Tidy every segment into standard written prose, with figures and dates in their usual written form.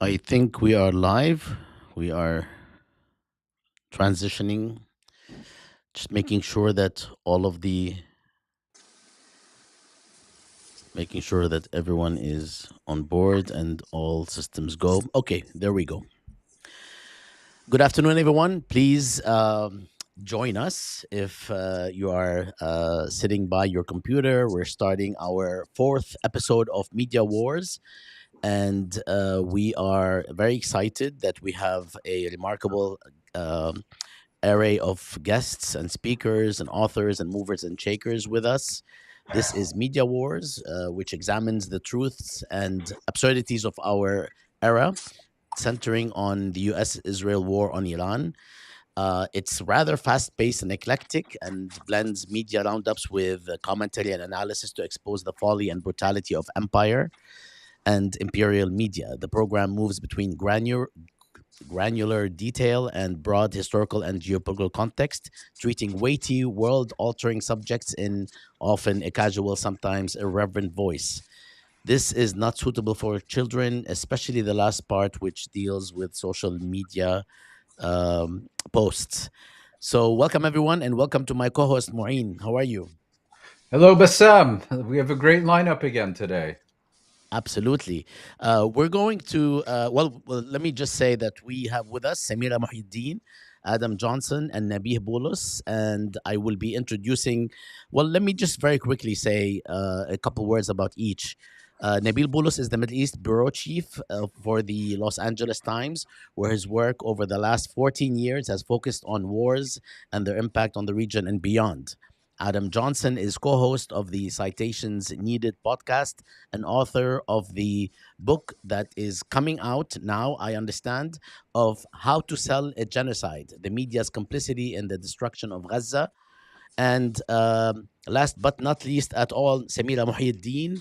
I think we are live. We are transitioning, just making sure that everyone is on board and all systems go. Okay, there we go. Good afternoon, everyone. Please join us if you are sitting by your computer. We're starting our fourth episode of Media Wars, and we are very excited that we have a remarkable array of guests and speakers and authors and movers and shakers with us. This is Media Wars, which examines the truths and absurdities of our era, centering on the US Israel war on Iran. It's rather fast paced and eclectic and blends media roundups with commentary and analysis to expose the folly and brutality of empire and imperial media. The program moves between granular detail and broad historical and geopolitical context, treating weighty, world altering subjects in often a casual, sometimes irreverent voice. This is not suitable for children, especially the last part, which deals with social media posts. So, welcome everyone, and welcome to my co host, Mouin. How are you? Hello, Bassam. We have a great lineup again today. Absolutely. We're going to, let me just say that we have with us Samira Mohyeddin, Adam Johnson, and Nabih Boulos. And I will be introducing, let me just very quickly say a couple words about each. Nabil Boulos is the Middle East bureau chief for the Los Angeles Times, where his work over the last 14 years has focused on wars and their impact on the region and beyond. Adam Johnson is co host of the Citations Needed podcast and author of the book that is coming out now, I understand, of How to Sell a Genocide, the media's complicity in the destruction of Gaza. And last but not least at all, Samira Mohyeddin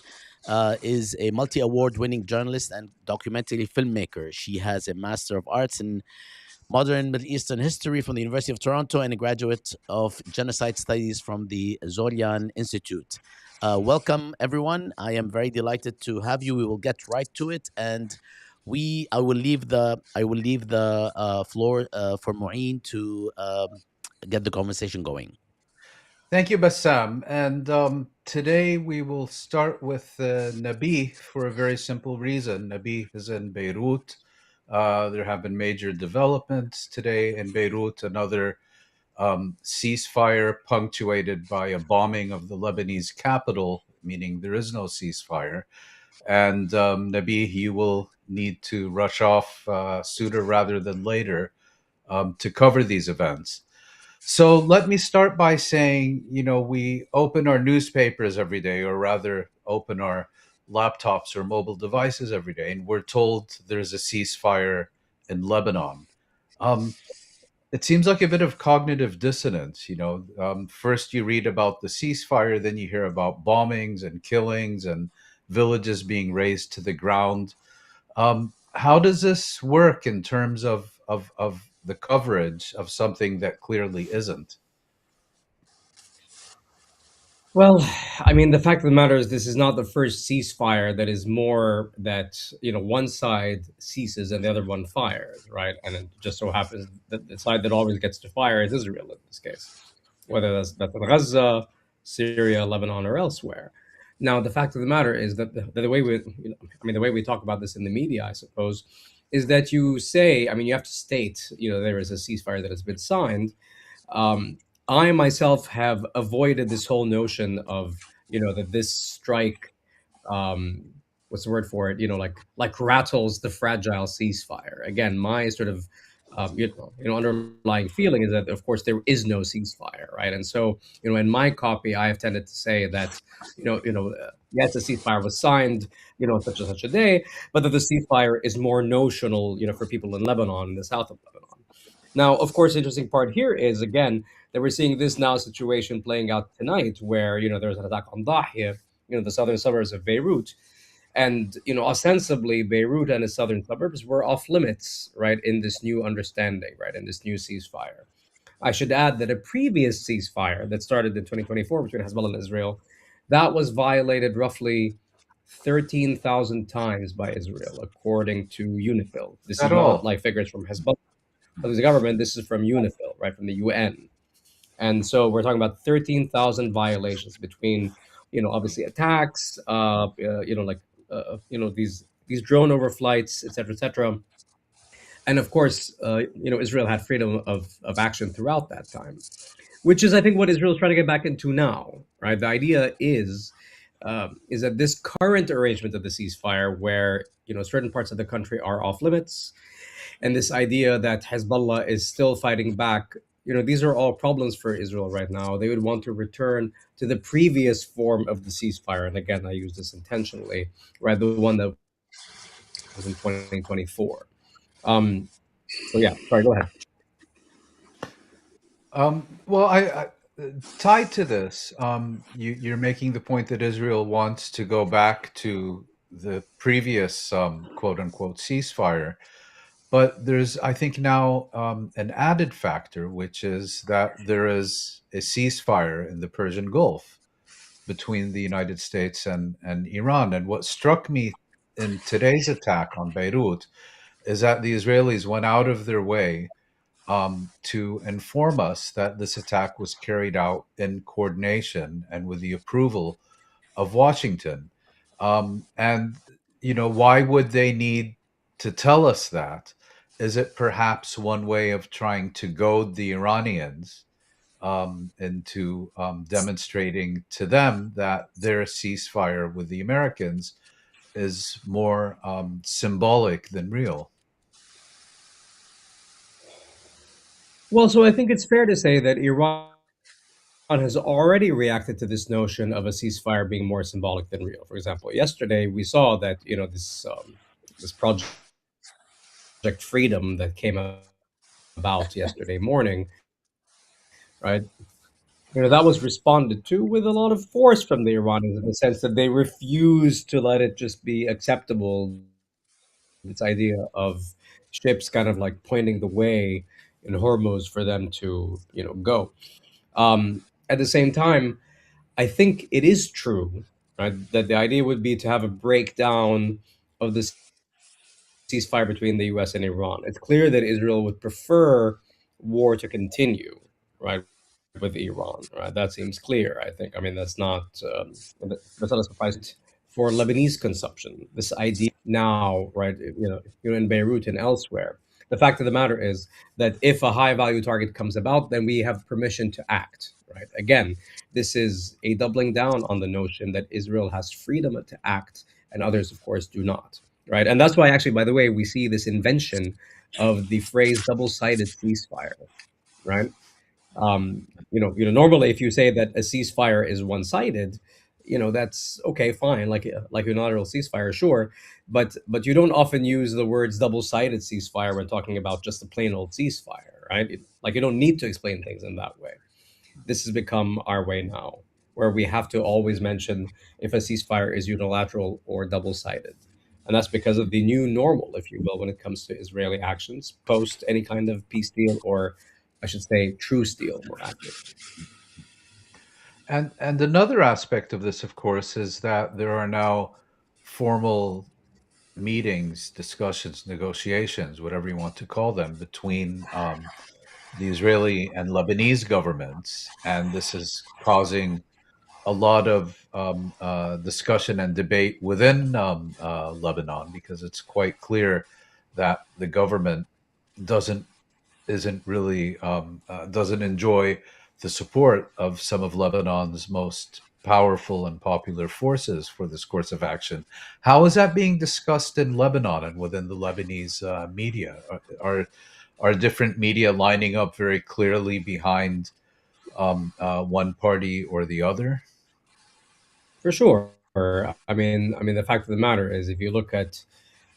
is a multi award winning journalist and documentary filmmaker. She has a Master of Arts in Modern Middle Eastern History from the University of Toronto and a graduate of Genocide Studies from the Zorian Institute. Welcome, everyone. I am very delighted to have you. We will get right to it, and I will leave the floor for Maureen to get the conversation going. Thank you, Bassam. And today we will start with Nabih for a very simple reason. Nabih is in Beirut. There have been major developments today in Beirut, another ceasefire punctuated by a bombing of the Lebanese capital, meaning there is no ceasefire. And Nabih, you will need to rush off sooner rather than later to cover these events. So let me start by saying, we open our newspapers every day, or rather, open our laptops or mobile devices every day, and we're told there's a ceasefire in Lebanon. Um, it seems like a bit of cognitive dissonance. First you read about the ceasefire, then you hear about bombings and killings and villages being razed to the ground. How does this work in terms of the coverage of something that clearly isn't? Well, I mean, the fact of the matter is, this is not the first ceasefire that is more that, one side ceases and the other one fires, right? And it just so happens that the side that always gets to fire is Israel in this case, whether that's in Gaza, Syria, Lebanon, or elsewhere. Now, the fact of the matter is that the way the way we talk about this in the media, I suppose, is that you say, I mean, you have to state, there is a ceasefire that has been signed. um, I myself have avoided this whole notion of that this strike, um, what's the word for it? Like rattles the fragile ceasefire. Again, my sort of underlying feeling is that of course there is no ceasefire, right? And so in my copy, I have tended to say that yes, the ceasefire was signed such and such a day, but that the ceasefire is more notional for people in Lebanon, in the south of Lebanon. Now, of course, the interesting part here is again that we're seeing this now situation playing out tonight, where there's an attack on Dahia, the southern suburbs of Beirut, and ostensibly Beirut and its southern suburbs were off limits, right, in this new understanding, right, in this new ceasefire. I should add that a previous ceasefire that started in 2024 between Hezbollah and Israel, that was violated roughly 13,000 times by Israel, according to UNIFIL. This is At not all. like figures from Hezbollah, the government. This is from UNIFIL, right, from the UN. And so we're talking about 13,000 violations between, obviously attacks, like, these drone overflights, etc., etc. And of course, Israel had freedom of action throughout that time, which is, I think, what Israel is trying to get back into now, right? The idea is that this current arrangement of the ceasefire, where certain parts of the country are off limits, and this idea that Hezbollah is still fighting back, these are all problems for Israel right now. They would want to return to the previous form of the ceasefire, and again, I use this intentionally, right? The one that was in 2024. So yeah, sorry, go ahead. Well, I tied to this, you're making the point that Israel wants to go back to the previous quote unquote ceasefire. But there's, I think, now an added factor, which is that there is a ceasefire in the Persian Gulf between the United States and Iran. And what struck me in today's attack on Beirut is that the Israelis went out of their way to inform us that this attack was carried out in coordination and with the approval of Washington. And, why would they need to tell us that? Is it perhaps one way of trying to goad the Iranians into demonstrating to them that their ceasefire with the Americans is more symbolic than real? Well, so I think it's fair to say that Iran has already reacted to this notion of a ceasefire being more symbolic than real. For example, yesterday we saw that this Project Freedom that came about yesterday morning, right? That was responded to with a lot of force from the Iranians, in the sense that they refused to let it just be acceptable. This idea of ships kind of like pointing the way in Hormuz for them to go. At the same time, I think it is true, right, that the idea would be to have a breakdown of the ceasefire between the U.S. and Iran. It's clear that Israel would prefer war to continue, right, with Iran. Right, that seems clear. I think. I mean, that's not a surprise for Lebanese consumption. This idea now, right, in Beirut and elsewhere. The fact of the matter is that if a high value target comes about, then we have permission to act. Right. Again, this is a doubling down on the notion that Israel has freedom to act, and others, of course, do not. Right. And that's why, actually, by the way, we see this invention of the phrase double-sided ceasefire. Right. Normally, if you say that a ceasefire is one-sided, that's okay, fine, like a unilateral ceasefire, sure, but you don't often use the words double-sided ceasefire when talking about just a plain old ceasefire, right? Like, you don't need to explain things in that way. This has become our way now, where we have to always mention if a ceasefire is unilateral or double-sided. And that's because of the new normal, if you will, when it comes to Israeli actions post any kind of peace deal, or I should say truce deal, more accurately. And another aspect of this, of course, is that there are now formal meetings, discussions, negotiations, whatever you want to call them, between the Israeli and Lebanese governments, and this is causing a lot of discussion and debate within Lebanon, because it's quite clear that the government doesn't isn't really doesn't enjoy the support of some of Lebanon's most powerful and popular forces for this course of action. How is that being discussed in Lebanon and within the Lebanese media? Are different media lining up very clearly behind one party or the other? For sure. I mean, the fact of the matter is, if you look at,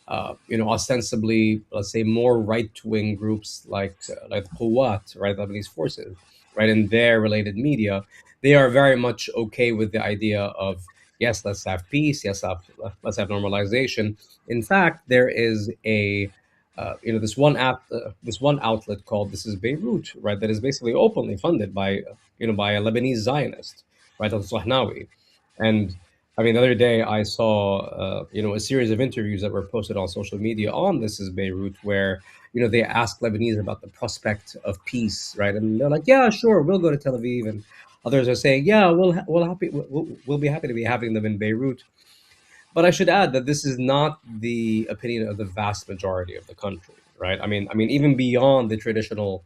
ostensibly, let's say, more right-wing groups like the Quwat, right, Lebanese forces, right, and their related media, they are very much okay with the idea of, yes, let's have peace, yes, let's have normalization. In fact, there is this one outlet called This Is Beirut, right, that is basically openly funded by a Lebanese Zionist, right, Al Sahnawi, and I mean, the other day I saw, a series of interviews that were posted on social media on This Is Beirut, where they asked Lebanese about the prospect of peace, right? And they're like, "Yeah, sure, we'll go to Tel Aviv," and others are saying, "Yeah, we'll be happy to be having them in Beirut." But I should add that this is not the opinion of the vast majority of the country, right? I mean, even beyond the traditional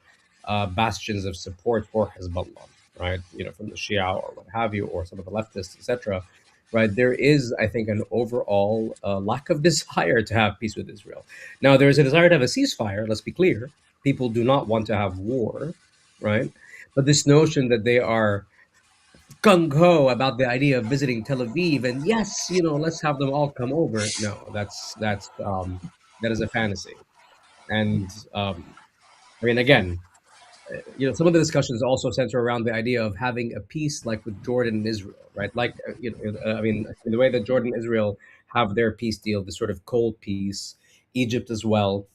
bastions of support for Hezbollah, right? From the Shia or what have you, or some of the leftists, etc. Right? There is, I think, an overall lack of desire to have peace with Israel. Now, there is a desire to have a ceasefire. Let's be clear. People do not want to have war, right? But this notion that they are gung ho about the idea of visiting Tel Aviv, and yes, let's have them all come over. No, that is a fantasy. And I mean, again, some of the discussions also center around the idea of having a peace like with Jordan and Israel, right? Like, I mean, in the way that Jordan and Israel have their peace deal, this sort of cold peace, Egypt as well.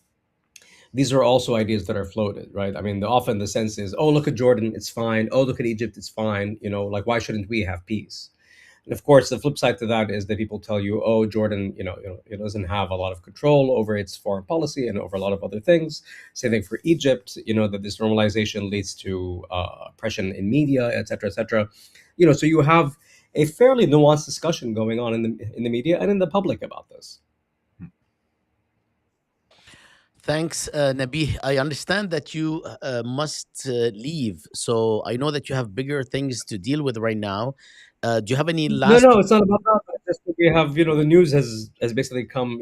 These are also ideas that are floated, right? I mean, often the sense is, oh, look at Jordan, it's fine. Oh, look at Egypt, it's fine. Like, why shouldn't we have peace? And of course, the flip side to that is that people tell you, oh, Jordan, it doesn't have a lot of control over its foreign policy and over a lot of other things. Same thing for Egypt, that this normalization leads to oppression in media, et cetera, et cetera. So you have a fairly nuanced discussion going on in the media and in the public about this. Thanks, Nabih. I understand that you must leave, so I know that you have bigger things to deal with right now. Do you have any No, last? no, it's not about that. It's just that we have, the news has basically come,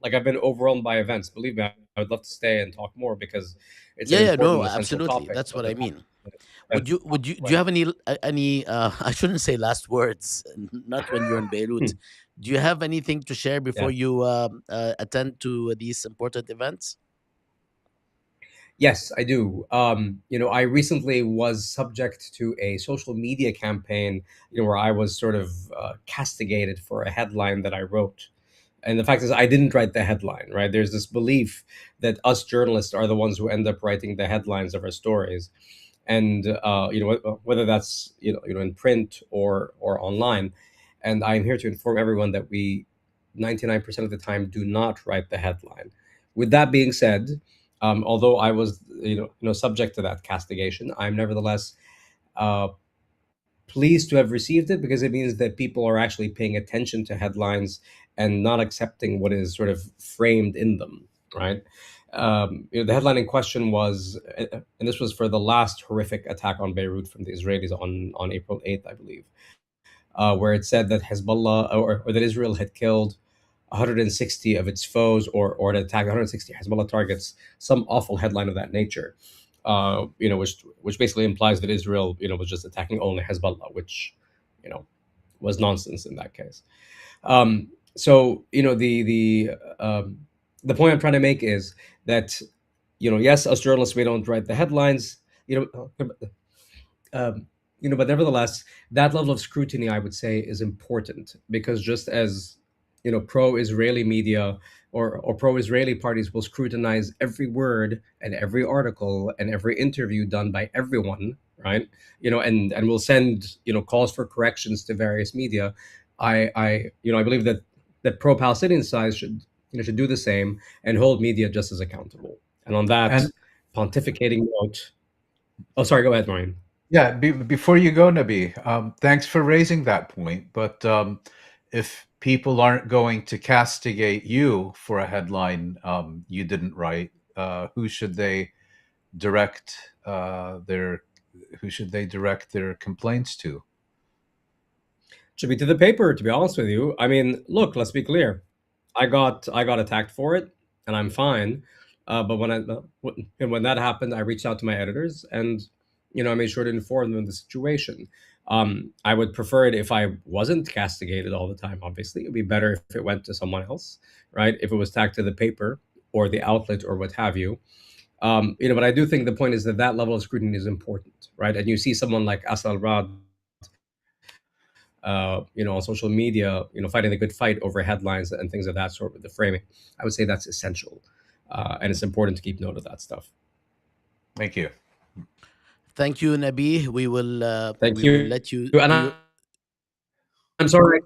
like I've been overwhelmed by events. Believe me, I would love to stay and talk more because it's an Yeah, yeah, important, no, essential absolutely. topic. That's But what the I fact mean. that, Do you right. have any I shouldn't say last words, not when you're in Beirut. Hmm. Do you have anything to share before Yeah. you attend to these important events? Yes, I do. I recently was subject to a social media campaign, where I was sort of castigated for a headline that I wrote. And the fact is, I didn't write the headline, right? There's this belief that us journalists are the ones who end up writing the headlines of our stories, and whether that's in print or online. And I'm here to inform everyone that we 99% of the time do not write the headline. With that being said, although I was subject to that castigation, I'm nevertheless uh, pleased to have received it, because it means that people are actually paying attention to headlines and not accepting what is sort of framed in them, right? The headline in question was, and this was for the last horrific attack on Beirut from the Israelis on April 8th, I believe, where it said that Hezbollah, or that Israel had killed 160 of its foes, or it attacked 160 Hezbollah targets, some awful headline of that nature, which basically implies that Israel, was just attacking only Hezbollah, which, you know, was nonsense in that case. So the point I'm trying to make is that, yes, us journalists, we don't write the headlines, um, but nevertheless, that level of scrutiny, I would say, is important, because just as pro-Israeli media or pro-Israeli parties will scrutinize every word and every article and every interview done by everyone, right? And will send calls for corrections to various media. I believe that pro-Palestinian sides should do the same and hold media just as accountable. And on that And pontificating note, oh, sorry, go ahead, Ryan. yeah, before you go, Nabi, thanks for raising that point. But if people aren't going to castigate you for a headline you didn't write, who should they direct their complaints to? Should be to the paper, to be honest with you. I mean, look, let's be clear. I got attacked for it, and I'm fine. But when that happened, I reached out to my editors, and I made sure to inform them of the situation. I would prefer it if I wasn't castigated all the time. Obviously, it would be better if it went to someone else, right? If it was tagged to the paper or the outlet or what have you. But I do think the point is that that level of scrutiny is important, right? And you see someone like Asal Rad, on social media, fighting the good fight over headlines and things of that sort with the framing. I would say that's essential, and it's important to keep note of that stuff. Thank you. Thank you, Nabi. We will Thank we will you, let you and do your. I'm sorry.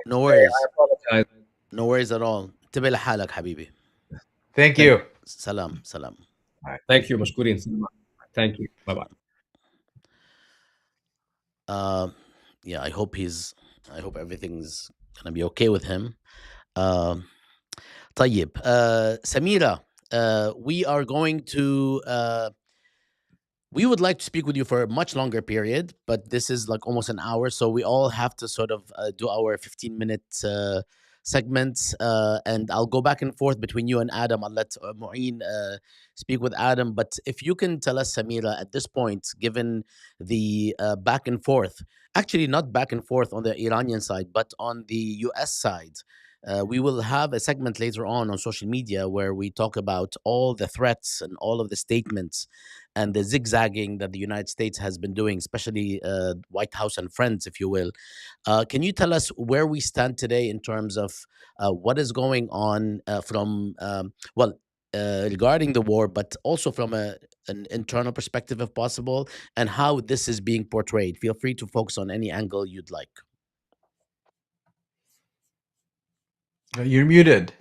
No I worries. apologize. No worries at all. انتبه لحالك حبيبي. Thank Thank you. you. سلام سلام. Thank you, مشكورين. Thank you. Bye bye. Uh, yeah, I hope everything's gonna be okay with him. Um, طيب, Samira, we are going to we would like to speak with you for a much longer period, but this is like almost an hour, so we all have to sort of do our 15-minute segments, and I'll go back and forth between you and Adam. I'll let Mouin speak with Adam, but if you can tell us, Samira, at this point, given the back and forth, actually not back and forth on the Iranian side, but on the US side. We will have a segment later on social media where we talk about all the threats and all of the statements and the zigzagging that the United States has been doing, especially White House and friends, if you will. Can you tell us where we stand today in terms of what is going on regarding the war, but also from an internal perspective, if possible, and how this is being portrayed? Feel free to focus on any angle you'd like. You're muted.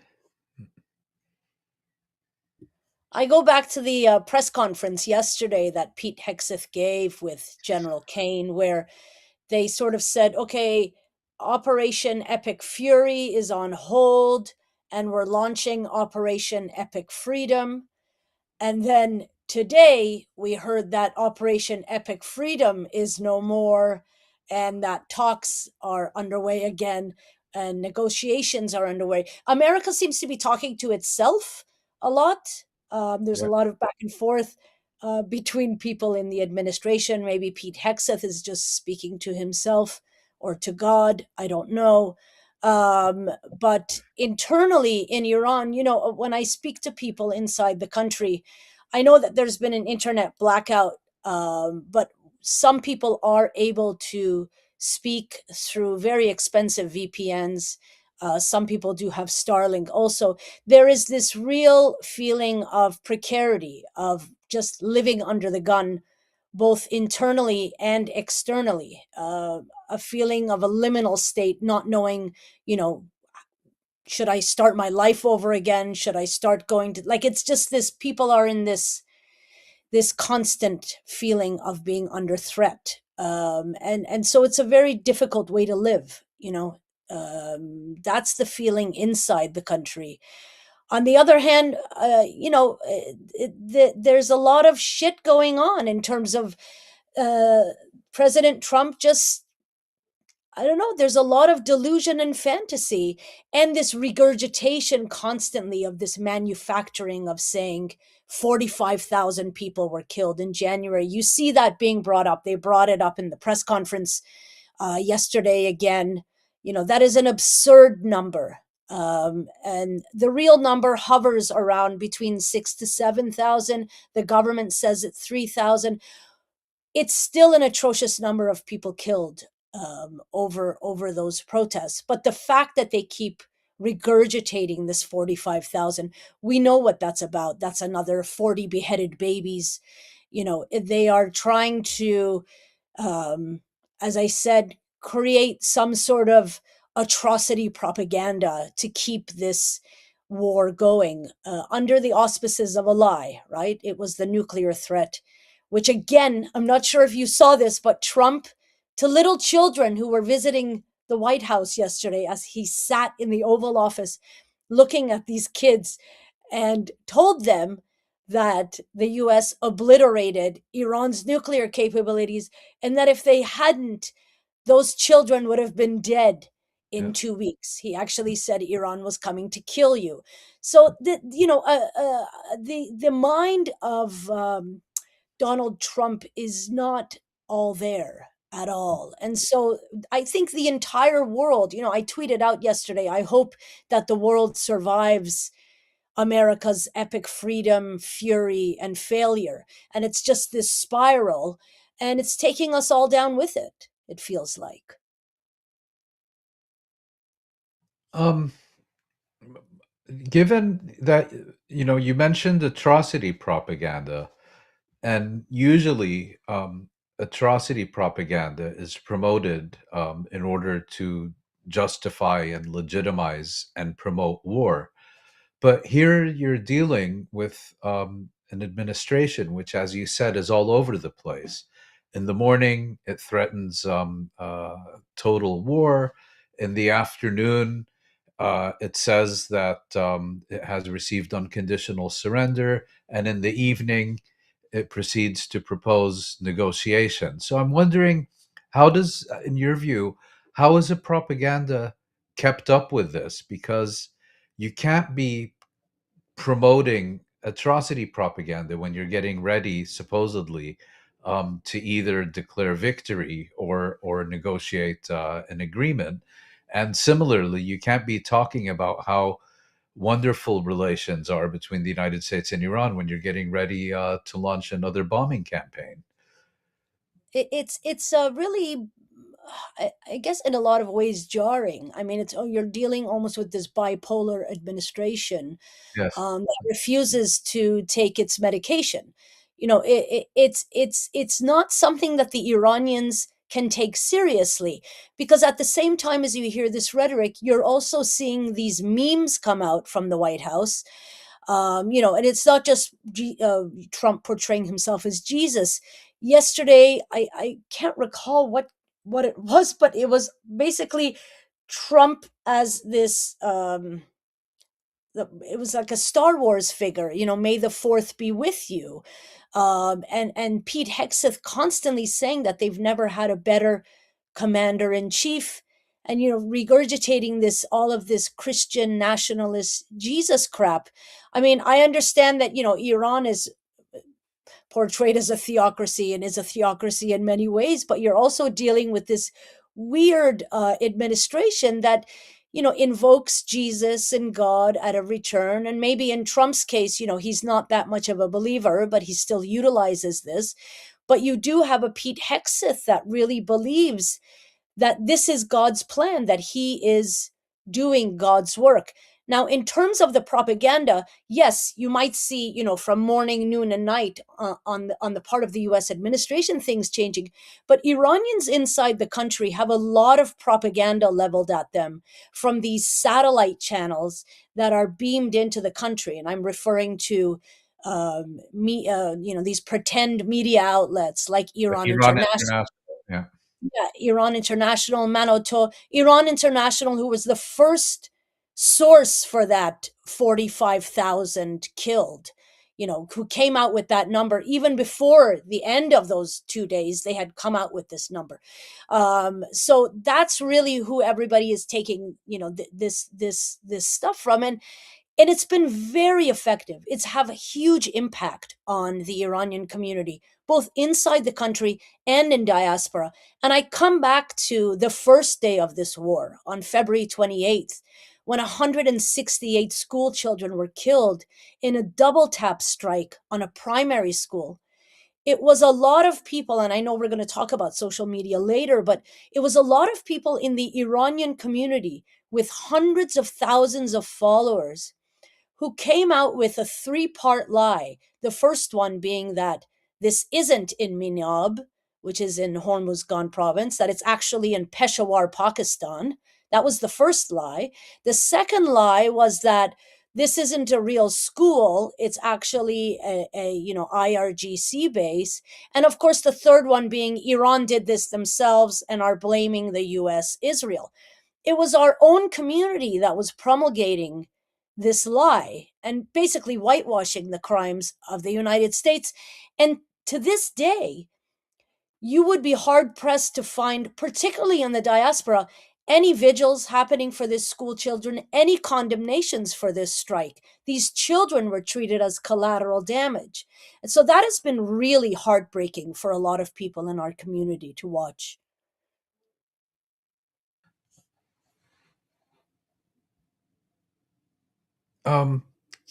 I go back to the press conference yesterday that Pete Hegseth gave with General Kane, where they sort of said, okay, Operation Epic Fury is on hold, and we're launching Operation Epic Freedom. And then today we heard that Operation Epic Freedom is no more, and that talks are underway again and negotiations are underway. America seems to be talking to itself a lot. There's a lot of back and forth between people in the administration. Maybe Pete Hegseth is just speaking to himself or to God. I don't know. But internally in Iran, when I speak to people inside the country, I know that there's been an internet blackout, but some people are able to speak through very expensive VPNs. Some people do have Starlink also. There is this real feeling of precarity, of just living under the gun, both internally and externally. A feeling of a liminal state, not knowing, should I start my life over again? Should I start going to, like, it's just this, people are in this constant feeling of being under threat. And so it's a very difficult way to live, that's the feeling inside the country. On the other hand, there's a lot of shit going on in terms of President Trump just, I don't know, there's a lot of delusion and fantasy and this regurgitation constantly of this manufacturing of saying 45,000 people were killed in January. You see that being brought up. They brought it up in the press conference yesterday again. That is an absurd number. And the real number hovers around between 6,000 to 7,000. The government says it's 3,000. It's still an atrocious number of people killed over those protests. But the fact that they keep regurgitating this 45,000, we know what that's about. That's another 40 beheaded babies. They are trying to, as I said, create some sort of atrocity propaganda to keep this war going under the auspices of a lie, right? It was the nuclear threat, which again, I'm not sure if you saw this, but Trump, to little children who were visiting the White House yesterday, as he sat in the Oval Office looking at these kids, and told them that the US obliterated Iran's nuclear capabilities, and that if they hadn't, those children would have been dead in 2 weeks. He actually said Iran was coming to kill you. So the mind of Donald Trump is not all there at all. And so I think the entire world, I tweeted out yesterday, I hope that the world survives America's epic freedom, fury, and failure. And it's just this spiral, and it's taking us all down with it, it feels like. Given that, you mentioned atrocity propaganda, and usually atrocity propaganda is promoted in order to justify and legitimize and promote war. But here you're dealing with an administration which, as you said, is all over the place. In the morning, it threatens total war. In the afternoon, it says that it has received unconditional surrender. And in the evening, it proceeds to propose negotiation. So I'm wondering, how does, in your view, how is a propaganda kept up with this? Because you can't be promoting atrocity propaganda when you're getting ready, supposedly, to either declare victory or negotiate an agreement. And similarly, you can't be talking about how wonderful relations are between the United States and Iran when you're getting ready to launch another bombing campaign. It's really, I guess, in a lot of ways jarring. I mean, it's, oh, you're dealing almost with this bipolar administration Yes. that refuses to take its medication. You know, it's not something that the Iranians can take seriously, because at the same time as you hear this rhetoric, you're also seeing these memes come out from the White House. You know, and it's not just Trump portraying himself as Jesus. Yesterday, I can't recall what it was, but it was basically Trump as this. It was like a Star Wars figure, you know, may the fourth be with you. And Pete Hegseth constantly saying that they've never had a better commander in chief, and, you know, regurgitating this, all of this Christian nationalist Jesus crap. I mean, I understand that, you know, Iran is portrayed as a theocracy and is a theocracy in many ways, but you're also dealing with this weird administration that, you know, invokes Jesus and God at every turn. And maybe in Trump's case, you know, he's not that much of a believer, but he still utilizes this. But you do have a Pete Hegseth that really believes that this is God's plan, that he is doing God's work. Now, in terms of the propaganda, yes, you might see, you know, from morning, noon, and night on the part of the U.S. administration, things changing. But Iranians inside the country have a lot of propaganda leveled at them from these satellite channels that are beamed into the country, and I'm referring to you know, these pretend media outlets like But Iran Iran International. International, yeah. Yeah, Iran International, Manoto, Iran International, who was the first source for that 45,000 killed, you know, who came out with that number even before the end of those 2 days. They had come out with this number. So that's really who everybody is taking, you know, this stuff from. And it's been very effective. It's have a huge impact on the Iranian community, both inside the country and in diaspora. And I come back to the first day of this war on February 28th, when 168 school children were killed in a double tap strike on a primary school. It was a lot of people, and I know we're going to talk about social media later, but it was a lot of people in the Iranian community with hundreds of thousands of followers who came out with a three-part lie. The first one being that this isn't in Minab, which is in Hormuzgan province, that it's actually in Peshawar, Pakistan. That was the first lie. The second lie was that this isn't a real school, it's actually a you know, IRGC base. And of course, the third one being Iran did this themselves and are blaming the US, Israel. It was our own community that was promulgating this lie and basically whitewashing the crimes of the United States. And to this day, you would be hard pressed to find, particularly in the diaspora, any vigils happening for this school children, any condemnations for this strike. These children were treated as collateral damage. And so that has been really heartbreaking for a lot of people in our community to watch. Um,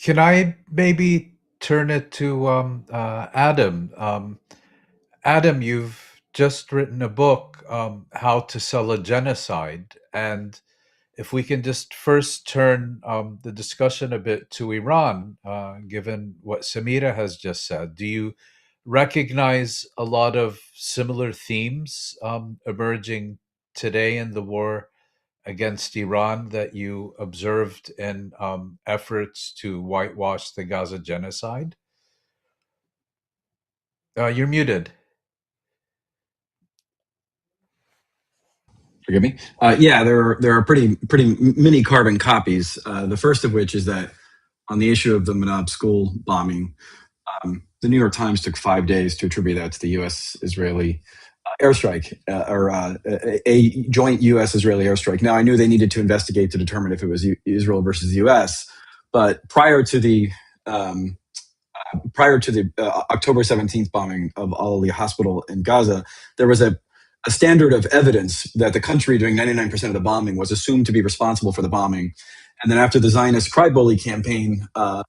can I maybe turn it to Adam? Adam, you've just written a book, How to Sell a Genocide. And if we can just first turn the discussion a bit to Iran, given what Samira has just said, do you recognize a lot of similar themes emerging today in the war against Iran that you observed in efforts to whitewash the Gaza genocide? You're muted. Forgive me. Yeah, there are pretty many carbon copies. The first of which is that on the issue of the Manab school bombing, the New York Times took 5 days to attribute that to the U.S.-Israeli airstrike, or a joint U.S.-Israeli airstrike. Now, I knew they needed to investigate to determine if it was Israel versus the U.S., but prior to the October 17th bombing of Al-Ali Hospital in Gaza, there was a standard of evidence that the country doing 99% of the bombing was assumed to be responsible for the bombing. And then after the Zionist cry bully campaign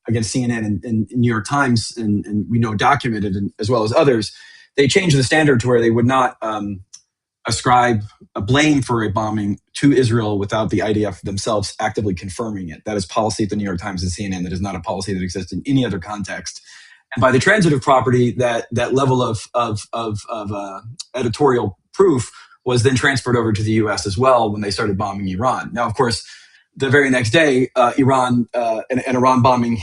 against CNN and New York Times, and we know documented, and, as well as others, they changed the standard to where they would not ascribe a blame for a bombing to Israel without the IDF themselves actively confirming it. That is policy at the New York Times and CNN. That is not a policy that exists in any other context. And by the transitive property, that level of editorial proof was then transferred over to the U.S. as well when they started bombing Iran. Now, of course, the very next day, an Iran bombing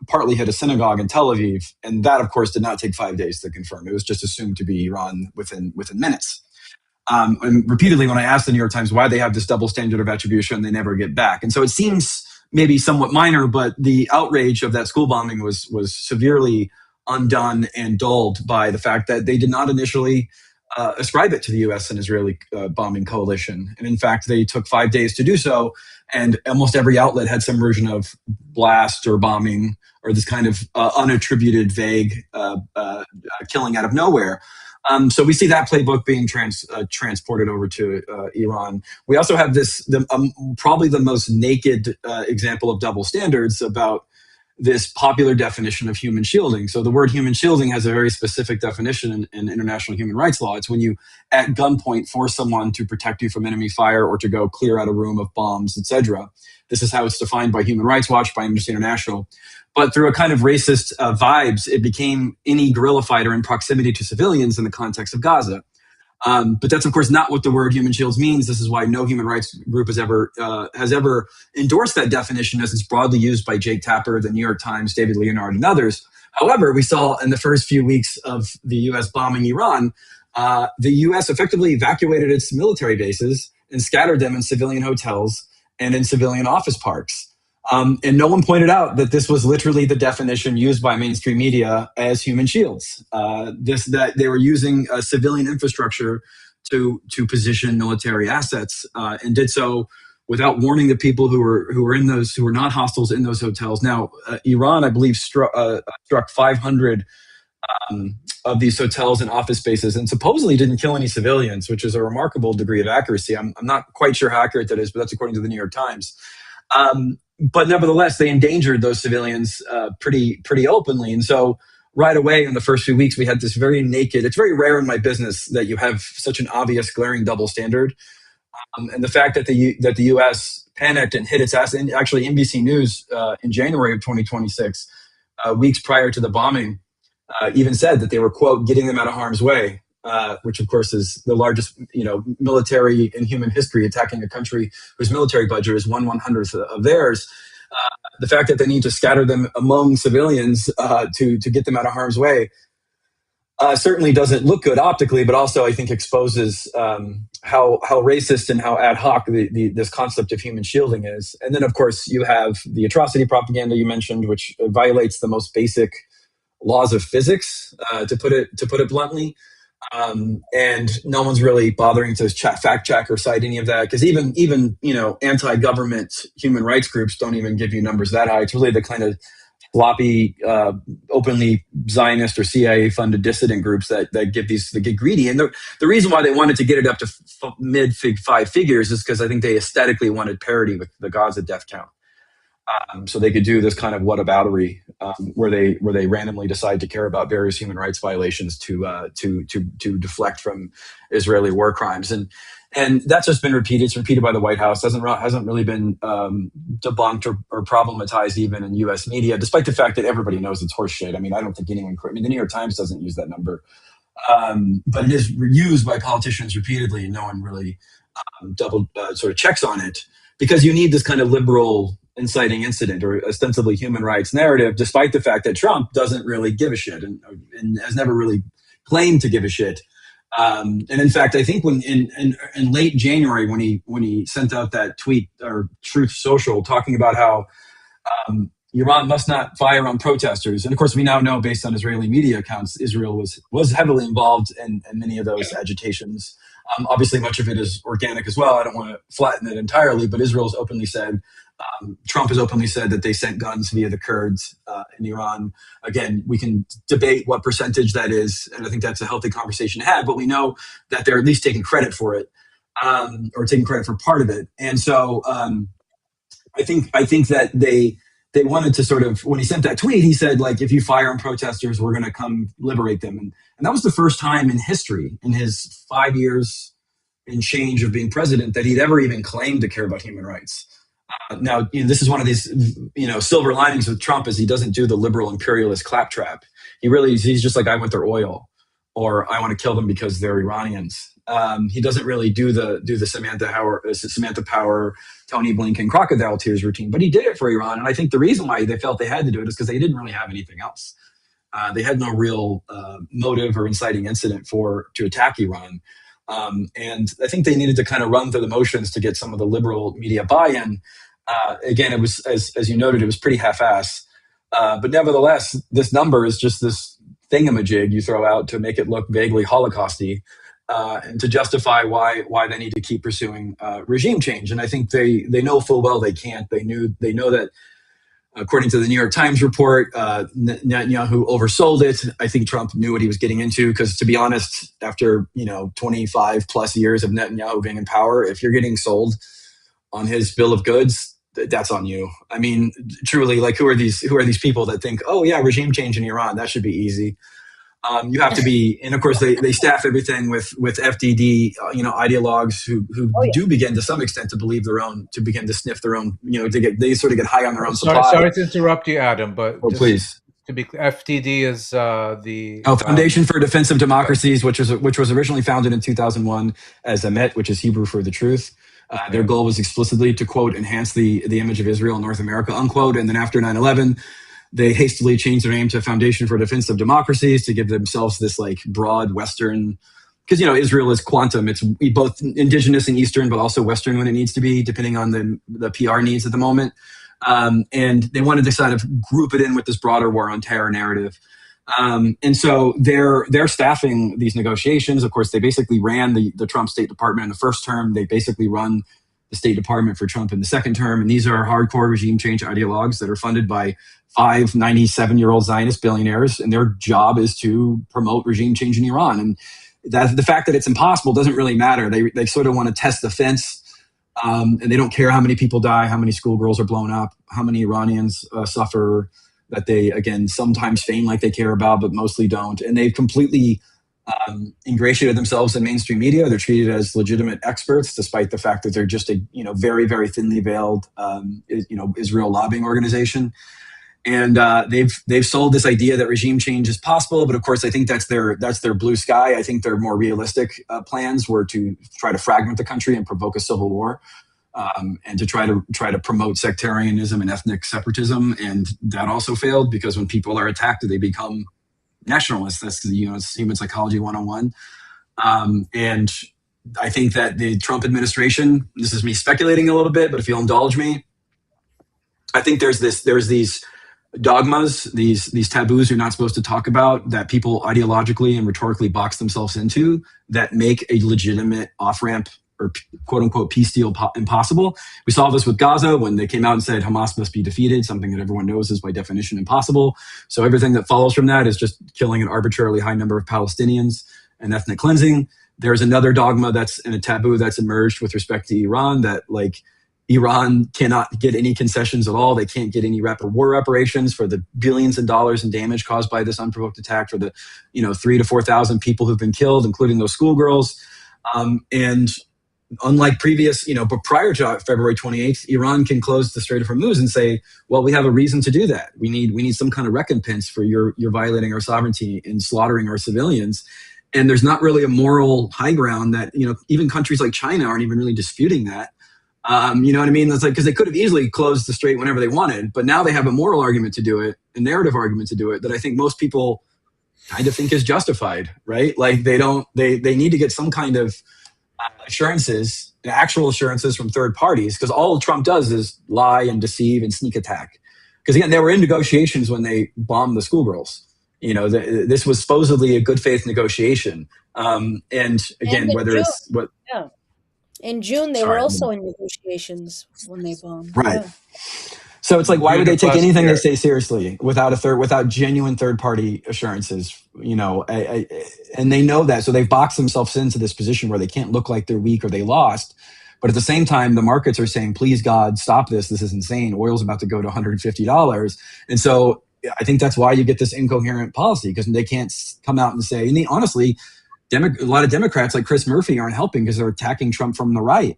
partly hit a synagogue in Tel Aviv, and that, of course, did not take 5 days to confirm. It was just assumed to be Iran within minutes. And repeatedly, when I asked the New York Times why they have this double standard of attribution, they never get back. And so it seems maybe somewhat minor, but the outrage of that school bombing was severely undone and dulled by the fact that they did not initially ascribe it to the U.S. and Israeli bombing coalition. And in fact, they took 5 days to do so. And almost every outlet had some version of blast or bombing or this kind of unattributed, vague killing out of nowhere. So we see that playbook being transported over to Iran. We also have probably the most naked example of double standards about this popular definition of human shielding. So the word human shielding has a very specific definition in international human rights law. It's when you, at gunpoint, force someone to protect you from enemy fire or to go clear out a room of bombs, etc. This is how it's defined by Human Rights Watch, by Amnesty International. But through a kind of racist vibes, it became any guerrilla fighter in proximity to civilians in the context of Gaza. But that's, of course, not what the word human shields means. This is why no human rights group has ever endorsed that definition as it's broadly used by Jake Tapper, the New York Times, David Leonard, and others. However, we saw in the first few weeks of the U.S. bombing Iran, the U.S. effectively evacuated its military bases and scattered them in civilian hotels and in civilian office parks. And no one pointed out that this was literally the definition used by mainstream media as human shields. That they were using civilian infrastructure to position military assets, and did so without warning the people who were not hostiles in those hotels. Now, Iran, I believe, struck 500 of these hotels and office spaces, and supposedly didn't kill any civilians, which is a remarkable degree of accuracy. I'm not quite sure how accurate that is, but that's according to the New York Times. But nevertheless, they endangered those civilians pretty openly. And so right away in the first few weeks, we had this very naked, it's very rare in my business that you have such an obvious glaring double standard. And the fact that the U.S. panicked and hit its ass, and actually NBC News in January of 2026, weeks prior to the bombing, even said that they were, quote, getting them out of harm's way. Which of course is the largest, military in human history, attacking a country whose military budget is 1/100th of theirs. The fact that they need to scatter them among civilians to get them out of harm's way certainly doesn't look good optically, but also I think exposes how racist and how ad hoc this concept of human shielding is. And then of course you have the atrocity propaganda you mentioned, which violates the most basic laws of physics, to put it bluntly. And no one's really bothering to fact check or cite any of that, because even anti-government human rights groups don't even give you numbers that high. It's really the kind of floppy, openly Zionist or CIA-funded dissident groups that get greedy. And the reason why they wanted to get it up to mid five figures is because I think they aesthetically wanted parity with the Gaza death count. So they could do this kind of whataboutery, where they randomly decide to care about various human rights violations to deflect from Israeli war crimes, and that's just been repeated. It's repeated by the White House. Hasn't really been debunked or problematized even in U.S. media, despite the fact that everybody knows it's horseshit. I mean, I don't think anyone. I mean, the New York Times doesn't use that number, but it is used by politicians repeatedly, and no one really double sort of checks on it, because you need this kind of liberal inciting incident or ostensibly human rights narrative, despite the fact that Trump doesn't really give a shit and has never really claimed to give a shit. And in fact, I think when in late January, when he sent out that tweet or Truth Social talking about how Iran must not fire on protesters, and of course we now know based on Israeli media accounts, Israel was heavily involved in many of those agitations. Obviously, much of it is organic as well. I don't want to flatten it entirely, but Israel's openly said, Trump has openly said that they sent guns via the Kurds in Iran. Again, we can debate what percentage that is, and I think that's a healthy conversation to have, but we know that they're at least taking credit for it, or taking credit for part of it. And so I think that they wanted to sort of, when he sent that tweet, he said, like, if you fire on protesters, we're going to come liberate them. And that was the first time in history, in his 5 years and change of being president, that he'd ever even claimed to care about human rights. Now, this is one of these, silver linings with Trump, is he doesn't do the liberal imperialist claptrap. He's just like, I want their oil, or I want to kill them because they're Iranians. He doesn't really do the Samantha Power, Tony Blinken crocodile tears routine, but he did it for Iran. And I think the reason why they felt they had to do it is because they didn't really have anything else. They had no real motive or inciting incident to attack Iran. And I think they needed to kind of run through the motions to get some of the liberal media buy-in. Again, it was, as you noted, it was pretty half-ass. But nevertheless, this number is just this thingamajig you throw out to make it look vaguely Holocausty, and to justify why they need to keep pursuing regime change. And I think they know full well they can't. They know that, according to the New York Times report, Netanyahu oversold it. I think Trump knew what he was getting into, because, to be honest, after 25 plus years of Netanyahu being in power, if you're getting sold on his bill of goods, that's on you. I mean, truly, like, who are these people that think, oh yeah, regime change in Iran, that should be easy? You have to be, and of course they staff everything with FDD, ideologues who do begin to some extent to believe to begin to sniff their own, they sort of get high on their own supply. Sorry to interrupt you, Adam, but please. To be clear, FDD is the Foundation for Defense of Democracies, which was originally founded in 2001 as Emet, which is Hebrew for the truth. Their goal was explicitly to, quote, enhance the image of Israel in North America, unquote. And then after 9/11, they hastily changed their name to Foundation for Defense of Democracies to give themselves this like broad Western, because Israel is quantum. It's both indigenous and Eastern, but also Western when it needs to be, depending on the PR needs at the moment. And they wanted to kind of group it in with this broader war on terror narrative. And so they're staffing these negotiations. Of course, they basically ran the Trump State Department in the first term. They basically run the State Department for Trump in the second term. And these are hardcore regime change ideologues that are funded by 5 97-year-old Zionist billionaires. And their job is to promote regime change in Iran. And the fact that it's impossible doesn't really matter. They sort of want to test the fence. And they don't care how many people die, how many schoolgirls are blown up, how many Iranians suffer, that they, again, sometimes feign like they care about, but mostly don't. And they've completely ingratiated themselves in mainstream media. They're treated as legitimate experts, despite the fact that they're just a very, very thinly veiled Israel lobbying organization. And they've sold this idea that regime change is possible, but of course I think that's their blue sky. I think their more realistic plans were to try to fragment the country and provoke a civil war, and to try to promote sectarianism and ethnic separatism. And that also failed, because when people are attacked, they become nationalists. That's it's human psychology 101. And I think that the Trump administration, this is me speculating a little bit, but if you'll indulge me, I think there's these dogmas, these taboos you're not supposed to talk about, that people ideologically and rhetorically box themselves into, that make a legitimate off-ramp or quote unquote peace deal impossible. We saw this with Gaza when they came out and said Hamas must be defeated, something that everyone knows is by definition impossible. So everything that follows from that is just killing an arbitrarily high number of Palestinians and ethnic cleansing. There's another dogma that's in a taboo that's emerged with respect to Iran, that like Iran cannot get any concessions at all. They can't get any war reparations for the billions of dollars in damage caused by this unprovoked attack, for the 3,000 to 4,000 people who've been killed, including those schoolgirls. And unlike previous, but prior to February 28th, Iran can close the Strait of Hormuz and say, well, we have a reason to do that. We need some kind of recompense for your violating our sovereignty and slaughtering our civilians. and there's not really a moral high ground that, even countries like China aren't even really disputing that. You know what I mean? That's like, because they could have easily closed the strait whenever they wanted, but now they have a moral argument to do it, a narrative argument to do it, that I think most people kind of think is justified, right? Like they need to get some kind of assurances, actual assurances from third parties, because all Trump does is lie and deceive and sneak attack. Because again, they were in negotiations when they bombed the schoolgirls. This was supposedly a good faith negotiation. And again, in whether June, it's what, yeah, in June they were sorry, also in negotiations when they bombed. right. Yeah. So it's like, why would June they of take last anything they year. say seriously without genuine third party assurances? And they know that, so they've boxed themselves into this position where they can't look like they're weak or they lost. But at the same time, the markets are saying, please God, stop this. This is insane. Oil's about to go to $150. And so I think that's why you get this incoherent policy, because they can't come out and say, and honestly, a lot of Democrats like Chris Murphy aren't helping, because they're attacking Trump from the right,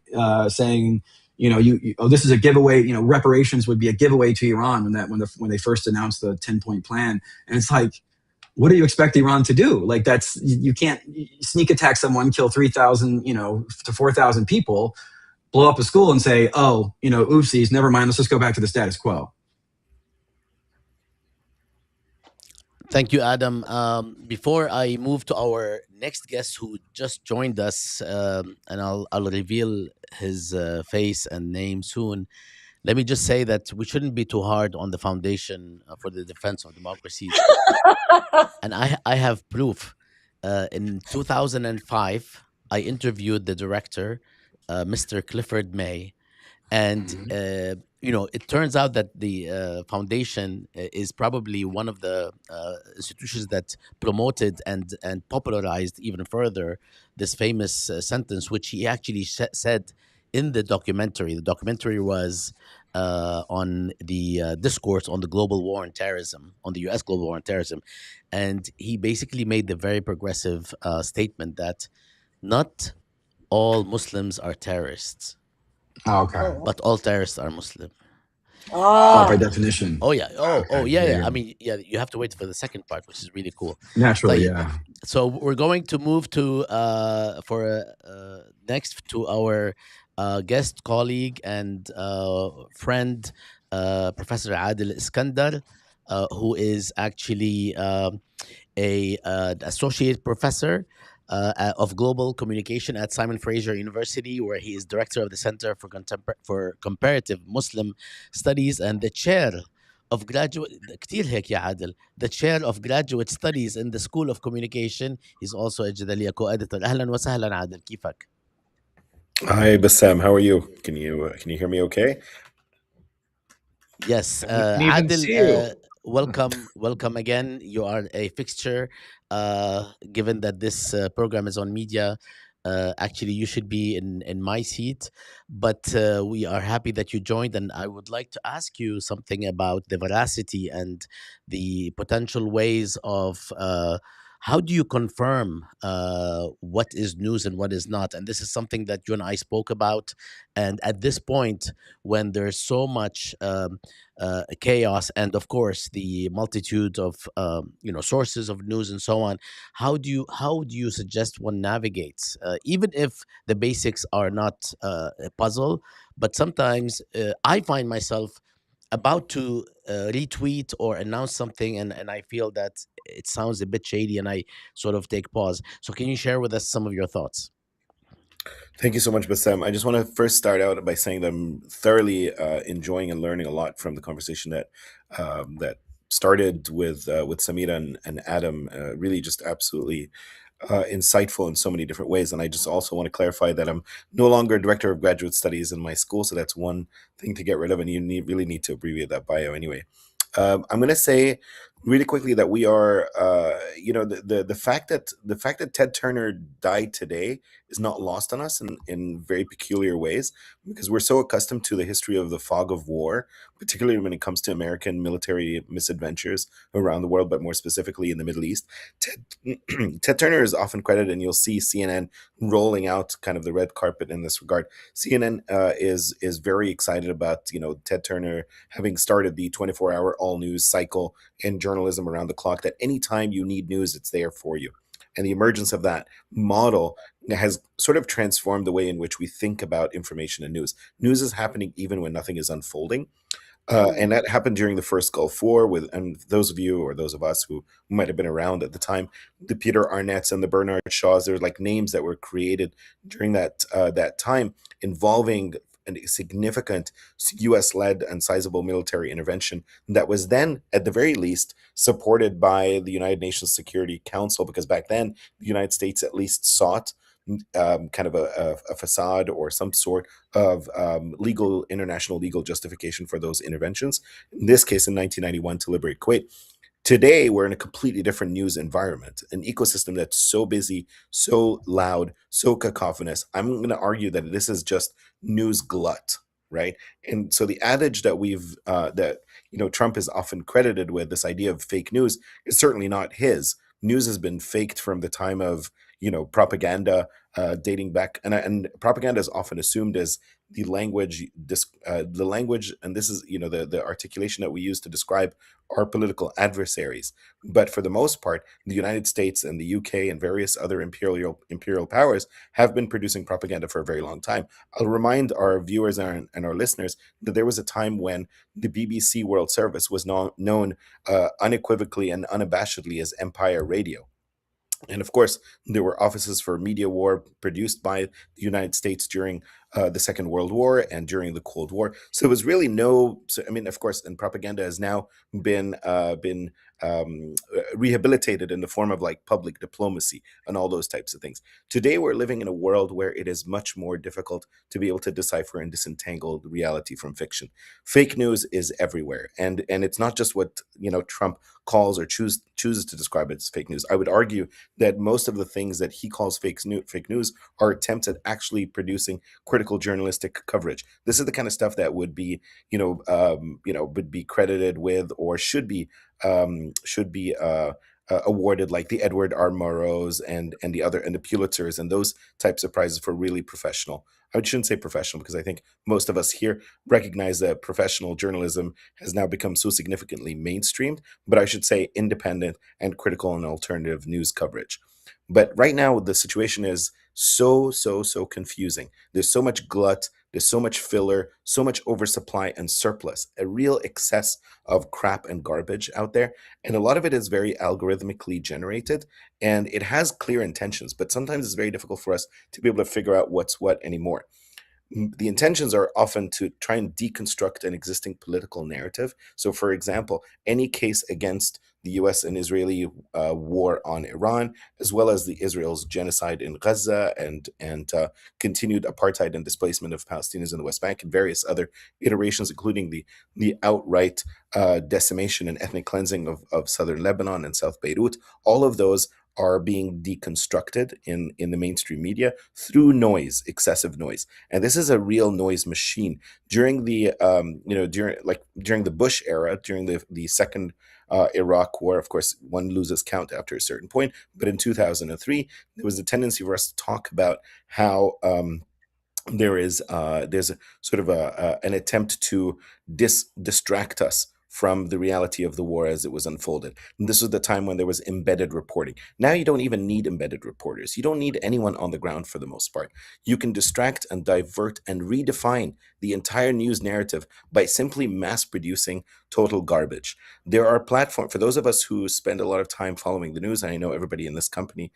saying, this is a giveaway. Reparations would be a giveaway to Iran when they first announced the 10-point plan. And it's like, what do you expect Iran to do? Like, you can't sneak attack someone, kill 3,000, to 4,000 people, blow up a school, and say, oh, oopsies, never mind, let's just go back to the status quo. Thank you, Adam. Before I move to our next guest who just joined us, and I'll reveal his face and name soon, let me just say that we shouldn't be too hard on the Foundation for the Defense of Democracies. And I have proof. In 2005, I interviewed the director, Mr. Clifford May, and it turns out that the foundation is probably one of the institutions that promoted and popularized even further this famous sentence, which he actually said in the documentary. The documentary was on the discourse on the global war on terrorism, on the U.S. global war on terrorism, and he basically made the very progressive statement that not all Muslims are terrorists, Oh, okay. but all terrorists are Muslim. By Ah, definition. Oh yeah. Okay, Yeah, there you yeah. I go. mean, yeah. You have to wait for the second part, which is really cool. Naturally, طيب. yeah. So we're going to move to next to our guest colleague and friend, Professor Adel Iskandar, who is actually a associate professor of global communication at Simon Fraser University, where he is director of the Center for Comparative Muslim Studies and the chair of graduate كتير هيك يا عادل, the chair of graduate studies in the School of Communication. He's also a جدلية co-editor. أهلا وسهلا عادل, كيفك? Hi, Bassam. How are you? Can you hear me okay? Yes, And we can even Adil, see you. welcome again. You are a fixture. Given that this program is on media, actually you should be in my seat, but we are happy that you joined, and I would like to ask you something about the veracity and the potential ways of how do you confirm what is news and what is not? And this is something that you and I spoke about. And at this point, when there's so much chaos, and of course the multitude of sources of news and so on, how do you suggest one navigates, even if the basics are not a puzzle? But sometimes I find myself about to retweet or announce something, and I feel that it sounds a bit shady, and I sort of take pause. So can you share with us some of your thoughts? Thank you so much, Bassam. I just want to first start out by saying that I'm thoroughly enjoying and learning a lot from the conversation that started with Samira and Adam. Really, just absolutely insightful in so many different ways. And I just also want to clarify that I'm no longer director of graduate studies in my school, so that's one thing to get rid of, and you really need to abbreviate that bio anyway. I'm going to say really quickly that we are, the fact that Ted Turner died today is not lost on us in very peculiar ways, because we're so accustomed to the history of the fog of war, particularly when it comes to American military misadventures around the world, but more specifically in the Middle East. Ted Turner is often credited, and you'll see CNN rolling out kind of the red carpet in this regard. CNN is very excited about Ted Turner having started the 24-hour all news cycle in journalism around the clock, that anytime you need news, it's there for you. And the emergence of that model has sort of transformed the way in which we think about information and news. News is happening even when nothing is unfolding. And that happened during the first Gulf War with, and those of you or those of us who might have been around at the time, the Peter Arnett's and the Bernard Shaws, there's like names that were created during that time involving a significant U.S.-led and sizable military intervention that was then, at the very least, supported by the United Nations Security Council, because back then the United States at least sought kind of a facade or some sort of international legal justification for those interventions. In this case, in 1991, to liberate Kuwait. Today, we're in a completely different news environment, an ecosystem that's so busy, so loud, so cacophonous. I'm going to argue that this is just news glut, right? And so the adage that Trump is often credited with, this idea of fake news, is certainly not his. News has been faked from the time of propaganda, dating back, and propaganda is often assumed as the language, and this is the articulation that we use to describe our political adversaries. But for the most part, the United States and the UK and various other imperial powers have been producing propaganda for a very long time. I'll remind our viewers and our listeners that there was a time when the BBC World Service was known unequivocally and unabashedly as Empire Radio. And of course, there were offices for media war produced by the United States during the Second World War and during the Cold War. So it was really of course, and propaganda has now been rehabilitated in the form of like public diplomacy and all those types of things. Today, we're living in a world where it is much more difficult to be able to decipher and disentangle reality from fiction. Fake news is everywhere, and it's not just what Trump calls or chooses to describe it as fake news. I would argue that most of the things that he calls fake news are attempts at actually producing critical journalistic coverage. This is the kind of stuff that would be would be credited with or should be awarded like the Edward R. Murrows and the Pulitzers and those types of prizes for really professional. I shouldn't say professional because I think most of us here recognize that professional journalism has now become so significantly mainstreamed, but I should say independent and critical and alternative news coverage. But right now, the situation is so confusing. There's so much glut, there's so much filler, so much oversupply and surplus, a real excess of crap and garbage out there. And a lot of it is very algorithmically generated, and it has clear intentions, but sometimes it's very difficult for us to be able to figure out what's what anymore. The intentions are often to try and deconstruct an existing political narrative. So, for example, any case against the US and Israeli war on Iran, as well as the Israel's genocide in Gaza and continued apartheid and displacement of Palestinians in the West Bank and various other iterations, including the outright decimation and ethnic cleansing of southern Lebanon and South Beirut. All of those are being deconstructed in the mainstream media through noise, excessive noise. And this is a real noise machine. During the during the Bush era, during the second Iraq war, of course, one loses count after a certain point. But in 2003, there was a tendency for us to talk about how there's a sort of an attempt to distract us from the reality of the war as it was unfolded. And this was the time when there was embedded reporting. Now you don't even need embedded reporters. You don't need anyone on the ground for the most part. You can distract and divert and redefine the entire news narrative by simply mass producing total garbage. There are platforms, for those of us who spend a lot of time following the news, and I know everybody in this company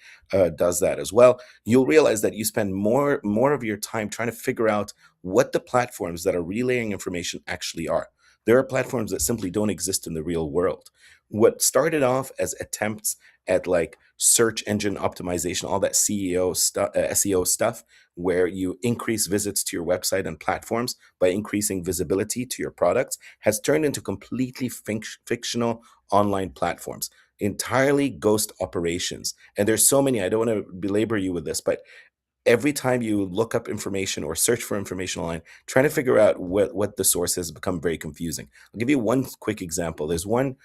does that as well, you'll realize that you spend more of your time trying to figure out what the platforms that are relaying information actually are. There are platforms that simply don't exist in the real world. What started off as attempts at like search engine optimization, all that SEO stuff, where you increase visits to your website and platforms by increasing visibility to your products, has turned into completely fictional online platforms, entirely ghost operations. And there's so many, I don't want to belabor you with this, but every time you look up information or search for information online, trying to figure out what the source has become very confusing. I'll give you one quick example. There's one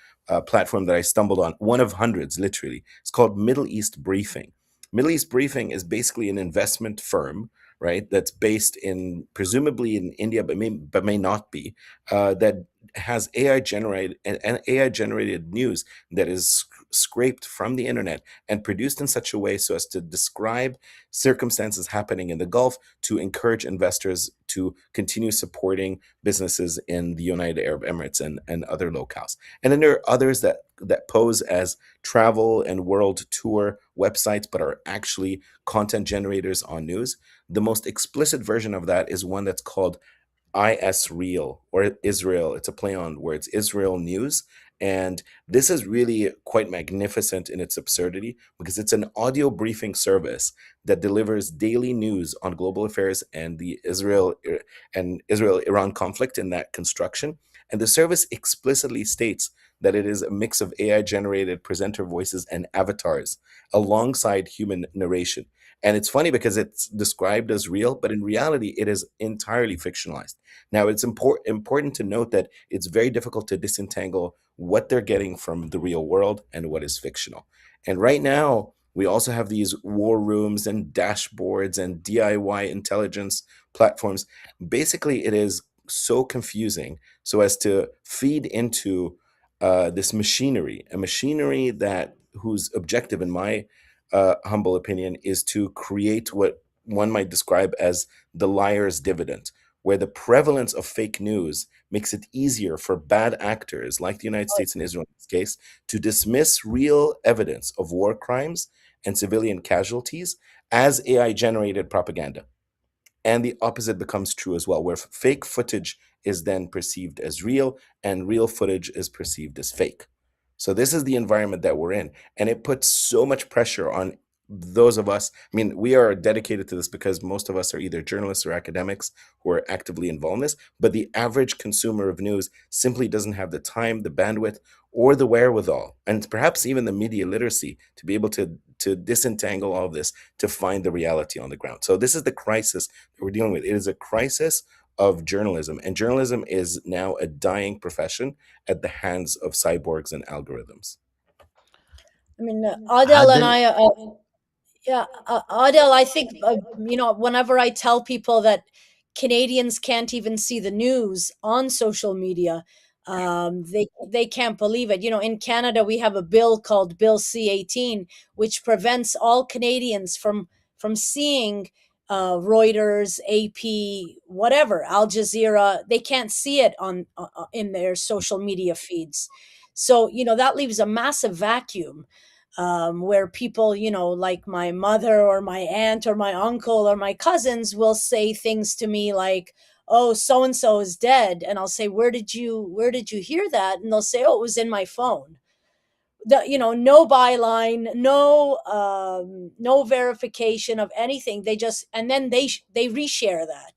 platform that I stumbled on, one of hundreds, literally. It's called Middle East Briefing. Middle East Briefing is basically an investment firm, right? That's based presumably in India, but may not be. That has AI generated news that is scraped from the internet and produced in such a way so as to describe circumstances happening in the Gulf to encourage investors to continue supporting businesses in the United Arab Emirates and other locales. And then there are others that pose as travel and world tour websites, but are actually content generators on news. The most explicit version of that is one that's called IS Real or Israel. It's a play on words, Israel News. And this is really quite magnificent in its absurdity because it's an audio briefing service that delivers daily news on global affairs and the Israel-Iran conflict in that construction. And the service explicitly states that it is a mix of AI generated presenter voices and avatars alongside human narration. And it's funny because it's described as real, but in reality, it is entirely fictionalized. Now, it's important to note that it's very difficult to disentangle what they're getting from the real world and what is fictional. And right now, we also have these war rooms and dashboards and DIY intelligence platforms. Basically, it is so confusing so as to feed into this machinery, a machinery that whose objective, in my humble opinion, is to create what one might describe as the liar's dividend, where the prevalence of fake news makes it easier for bad actors like the United States and Israel in this case to dismiss real evidence of war crimes and civilian casualties as AI generated propaganda. And the opposite becomes true as well, where fake footage is then perceived as real and real footage is perceived as fake. So this is the environment that we're in, and it puts so much pressure on those of us. I mean, we are dedicated to this because most of us are either journalists or academics who are actively involved in this, but the average consumer of news simply doesn't have the time, the bandwidth, or the wherewithal, and perhaps even the media literacy to be able to disentangle all of this to find the reality on the ground. So this is the crisis that we're dealing with. It is a crisis of journalism, and journalism is now a dying profession at the hands of cyborgs and algorithms. I mean, Adel and Adel, I, yeah, Adel, I think, whenever I tell people that Canadians can't even see the news on social media, they can't believe it. In Canada, we have a bill called Bill C-18, which prevents all Canadians from seeing Reuters, AP, whatever, Al Jazeera. They can't see it on in their social media feeds. So that leaves a massive vacuum, where people, like my mother or my aunt or my uncle or my cousins will say things to me like, "Oh, so and so is dead," and I'll say, "Where did you hear that?" And they'll say, "Oh, it was in my phone." No byline, no verification of anything. They just, and then they reshare that,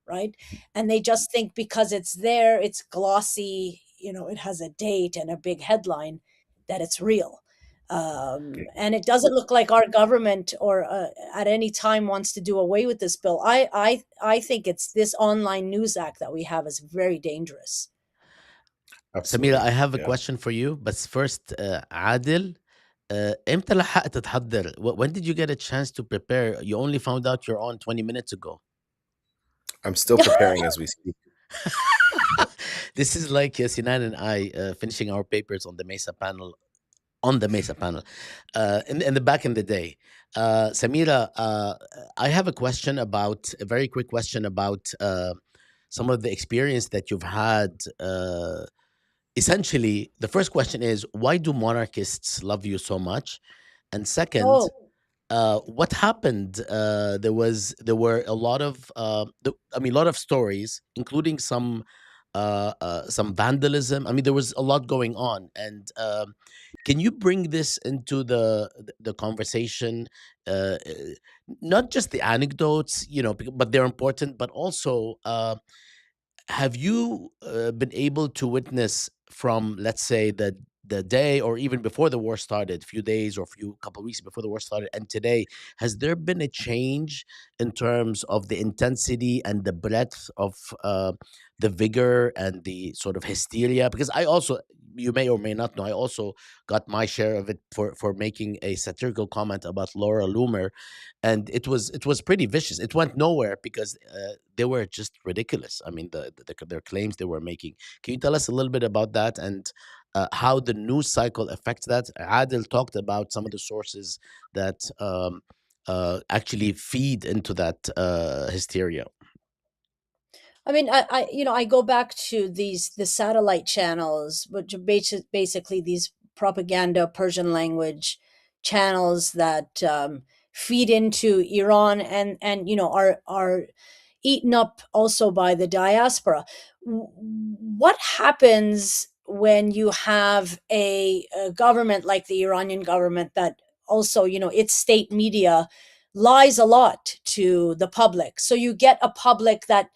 right? And they just think because it's there, it's glossy, it has a date and a big headline, that it's real. And it doesn't look like our government or at any time wants to do away with this bill. I think it's this online news act that we have is very dangerous. Samira, I Absolutely. have a Yeah. question for you. But first, Adil, امتى لحقت تحضر? When did you get a chance to prepare? You only found out you're on 20 minutes ago. I'm still preparing as we speak. This is like Sinan and I finishing our papers on the Mesa panel, in the back in the day. Samira, I have a very quick question about some of the experience that you've had. Essentially, the first question is, why do monarchists love you so much? And second, Oh, what happened? There were a lot of a lot of stories, including some vandalism. I mean, there was a lot going on, and can you bring this into the conversation? Not just the anecdotes, but they're important, but also. Have you been able to witness from, let's say, the day or even before the war started, few days or few couple weeks before the war started, and today, has there been a change in terms of the intensity and the breadth of the vigor and the sort of hysteria? Because I also, you may or may not know, I also got my share of it for making a satirical comment about Laura Loomer, and it was pretty vicious. It went nowhere because they were just ridiculous. I mean, their claims they were making. Can you tell us a little bit about that? And how the news cycle affects that. Adel talked about some of the sources that actually feed into that hysteria. I mean, I go back to the satellite channels, which are basically these propaganda Persian language channels that feed into Iran, and are eaten up also by the diaspora. What happens when you have a government like the Iranian government that also, its state media lies a lot to the public? So you get a public that,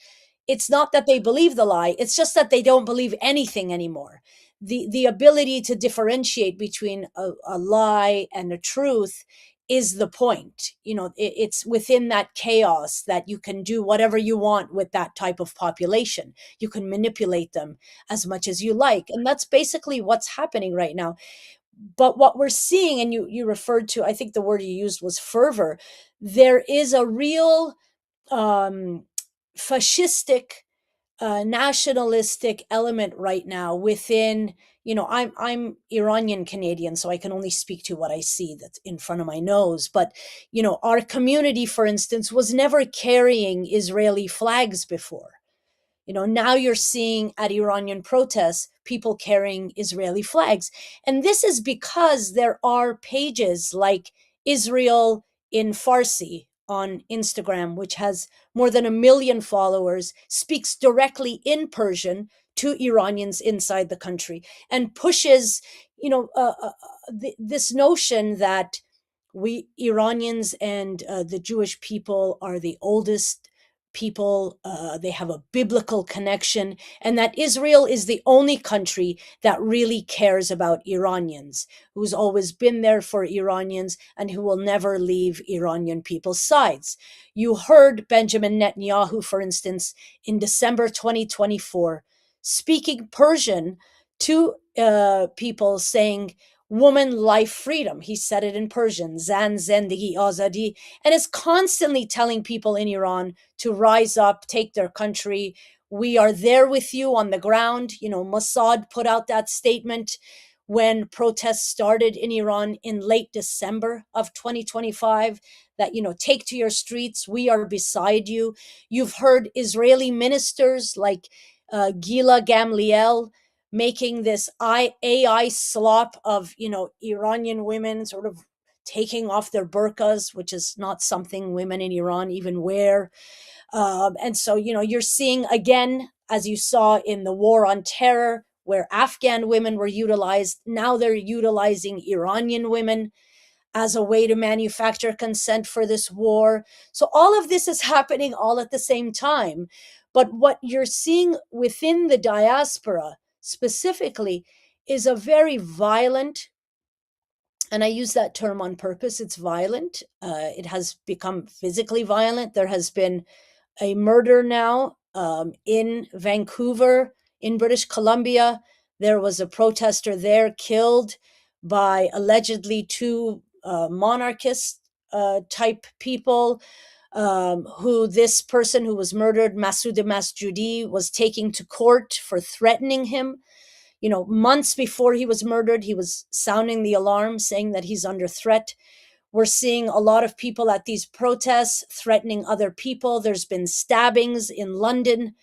it's not that they believe the lie, it's just that they don't believe anything anymore. The ability to differentiate between a lie and a truth is the point. It's within that chaos that you can do whatever you want with that type of population. You can manipulate them as much as you like, and that's basically what's happening right now. But what we're seeing, and you referred to, I think the word you used was fervor, there is a real fascistic, nationalistic element right now within. I'm Iranian Canadian, so I can only speak to what I see that's in front of my nose. But our community, for instance, was never carrying Israeli flags before. Now you're seeing at Iranian protests people carrying Israeli flags. And this is because there are pages like Israel in Farsi on Instagram, which has more than 1 million followers, speaks directly in Persian to Iranians inside the country, and pushes, this notion that we Iranians and the Jewish people are the oldest people, they have a biblical connection, and that Israel is the only country that really cares about Iranians, who's always been there for Iranians, and who will never leave Iranian people's sides. You heard Benjamin Netanyahu, for instance, in December 2024, speaking Persian to people, saying, woman, life, freedom. He said it in Persian, Zan, Zendegi, Azadi, and is constantly telling people in Iran to rise up, take their country. We are there with you on the ground. Mossad put out that statement when protests started in Iran in late December of 2025, that, take to your streets, we are beside you. You've heard Israeli ministers like Gila Gamliel making this AI slop of, Iranian women sort of taking off their burqas, which is not something women in Iran even wear. And so, you're seeing, again, as you saw in the war on terror, where Afghan women were utilized, now they're utilizing Iranian women as a way to manufacture consent for this war. So all of this is happening all at the same time. But what you're seeing within the diaspora specifically is a very violent, and I use that term on purpose, it's violent. It has become physically violent. There has been a murder now in Vancouver, in British Columbia. There was a protester there killed by allegedly two monarchist type people, who this person who was murdered, Masoud Masjoudi, was taking to court for threatening him. Months before he was murdered, he was sounding the alarm, saying that he's under threat. We're seeing a lot of people at these protests threatening other people. There's been stabbings in London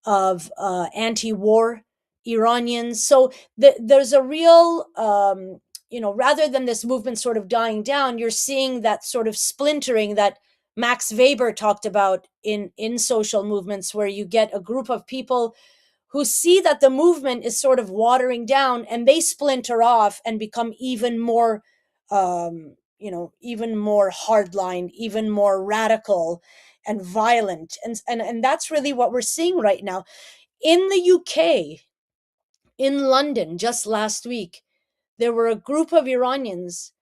of anti-war Iranians. So there's a real, rather than this movement sort of dying down, you're seeing that sort of splintering that Max Weber talked about in social movements, where you get a group of people who see that the movement is sort of watering down, and they splinter off and become even more, even more hardline, even more radical and violent. And that's really what we're seeing right now. In the UK, in London, just last week, there were a group of Iranians,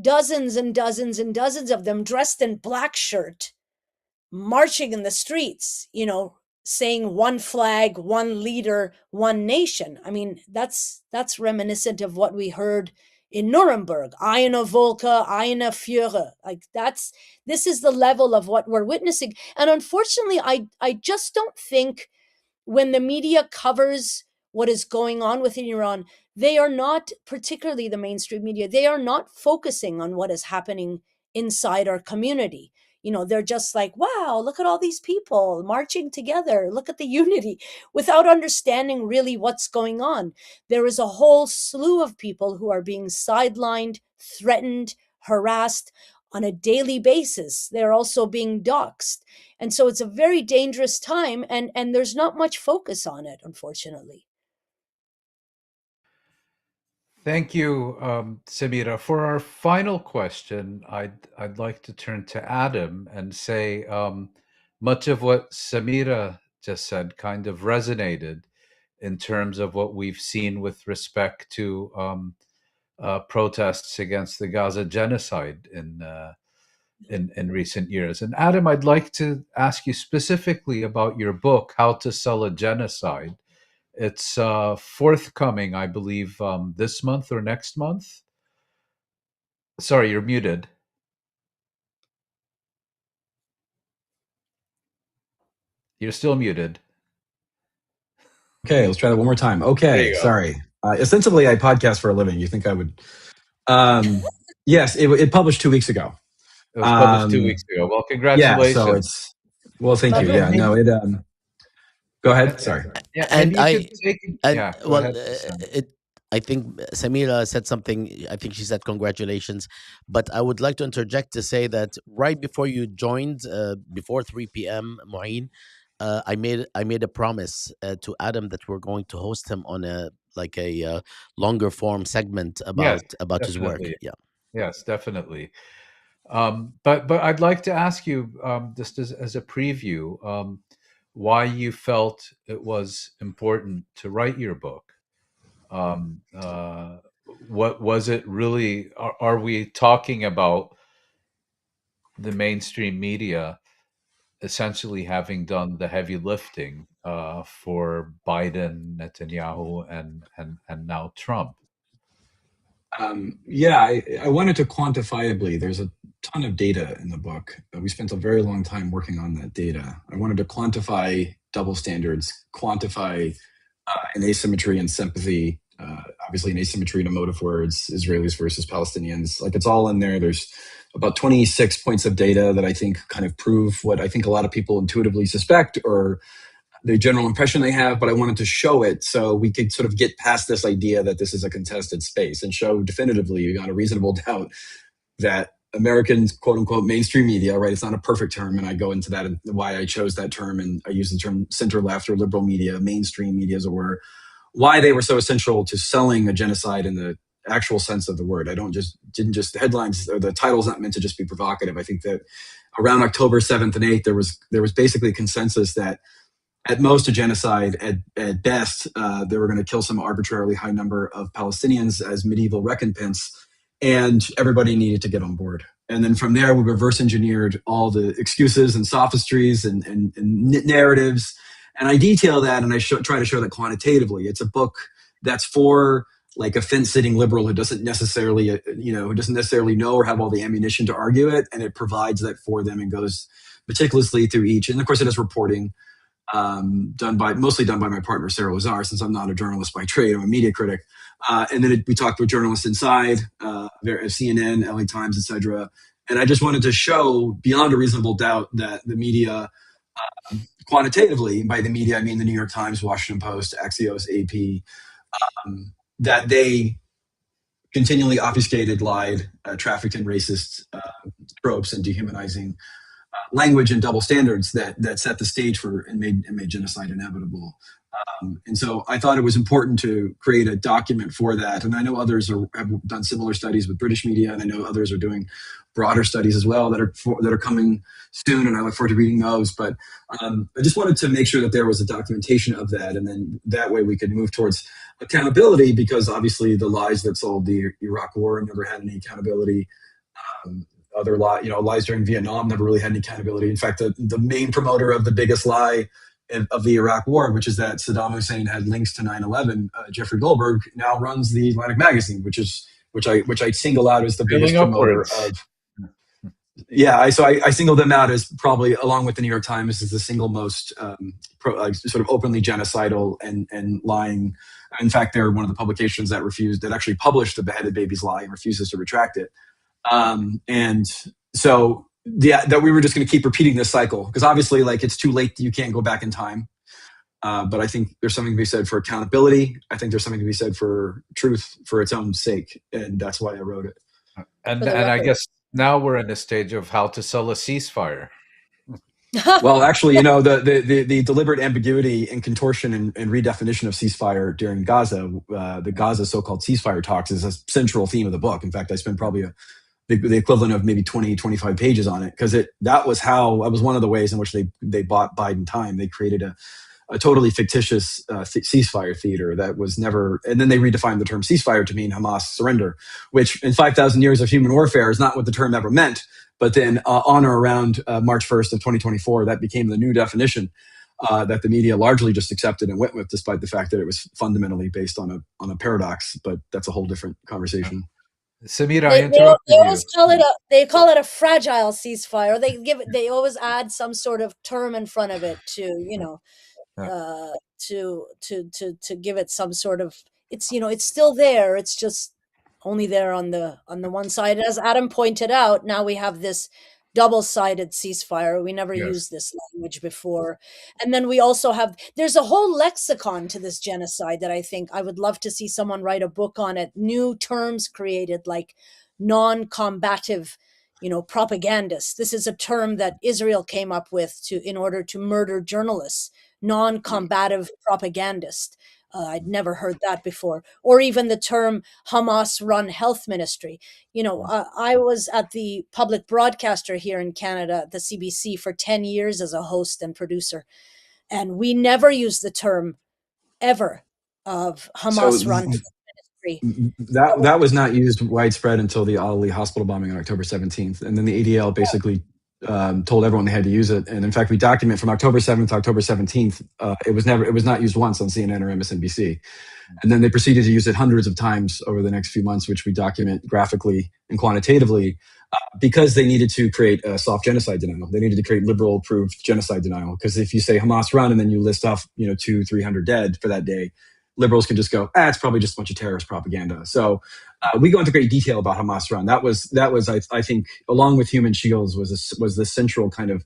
dozens and dozens and dozens of them, dressed in black shirt, marching in the streets, saying one flag, one leader, one nation. I mean, that's reminiscent of what we heard in Nuremberg, Eine Volke, eine Führer. Like this is the level of what we're witnessing. And unfortunately, I just don't think when the media covers what is going on within Iran, they are not, particularly the mainstream media, they are not focusing on what is happening inside our community. They're just like, wow, look at all these people marching together. Look at the unity, without understanding really what's going on. There is a whole slew of people who are being sidelined, threatened, harassed on a daily basis. They're also being doxxed. And so it's a very dangerous time, and there's not much focus on it, unfortunately. Thank you, Samira. For our final question, I'd like to turn to Adam and say much of what Samira just said kind of resonated in terms of what we've seen with respect to protests against the Gaza genocide in recent years. And Adam, I'd like to ask you specifically about your book, How to Sell a Genocide. It's forthcoming, I believe, this month or next month. Sorry, you're muted. You're still muted. Okay, let's try that one more time. There Okay, you go. sorry. Ostensibly, I podcast for a living. You think I would? Yes, it published 2 weeks ago. It was published 2 weeks ago. Well, Yeah, congratulations. so it's thank you. Lovely. Yeah, no, it. Go ahead. Sorry. Yeah, And maybe you could take. Yeah, go well, ahead. I think Samira said something. I think she said congratulations, but I would like to interject to say that right before you joined, before 3 p.m., Mouin, I made a promise to Adam that we're going to host him on a longer form segment about his work. definitely. Yeah. Yes, definitely. But I'd like to ask you, just as a preview, why you felt it was important to write your book. What was it really? Are we talking about the mainstream media essentially having done the heavy lifting for Biden, Netanyahu, and now Trump? Yeah, I wanted to quantifiably. There's a ton of data in the book. We spent a very long time working on that data. I wanted to quantify double standards, quantify an asymmetry in sympathy, obviously an asymmetry in emotive words, Israelis versus Palestinians. Like, it's all in there. There's about 26 points of data that I think kind of prove what I think a lot of people intuitively suspect, or the general impression they have, but I wanted to show it so we could sort of get past this idea that this is a contested space and show definitively, beyond a reasonable doubt, that American quote unquote mainstream media, right? It's not a perfect term, and I go into that and why I chose that term, and I use the term center left or liberal media, mainstream media as it were, why they were so essential to selling a genocide in the actual sense of the word. I didn't just the headlines or the title's not meant to just be provocative. I think that around October 7th and 8th, there was basically consensus that at most a genocide, at best, they were going to kill some arbitrarily high number of Palestinians as medieval recompense, and everybody needed to get on board. And then from there, we reverse engineered all the excuses and sophistries and narratives. And I detail that, and I try to show that quantitatively. It's a book that's for like a fence-sitting liberal who doesn't necessarily, who doesn't necessarily know or have all the ammunition to argue it, and it provides that for them and goes meticulously through each. And of course, it has reporting. Mostly done by my partner Sarah Lazar, since I'm not a journalist by trade, I'm a media critic. And then we talked with journalists inside CNN, LA Times, etc. And I just wanted to show beyond a reasonable doubt that the media, quantitatively, by the media I mean the New York Times, Washington Post, Axios, AP, that they continually obfuscated, lied, trafficked in racist tropes and dehumanizing language and double standards that set the stage for and made genocide inevitable. And so I thought it was important to create a document for that. And I know others have done similar studies with British media, and I know others are doing broader studies as well that are coming soon, and I look forward to reading those. But I just wanted to make sure that there was a documentation of that, and then that way we could move towards accountability, because obviously the lies that sold the Iraq War never had any accountability. Other lies during Vietnam never really had any accountability. In fact, the main promoter of the biggest lie of the Iraq War, which is that Saddam Hussein had links to 9/11, Jeffrey Goldberg now runs the Atlantic magazine, which I single out as the biggest promoter of. Yeah, I singled them out as probably, along with the New York Times, as the single most sort of openly genocidal and lying. In fact, they're one of the publications that actually published the beheaded babies lie and refuses to retract it. And so yeah, that we were just going to keep repeating this cycle because obviously, like, it's too late. You can't go back in time. But I think there's something to be said for accountability. I think there's something to be said for truth for its own sake, and that's why I wrote it. And For the I record. guess now we're in the stage of how to sell a ceasefire. Well, actually, the deliberate ambiguity and contortion and redefinition of ceasefire during Gaza, the Gaza so-called ceasefire talks, is a central theme of the book. In fact, I spent probably the equivalent of maybe 20, 25 pages on it because that was one of the ways in which they bought Biden time. They created a totally fictitious ceasefire theater that was never, and then they redefined the term ceasefire to mean Hamas surrender, which in 5,000 years of human warfare is not what the term ever meant. But then on or around March 1st of 2024, that became the new definition that the media largely just accepted and went with, despite the fact that it was fundamentally based on a paradox. But that's a whole different conversation. Samira, I interrupted they you. always call it a fragile ceasefire. They always add some sort of term in front of it to to give it some sort of, it's still there, it's just only there on the one side. As Adam pointed out, now we have this double-sided ceasefire. We never Yes. used this language before. And then we also have, there's a whole lexicon to this genocide that I think I would love to see someone write a book on it. New terms created, like non-combative propagandists. This is a term that Israel came up with in order to murder journalists. Non-combative propagandist. I'd never heard that before. Or even the term Hamas-run health ministry. I was at the public broadcaster here in Canada, the CBC, for 10 years as a host and producer. And we never used the term ever of Hamas-run health ministry. That was not used widespread until the Ali hospital bombing on October 17th. And then the ADL basically told everyone they had to use it. And in fact, we document from October 7th to October 17th, it was not used once on CNN or MSNBC. And then they proceeded to use it hundreds of times over the next few months, which we document graphically and quantitatively, because they needed to create a soft genocide denial. They needed to create liberal approved genocide denial. Because if you say Hamas run and then you list off, 200-300 dead for that day, liberals can just go, it's probably just a bunch of terrorist propaganda. So we go into great detail about Hamas run. That was I think, along with human shields, was the central kind of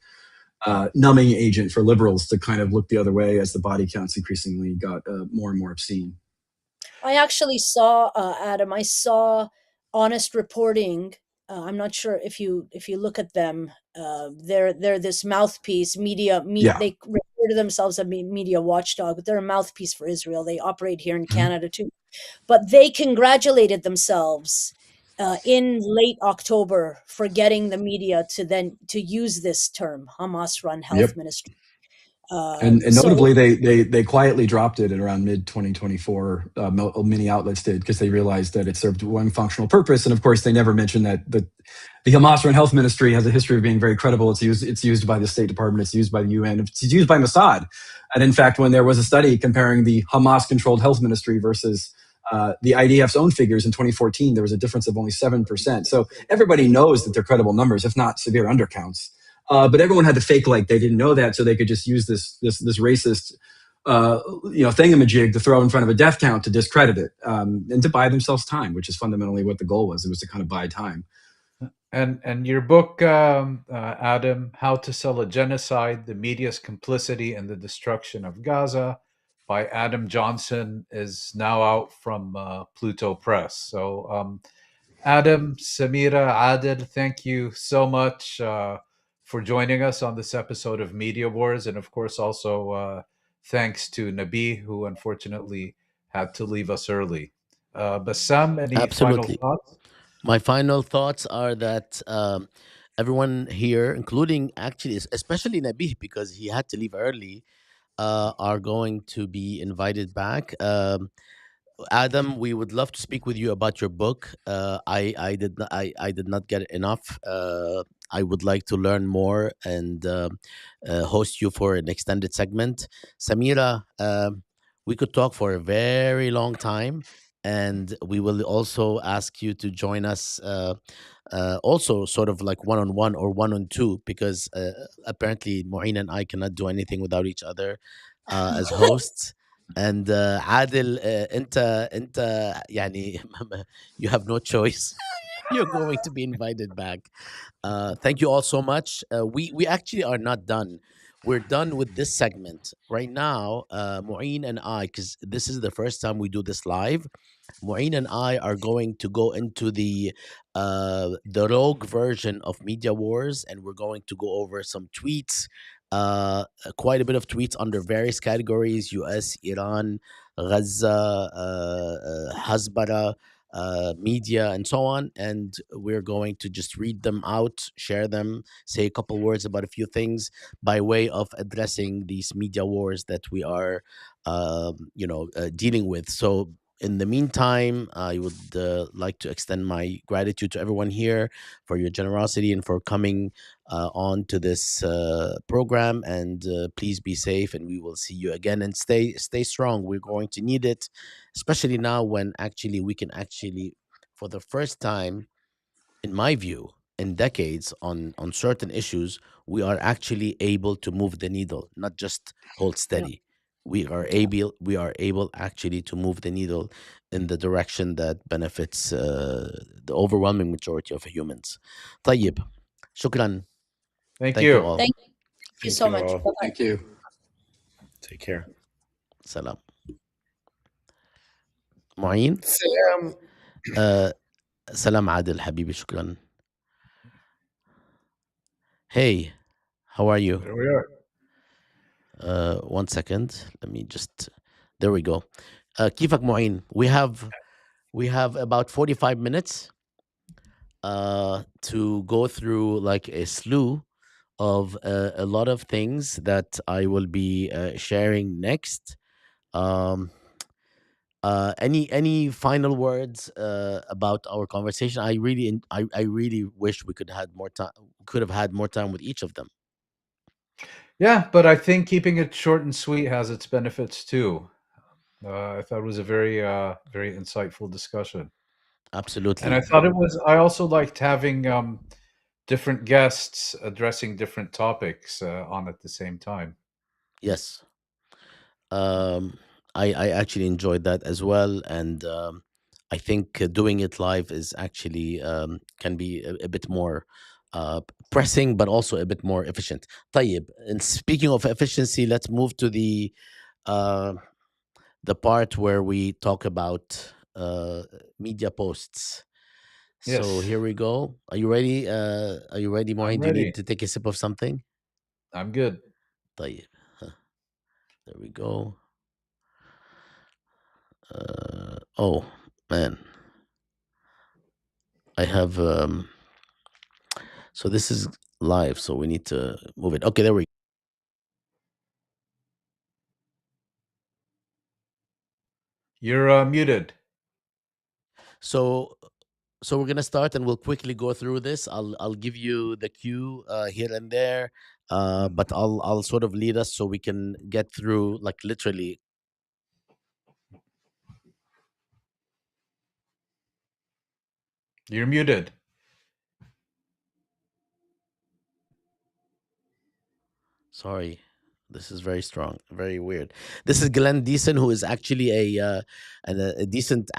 numbing agent for liberals to kind of look the other way as the body counts increasingly got more and more obscene. I actually saw, Adam, I saw Honest Reporting. I'm not sure if you look at them. They're this mouthpiece media. Yeah. They refer to themselves as media watchdog, but they're a mouthpiece for Israel. They operate here in Canada too. But they congratulated themselves in late October for getting the media to use this term, Hamas-run health ministry. And notably, they quietly dropped it at around mid 2024. Many outlets did, because they realized that it served one functional purpose. And of course, they never mentioned that the Hamas-run health ministry has a history of being very credible. It's used by the State Department. It's used by the UN. It's used by Mossad. And in fact, when there was a study comparing the Hamas-controlled health ministry versus the IDF's own figures in 2014, there was a difference of only 7%. So everybody knows that they're credible numbers, if not severe undercounts. But everyone had to fake like they didn't know that, so they could just use this racist, thingamajig to throw in front of a death count to discredit it, and to buy themselves time, which is fundamentally what the goal was. It was to kind of buy time. And your book, Adam, How to Sell a Genocide: The Media's Complicity in the Destruction of Gaza, by Adam Johnson, is now out from Pluto Press. So, Adam, Samira, Adel, thank you so much for joining us on this episode of Media Wars. And of course, also thanks to Nabih, who unfortunately had to leave us early. Bassam, any Absolutely. final thoughts? My final thoughts are that everyone here, including actually, especially Nabih, because he had to leave early, are going to be invited back. Adam, we would love to speak with you about your book. I did not get enough. I would like to learn more and host you for an extended segment. Samira, we could talk for a very long time, and we will also ask you to join us also sort of like one on one or one on two, because apparently Mu'in and I cannot do anything without each other as hosts. And Adil, انت يعني you have no choice. You're going to be invited back. Thank you all so much. We actually are not done. We're done with this segment right now. Mu'in and I, because this is the first time we do this live. Mu'in and I are going to go into the rogue version of Media Wars, and we're going to go over some tweets, quite a bit of tweets under various categories: U.S., Iran, Gaza, Hasbara, media, and so on. And we're going to just read them out, share them, say a couple words about a few things by way of addressing these media wars that we are, dealing with. So in the meantime, I would like to extend my gratitude to everyone here for your generosity and for coming on to this program. And please be safe, and we will see you again. And stay strong. We're going to need it, especially now when actually we can actually, for the first time, in my view, in decades, on certain issues, we are actually able to move the needle, not just hold Yeah. steady. We are able actually to move the needle in the direction that benefits the overwhelming majority of humans. طيب. شكرا. Thank Thank you you. all. Thank you Thank so you much. all. Bye-bye. Thank you. Take care. سلام. معين. Sam. سلام عادل حبيبي, شكرا. Hey, how are you? There we are. 1 second. Let me just. There we go. كيفك معين? We have about 45 minutes to go through like a slew of a lot of things that I will be sharing next. Um, any final words about our conversation? I really wish we could have had more time with each of them. Yeah, but I think keeping it short and sweet has its benefits too. I thought it was a very insightful discussion, and I Absolutely. thought it was. I also liked having different guests addressing different topics on at the same time. Yes. Um, I actually enjoyed that as well, and I think doing it live is actually can be a bit more pressing, but also a bit more efficient. طيب, and speaking of efficiency, let's move to uh, the part where we talk about media posts. So Yes, here we go. Are you ready, I'm Moin? Do you ready. need to take a sip of something? I'm good. طيب. huh, There we go. Oh man, I have so this is live, so we need to move it. Okay, there we go. You're muted. So we're gonna start, and we'll quickly go through this. I'll give you the cue here and there, but I'll sort of lead us so we can get through like literally. You're muted. Sorry, this is very strong, very weird. This is Glenn Deason, who is actually a decent,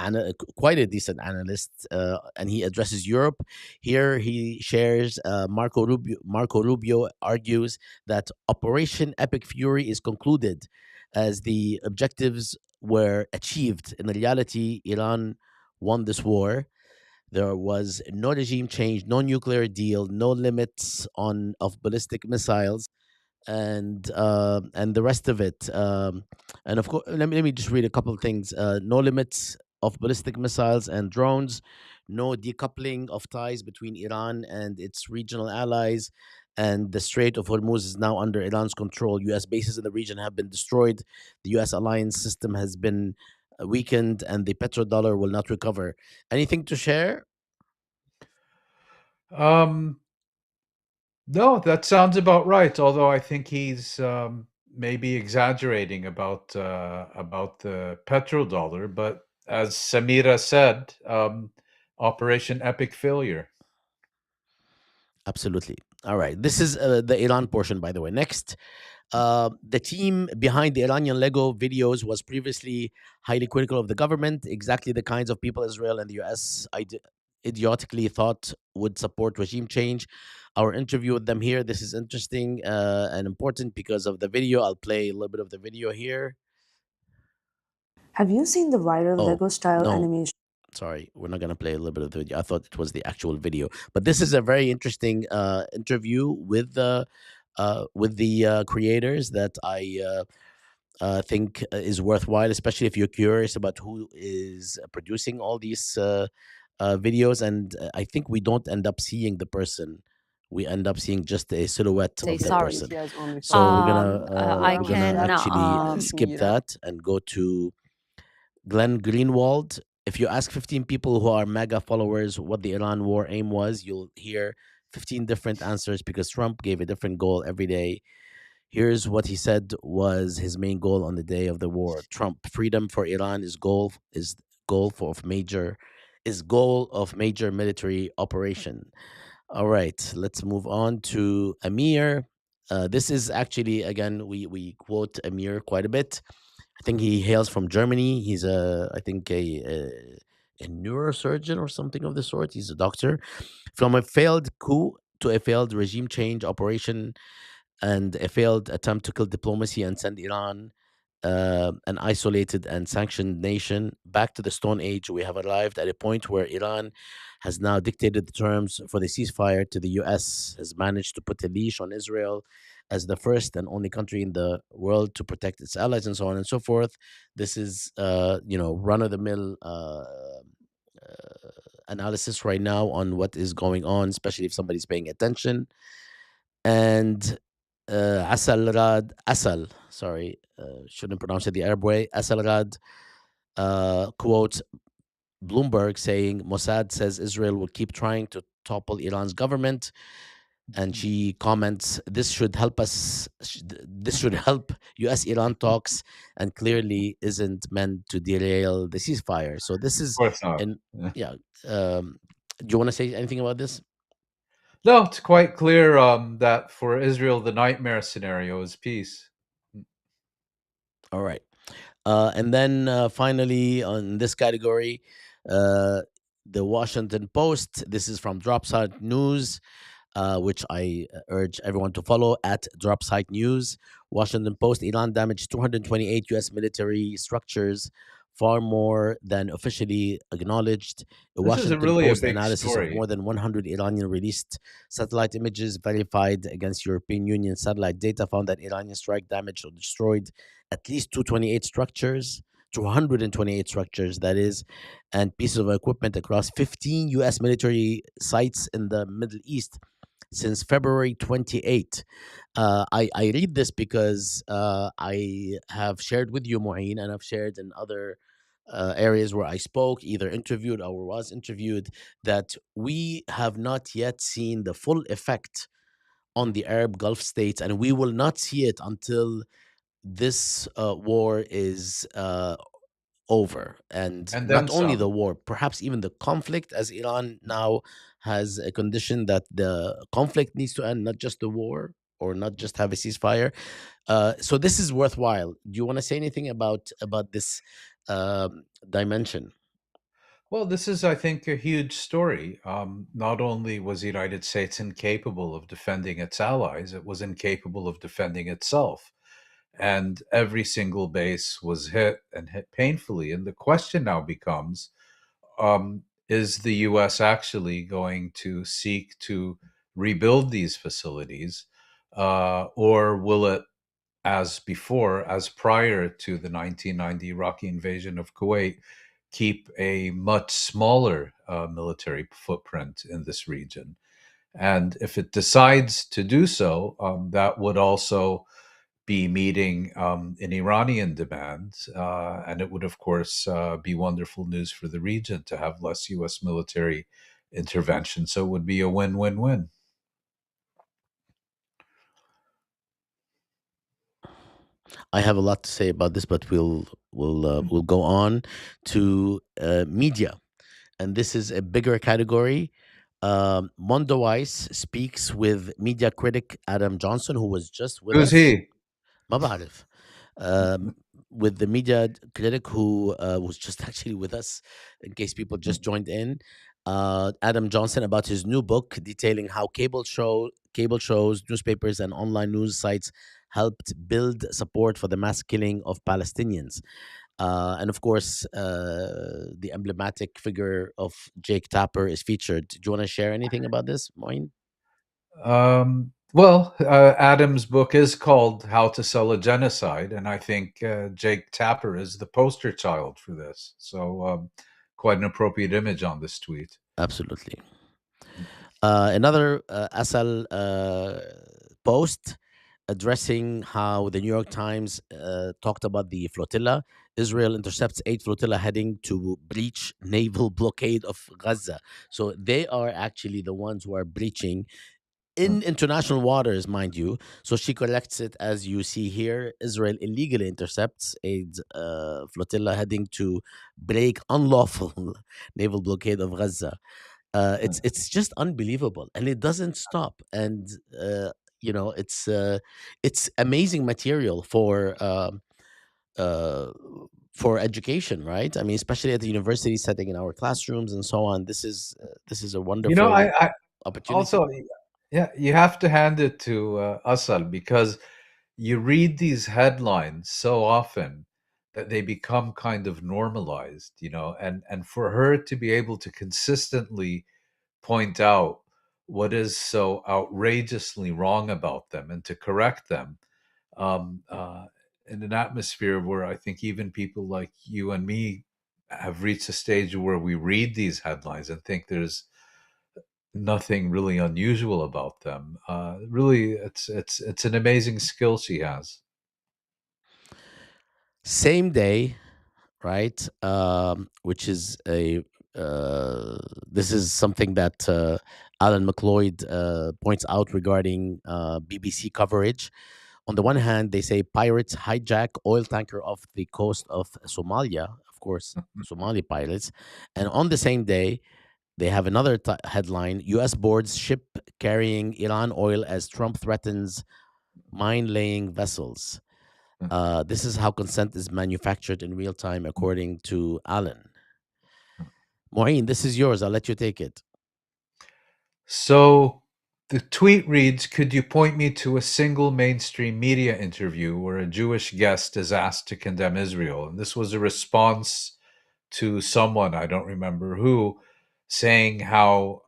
quite a decent analyst, and he addresses Europe. Here, he shares Marco Rubio. Marco Rubio argues that Operation Epic Fury is concluded, as the objectives were achieved. In reality, Iran won this war. There was no regime change, no nuclear deal, no limits on of ballistic missiles, and the rest of it. And of course, let me just read a couple of things. No limits of ballistic missiles and drones, no decoupling of ties between Iran and its regional allies, and the Strait of Hormuz is now under Iran's control. U.S. bases in the region have been destroyed. The U.S. alliance system has been weakened, and the petrodollar will not recover. Anything to share? Um, no, that sounds about right. Although I think he's maybe exaggerating about the petrodollar, but as Samira said, Operation Epic Failure. Absolutely. All right. This is the Iran portion, by the way. Next, the team behind the Iranian Lego videos was previously highly critical of the government, exactly the kinds of people Israel and the US idiotically thought would support regime change. Our interview with them here, this is interesting and important because of the video. I'll play a little bit of the video here. Have you seen the viral Oh, Lego style no. animation? Sorry, we're not going to play a little bit of the video. I thought it was the actual video, but this is a very interesting interview with the creators that I think is worthwhile, especially if you're curious about who is producing all these videos. And I think we don't end up seeing the person; we end up seeing just a silhouette Say of the sorry. person. Only So I we're gonna can actually skip Samira. that and go to Glenn Greenwald. If you ask 15 people who are mega followers what the Iran war aim was, you'll hear 15 different answers because Trump gave a different goal every day. Here's what he said was his main goal on the day of the war. Trump, freedom for Iran is goal for of major is goal of major military operation. All right, let's move on to Amir. This is actually again we quote Amir quite a bit. I think he hails from Germany. He's I think a neurosurgeon or something of the sort. He's a doctor. From a failed coup to a failed regime change operation and a failed attempt to kill diplomacy and send Iran, an isolated and sanctioned nation, back to the Stone Age, we have arrived at a point where Iran has now dictated the terms for the ceasefire to the US, has managed to put a leash on Israel as the first and only country in the world to protect its allies, and so on and so forth. This is, run of the mill analysis right now on what is going on, especially if somebody's paying attention. And Asal, sorry, shouldn't pronounce it the Arab way. Asal Rad quotes Bloomberg saying Mossad says Israel will keep trying to topple Iran's government. And she comments, this should help this should help US Iran talks and clearly isn't meant to derail the ceasefire. So this Of is, course not. and yeah, do you want to say anything about this? No, it's quite clear that for Israel, the nightmare scenario is peace. All right. And then finally, on this category, uh, the Washington Post. This is from Dropsite News, which I urge everyone to follow at Dropsite News. Washington Post: Iran damaged 228 U.S. military structures, far more than officially acknowledged. A This is Washington really a Post big analysis of story. more than 100 Iranian released satellite images verified against European Union satellite data found that Iranian strike damaged or destroyed at least 228 structures, 228 structures, that is, and pieces of equipment across 15 U.S. military sites in the Middle East since February 28. I read this because I have shared with you, Mouin, and I've shared in other areas where I spoke, either interviewed or was interviewed, that we have not yet seen the full effect on the Arab Gulf states, and we will not see it until this war is over. And And then not only the some. war, perhaps even the conflict, as Iran now has a condition that the conflict needs to end, not just the war or not just have a ceasefire. So this is worthwhile. Do you want to say anything about this dimension? Well, this is, I think, a huge story. Not only was the United States incapable of defending its allies, it was incapable of defending itself. And every single base was hit and hit painfully. And the question now becomes, is the US actually going to seek to rebuild these facilities? Or will it, as before, as prior to the 1990 Iraqi invasion of Kuwait, keep a much smaller military footprint in this region? And if it decides to do so, that would also be meeting an Iranian demand. And it would, of course, be wonderful news for the region to have less US military intervention. So it would be a win win win. I have a lot to say about this, but we'll go on to media, and this is a bigger category. Mondo Weiss speaks with media critic Adam Johnson, who was just with Who's us. he? ما بعرف. Um, with the media critic who was just actually with us, in case people just joined in. Adam Johnson, about his new book detailing how cable shows, newspapers, and online news sites helped build support for the mass killing of Palestinians. And of course, the emblematic figure of Jake Tapper is featured. Do you want to share anything about this, Moin? Well, Adam's book is called How to Sell a Genocide, and I think Jake Tapper is the poster child for this. So, quite an appropriate image on this tweet. Absolutely. Another Asal post addressing how the New York Times talked about the flotilla. Israel intercepts 8 flotilla heading to breach naval blockade of Gaza. So they are actually the ones who are breaching in international waters, mind you. So she corrects it as you see here. Israel illegally intercepts a flotilla heading to break unlawful naval blockade of Gaza. It's just unbelievable, and it doesn't stop. And you know, it's amazing material uh, for education, right? I mean, especially at the university setting in our classrooms and so on. This is a You know, wonderful I opportunity. also, yeah, you have to hand it to Asal, because you read these headlines so often that they become kind of normalized, and for her to be able to consistently point out what is so outrageously wrong about them and to correct them, um, uh, in an atmosphere where I think even people like you and me have reached a stage where we read these headlines and think there's nothing really unusual about them. Really, it's an amazing skill she has. Same day, right? Which is a this is something that Alan McLeod points out regarding BBC coverage. On the one hand, they say pirates hijack oil tanker off the coast of Somalia, of course, Somali pilots. And on the same day, they have another headline: U.S. boards ship carrying Iran oil as Trump threatens mine-laying vessels. This is how consent is manufactured in real time, according to Alan. Maureen, this is yours. I'll let you take it. So the tweet reads, could you point me to a single mainstream media interview where a Jewish guest is asked to condemn Israel? And this was a response to someone, I don't remember who, saying how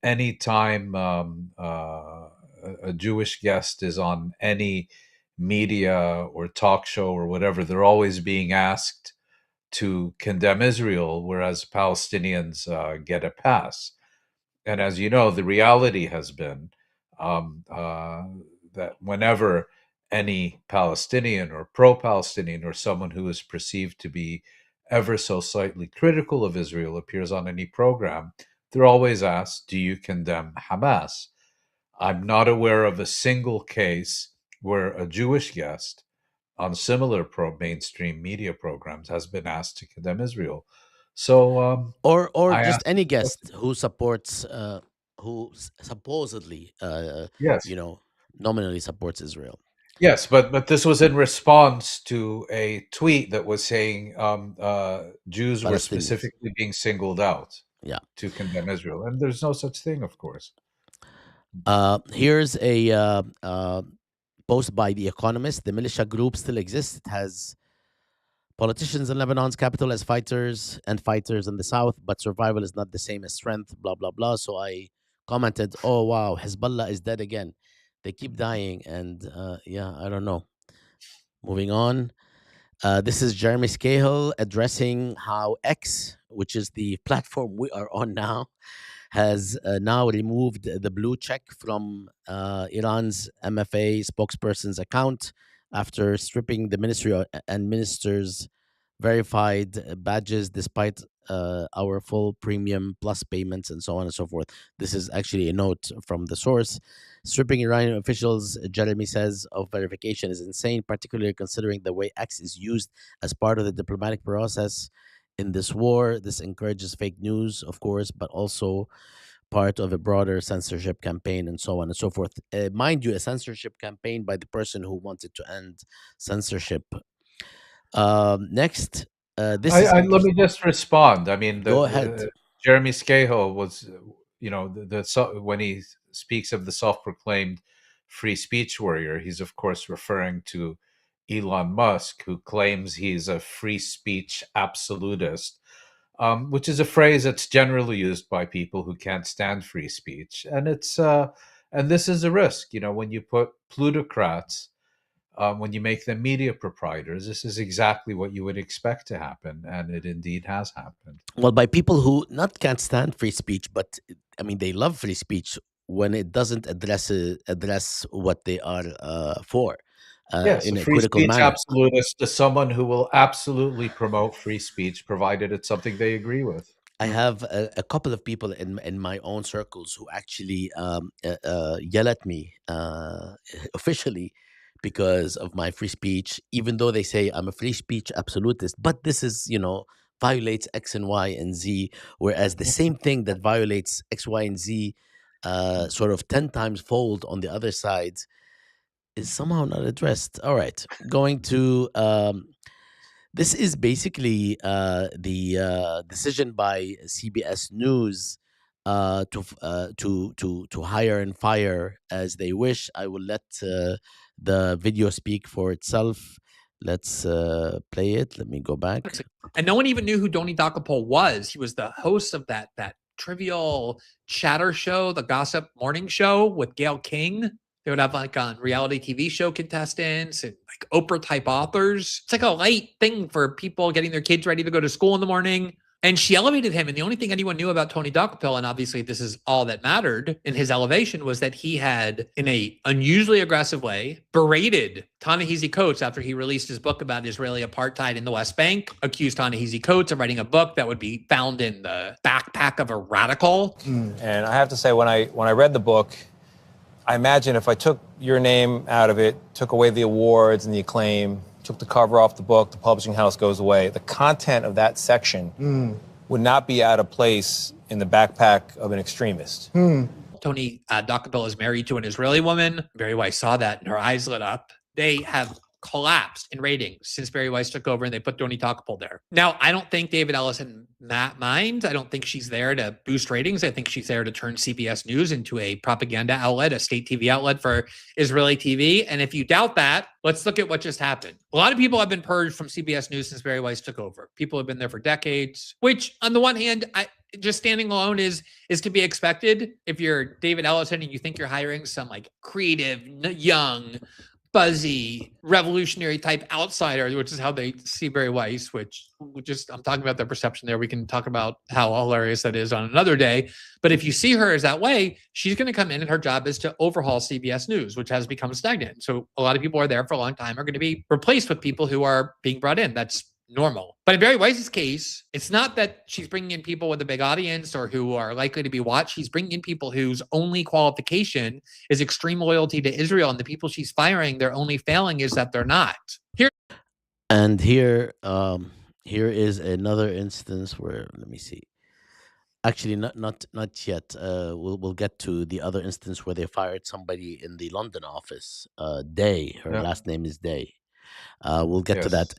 anytime a Jewish guest is on any media or talk show or whatever, they're always being asked to condemn Israel, whereas Palestinians get a pass. And as you know, the reality has been um, uh, that whenever any Palestinian or pro Palestinian or someone who is perceived to be ever so slightly critical of Israel appears on any program, they're always asked, do you condemn Hamas? I'm not aware of a single case where a Jewish guest on similar mainstream media programs has been asked to condemn Israel. So Or I just asked any the question. guest who supports, supposedly, Yes. you know, nominally supports Israel. Yes, but this was in response to a tweet that was saying Jews were Palestinians. specifically being singled out Yeah. to condemn Israel, and there's no such thing, of course. Here's a post by The Economist. The militia group still exists. It has politicians in Lebanon's capital as fighters and fighters in the south, but survival is not the same as strength, blah, blah, blah. So I commented, oh, wow, Hezbollah is dead again. They keep dying. And yeah, I don't know. Moving on. This is Jeremy Scahill addressing how X, which is the platform we are on now, has now removed the blue check from Iran's MFA spokesperson's account after stripping the ministry and ministers' verified badges, despite our full premium plus payments and so on and so forth. This is actually a note from the source. Stripping Iranian officials, Jeremy says, of verification is insane, particularly considering the way X is used as part of the diplomatic process in this war. This encourages fake news, of course, but also part of a broader censorship campaign and so on and so forth. Mind you, a censorship campaign by the person who wanted to end censorship. Next, this is Let me just respond. I mean, Go ahead. Jeremy Scahill was, when he speaks of the self-proclaimed free speech warrior, he's of course referring to Elon Musk, who claims he's a free speech absolutist, which is a phrase that's generally used by people who can't stand free speech, and and this is a risk. When you put plutocrats, when you make them media proprietors, this is exactly what you would expect to happen, and it indeed has happened. Well, by people who not can't stand free speech, but I mean they love free speech when it doesn't address what they are for. Yes, In a a free critical speech manner. absolutist is someone who will absolutely promote free speech, provided it's something they agree with. I have a couple of people in my own circles who actually yell at me officially because of my free speech, even though they say I'm a free speech absolutist. But this is, violates X and Y and Z, whereas the same thing that violates X, Y, and Z, sort of 10 times fold on the other side, is somehow not addressed. All right, going to this is basically the decision by CBS News to hire and fire as they wish. I will let the video speak for itself. Let's play it. Let me go back. And no one even knew who Donnie Dakapol was. He was the host of that trivial chatter show, the Gossip Morning Show with Gayle King. They would have like on reality TV show contestants and like Oprah type authors. It's like a light thing for people getting their kids ready to go to school in the morning. And she elevated him. And the only thing anyone knew about Tony Dakapol, and obviously this is all that mattered in his elevation, was that he had, in a unusually aggressive way, berated Ta-Nehisi Coates after he released his book about Israeli apartheid in the West Bank, accused Ta-Nehisi Coates of writing a book that would be found in the backpack of a radical. And I have to say, when I read the book, I imagine if I took your name out of it, took away the awards and the acclaim, took the cover off the book, the publishing house goes away, the content of that section would not be out of place in the backpack of an extremist. Tony Dakapol is married to an Israeli woman. Barry Weiss saw that and her eyes lit up. They have collapsed in ratings since Barry Weiss took over and they put Tony Dakapol there. Now, I don't think David Ellison minds. I don't think she's there to boost ratings. I think she's there to turn CBS News into a propaganda outlet, a state TV outlet for Israeli TV. And if you doubt that, let's look at what just happened. A lot of people have been purged from CBS News since Barry Weiss took over. People have been there for decades, which on the one hand, just standing alone is to be expected. If you're David Ellison and you think you're hiring some like creative, young, buzzy, revolutionary type outsider, which is how they see Barry Weiss, which I'm talking about their perception there. We can talk about how hilarious that is on another day. But if you see her as that way, she's going to come in and her job is to overhaul CBS News, which has become stagnant. So a lot of people who are there for a long time are going to be replaced with people who are being brought in. That's normal. But in Barry Weiss's case, it's not that she's bringing in people with a big audience or who are likely to be watched. She's bringing in people whose only qualification is extreme loyalty to Israel. And the people she's firing, their only failing is that they're not. Here is another instance where, let me see. Actually, not yet. We'll get to the other instance where they fired somebody in the London office. Day. Her last name is Day. We'll get to that.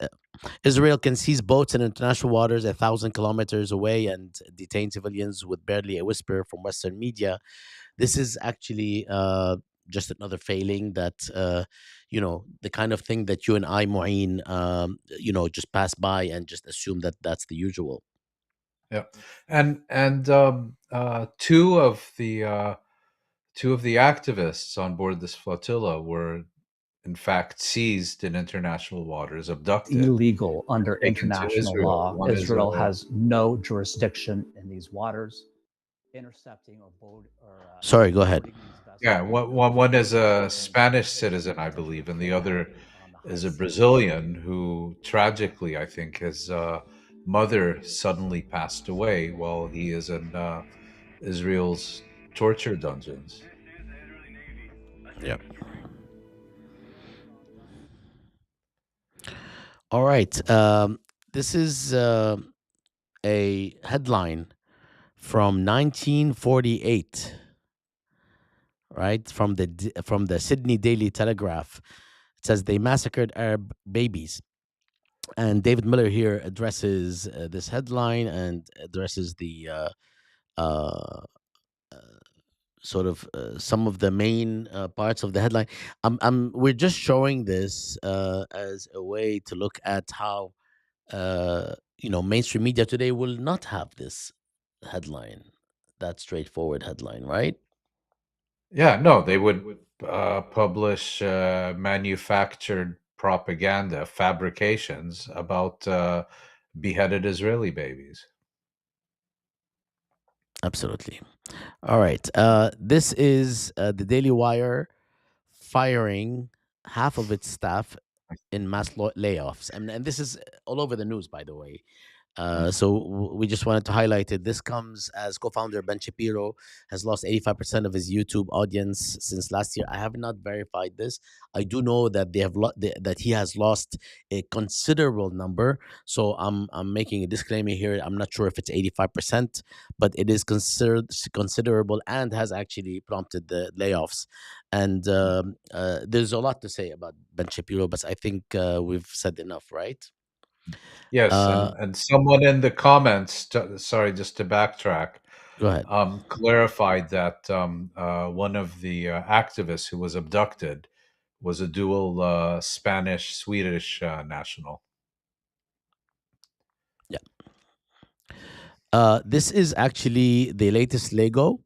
Israel can seize boats in international waters 1,000 kilometers away and detain civilians with barely a whisper from Western media. This is actually just another failing that, the kind of thing that you and I, Mouin, just pass by and just assume that that's the usual. Yeah, and two of the activists on board this flotilla were in fact seized in international waters, abducted. Illegal under international law. One Israel has no jurisdiction in these waters. Intercepting or boat or sorry, go ahead. Yeah, one is a Spanish citizen, I believe, and the other is a Brazilian who tragically, I think, has mother suddenly passed away while he is in Israel's torture dungeons. Yeah. All right. This is a headline from 1948, right? From the Sydney Daily Telegraph. It says they massacred Arab babies. And David Miller here addresses this headline and addresses the uh, sort of some of the main parts of the headline. We're just showing this as a way to look at how mainstream media today will not have this headline, that straightforward headline, right? Yeah, no, they would publish manufactured propaganda, fabrications about beheaded Israeli babies. Absolutely. All right. This is the Daily Wire firing half of its staff in mass layoffs, and this is all over the news, by the way. So we just wanted to highlight it. This comes as co-founder Ben Shapiro has lost 85% of his YouTube audience since last year. I have not verified this. I do know that that he has lost a considerable number. So I'm making a disclaimer here. I'm not sure if it's 85%, but it is considered considerable and has actually prompted the layoffs. And there's a lot to say about Ben Shapiro, but I think we've said enough, right? Yes, Uh, and someone in the comments, sorry, just to backtrack, Go ahead. clarified that one of the activists who was abducted was a dual Spanish-Swedish national. Yeah. This is actually the latest Lego,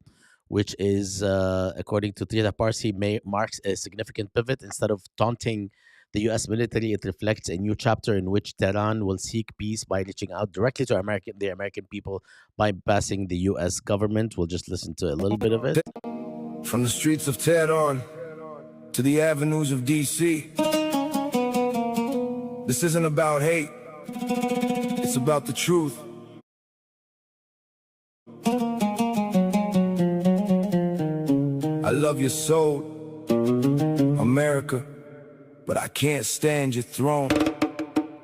which is, according to Trita Parsi, marks a significant pivot. Instead of taunting the U.S. military, it reflects a new chapter in which Tehran will seek peace by reaching out directly to the American people, bypassing the U.S. government. We'll just listen to a little bit of it. From the streets of Tehran to the avenues of D.C., this isn't about hate, it's about the truth. I love your soul, America, but I can't stand your throne.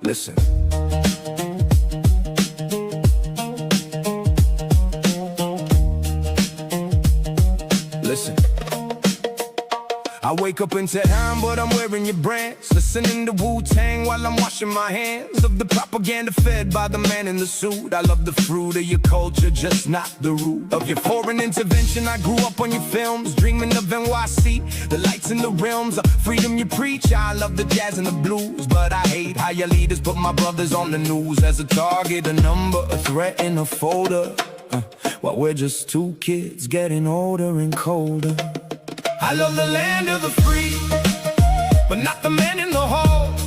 Listen. Listen. I wake up in Tehran, but I'm wearing your brands. Listening to Wu-Tang while I'm washing my hands of the propaganda fed by the man in the suit. I love the fruit of your culture, just not the root of your foreign intervention. I grew up on your films, dreaming of NYC, the lights in the realms of freedom you preach. I love the jazz and the blues, but I hate how your leaders put my brothers on the news as a target, a number, a threat, and a folder. While we're just two kids getting older and colder. I love the land of the free, but not the man in the halls.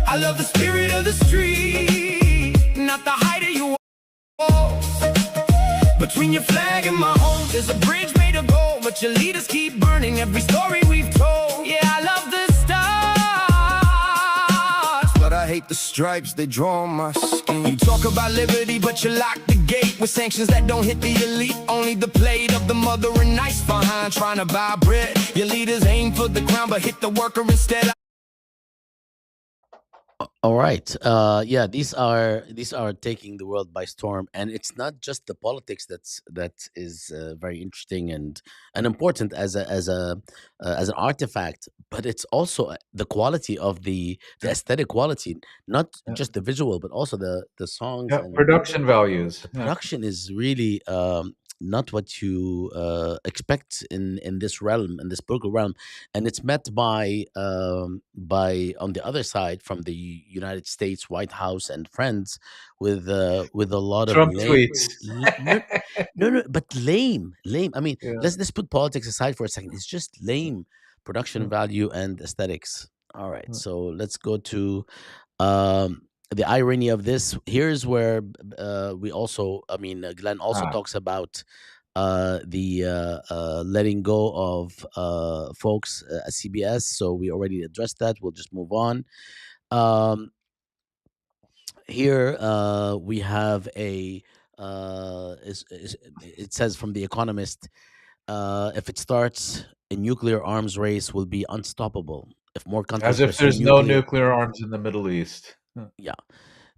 I love the spirit of the street, not the height of your walls. Between your flag and my home, there's a bridge made of gold, but your leaders keep burning every story we've told. Yeah, I love the stars, but I hate the stripes they draw on my skin. You talk about liberty, but you lock the gate with sanctions that don't hit the elite. Only the plate of the mother and ice behind trying to buy bread. Your leaders aim for the crown, but hit the worker instead. All right. Yeah, these are taking the world by storm, and it's not just the politics that is very interesting and important as an artifact, but it's also the quality of the aesthetic quality, not just the visual, but also the songs and production values. the production is really not what you expect in this realm, in this political realm, and it's met by on the other side from the United States White House and friends with a lot of Trump lame, tweets. no, but lame. I mean, Yeah. let's put politics aside for a second. It's just lame production value and aesthetics. All right, so let's go to the irony of this. Here's where we also, I mean, Glenn also talks about the letting go of folks at CBS. So we already addressed that. We'll just move on. Here we have it says from The Economist, if it starts, a nuclear arms race will be unstoppable. If more countries As if pursue there's no nuclear, nuclear arms in the Middle East. yeah,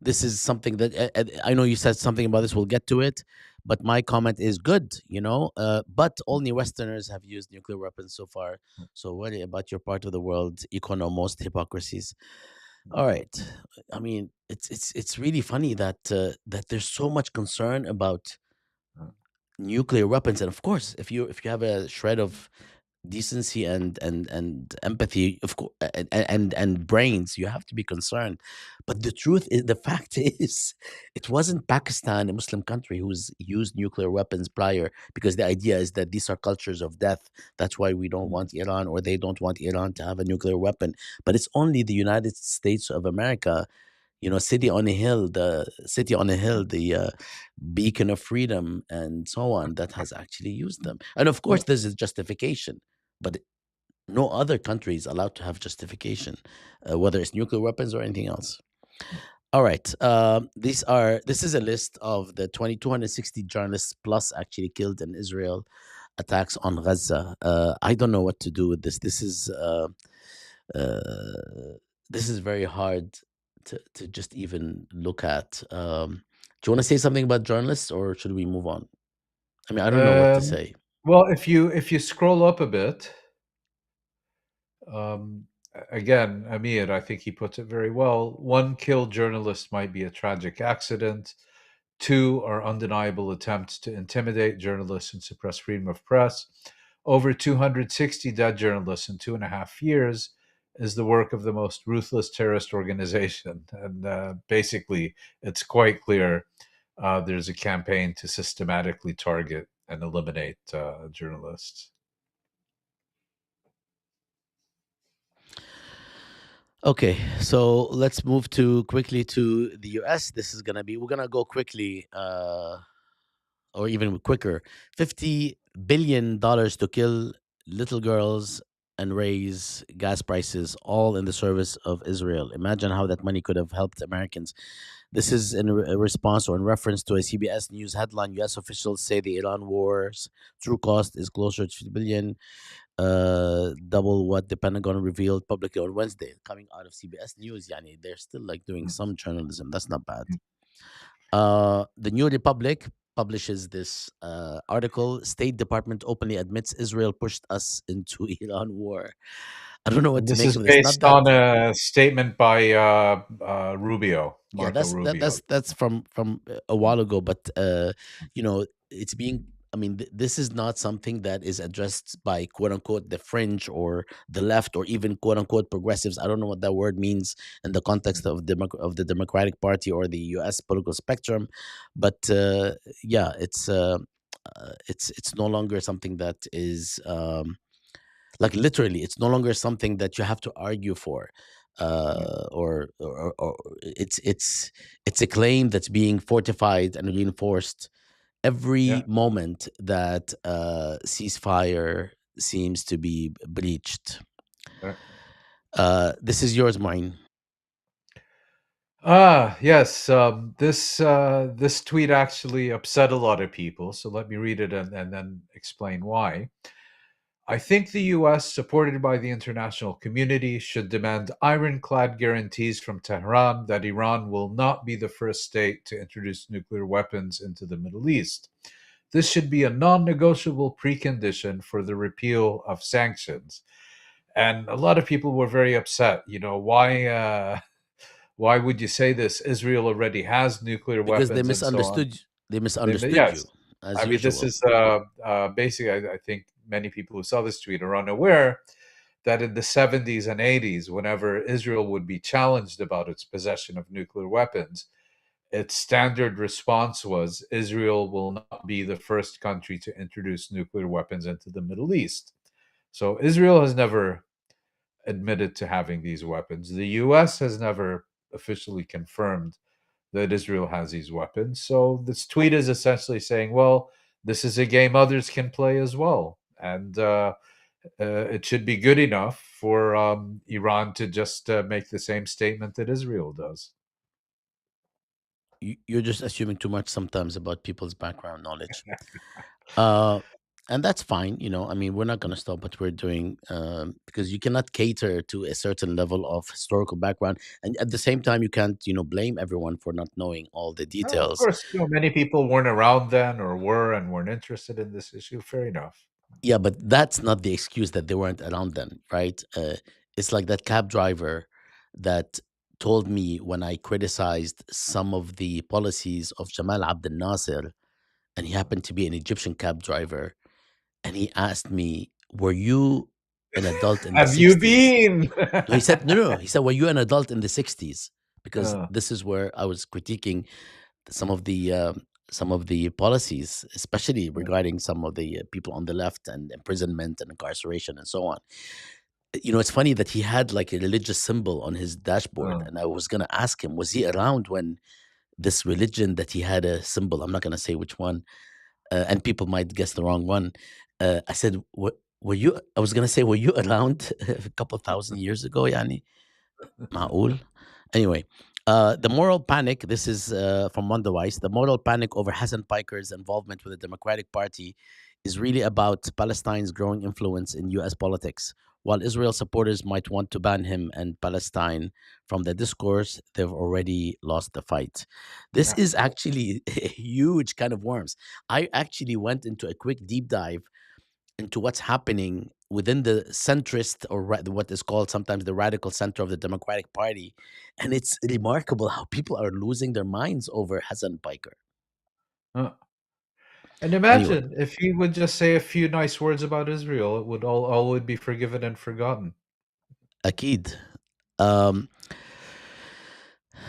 this is something that I know you said something about this. We'll get to it, but my comment is good. But only Westerners have used nuclear weapons so far. So worry about your part of the world, economist hypocrisies. All right. I mean, it's really funny that there's so much concern about nuclear weapons, and of course, if you have a shred of decency and empathy, of course, and brains, you have to be concerned. But the truth is, the fact is, it wasn't Pakistan, a Muslim country, who's used nuclear weapons prior, because the idea is that these are cultures of death. That's why we don't want Iran, or they don't want Iran to have a nuclear weapon. But it's only the United States of America, city on a hill, the beacon of freedom and so on, that has actually used them. And of course, there's a justification, but no other country is allowed to have justification, whether it's nuclear weapons or anything else. All right. This is a list of the 260 journalists plus actually killed in Israel attacks on Gaza. I don't know what to do with this. This is very hard to just even look at. Do you want to say something about journalists, or should we move on? I mean, I don't know what to say. Well, if you scroll up a bit, again, Amir, I think he puts it very well. One killed journalist might be a tragic accident. Two are undeniable attempts to intimidate journalists and suppress freedom of press. Over 260 dead journalists in 2.5 years is the work of the most ruthless terrorist organization. And basically, it's quite clear there's a campaign to systematically target and eliminate journalists. Okay, so let's move quickly to the US. We're gonna go quickly, or even quicker. $50 billion to kill little girls and raise gas prices, all in the service of Israel. Imagine how that money could have helped Americans. This is in response or in reference to a CBS News headline. U.S. officials say the Iran war's true cost is closer to 50 billion, double what the Pentagon revealed publicly on Wednesday. Coming out of CBS News, yani they're still like doing some journalism. That's not bad. The New Republic publishes this article. State Department openly admits Israel pushed us into Iran war. I don't know what to This make is of this. based on a statement by Rubio. Yeah, Marco Rubio. that's from a while ago, but it's being. I mean, this is not something that is addressed by quote unquote the fringe or the left or even quote unquote progressives. I don't know what that word means in the context of the Democratic Party or the U.S. political spectrum, but yeah, it's no longer something that is. Like literally, it's no longer something that you have to argue for, or it's a claim that's being fortified and reinforced every moment that ceasefire seems to be breached. This is yours, Mine. Yes. This tweet actually upset a lot of people. So let me read it and then explain why. I think the US, supported by the international community, should demand ironclad guarantees from Tehran that Iran will not be the first state to introduce nuclear weapons into the Middle East. This should be a non-negotiable precondition for the repeal of sanctions. And a lot of people were very upset. Why would you say this? Israel already has nuclear Because weapons and so on. They misunderstood Yes. you, as I mean, usual. this is basically, I think many people who saw this tweet are unaware that in the 70s and 80s, whenever Israel would be challenged about its possession of nuclear weapons, its standard response was Israel will not be the first country to introduce nuclear weapons into the Middle East. So Israel has never admitted to having these weapons. The US has never officially confirmed that Israel has these weapons. So this tweet is essentially saying, well, this is a game others can play as well. And it should be good enough for Iran to just make the same statement that Israel does. you're just assuming too much sometimes about people's background knowledge. Uh, and that's fine. I mean, we're not going to stop what we're doing because you cannot cater to a certain level of historical background. And at the same time, you can't, blame everyone for not knowing all the Oh, of details. course, many people weren't around then or were and weren't interested in this issue. Fair enough. Yeah, but that's not the excuse that they weren't around then, right? It's like that cab driver that told me when I criticized some of the policies of Jamal Abdel Nasser, and he happened to be an Egyptian cab driver, and he asked me, "Were you an adult in the Have you 60s?" been? No, he said, no. He said, "Were you an adult in the 60s?" Because Uh, this is where I was critiquing some of the policies, especially regarding some of the people on the left and imprisonment and incarceration and so on. It's funny that he had like a religious symbol on his dashboard, uh, and I was gonna ask him, was he around when this religion that he had a symbol? I'm not gonna say which one, and people might guess the wrong one. I said, were you? I was gonna say, were you around a couple thousand years ago? Yani, معقول? Anyway, the moral panic. This is from Wonderwise. The moral panic over Hassan Piker's involvement with the Democratic Party is really about Palestine's growing influence in U.S. politics. While Israel supporters might want to ban him and Palestine from the discourse, they've already lost the fight. This yeah. is actually a huge kind of worms. I actually went into a quick deep dive into what's happening within the centrist or what is called sometimes the radical center of the Democratic Party. And it's remarkable how people are losing their minds over Hassan Piker. Uh, and Anyway, imagine if he would just say a few nice words about Israel, it would all would be forgiven and forgotten. Akid. Um,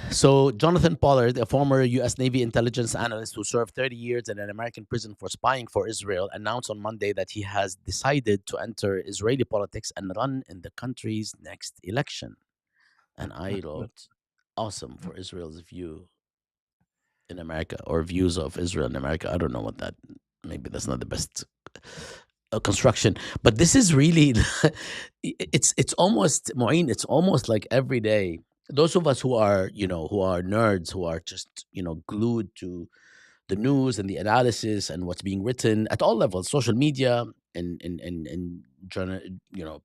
so Jonathan Pollard, a former U.S. Navy intelligence analyst who served 30 years in an American prison for spying for Israel, announced on Monday that he has decided to enter Israeli politics and run in the country's next election. And I wrote, awesome for Israel's view in America or views of Israel in America. I don't know what that, maybe that's not the best construction, but this is really, it's almost, Mouin, it's almost like every day. Those of us who are, who are nerds, who are just, glued to the news and the analysis and what's being written at all levels, social media and journal,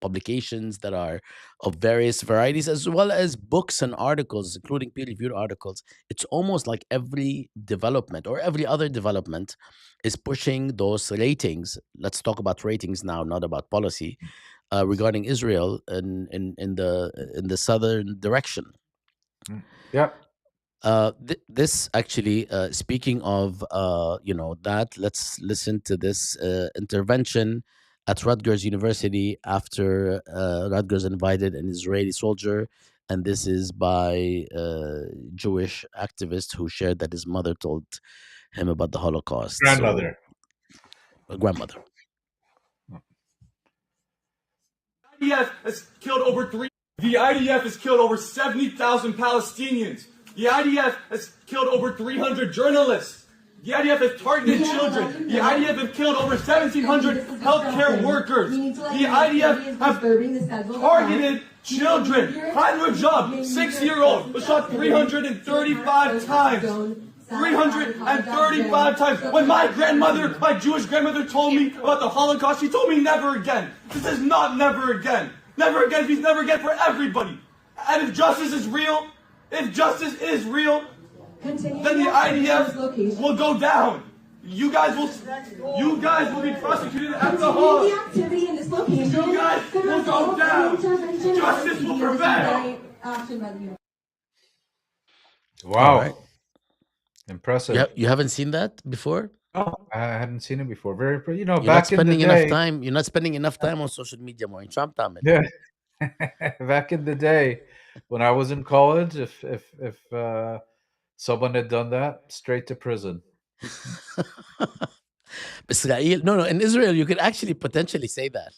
publications that are of various varieties, as well as books and articles, including peer-reviewed articles. It's almost like every development or every other development is pushing those ratings. Let's talk about ratings now, not about policy, regarding Israel in the southern direction. Yep. This actually, speaking of, that, let's listen to this intervention at Rutgers University after Rutgers invited an Israeli soldier, and this is by a Jewish activist who shared that his mother told him about the Holocaust. Grandmother. So, a grandmother. IDF has killed over The IDF has killed over 70,000 Palestinians. The IDF has killed over 300 journalists. The IDF has targeted children. The IDF has killed over 1,700 healthcare workers. The IDF have targeted children. Heinrich Job, 6-year-old, was shot 335 times. 335 times. When my grandmother, my Jewish grandmother, told me about the Holocaust, she told me never again. This is not never again. Never again means never again for everybody. And if justice is real, then the IDF will go down. You guys will be prosecuted at the Hague. You guys will go down. Justice will prevail. Wow. Right. Impressive. You haven't seen that before? Oh, I hadn't seen it before. Very, You're back not spending in the day. enough time. You're not spending enough time on social media, more in Trump time. Yeah. Back in the day, when I was in college, if someone had done that, straight to prison. Israel, no, in Israel, you could actually potentially say that.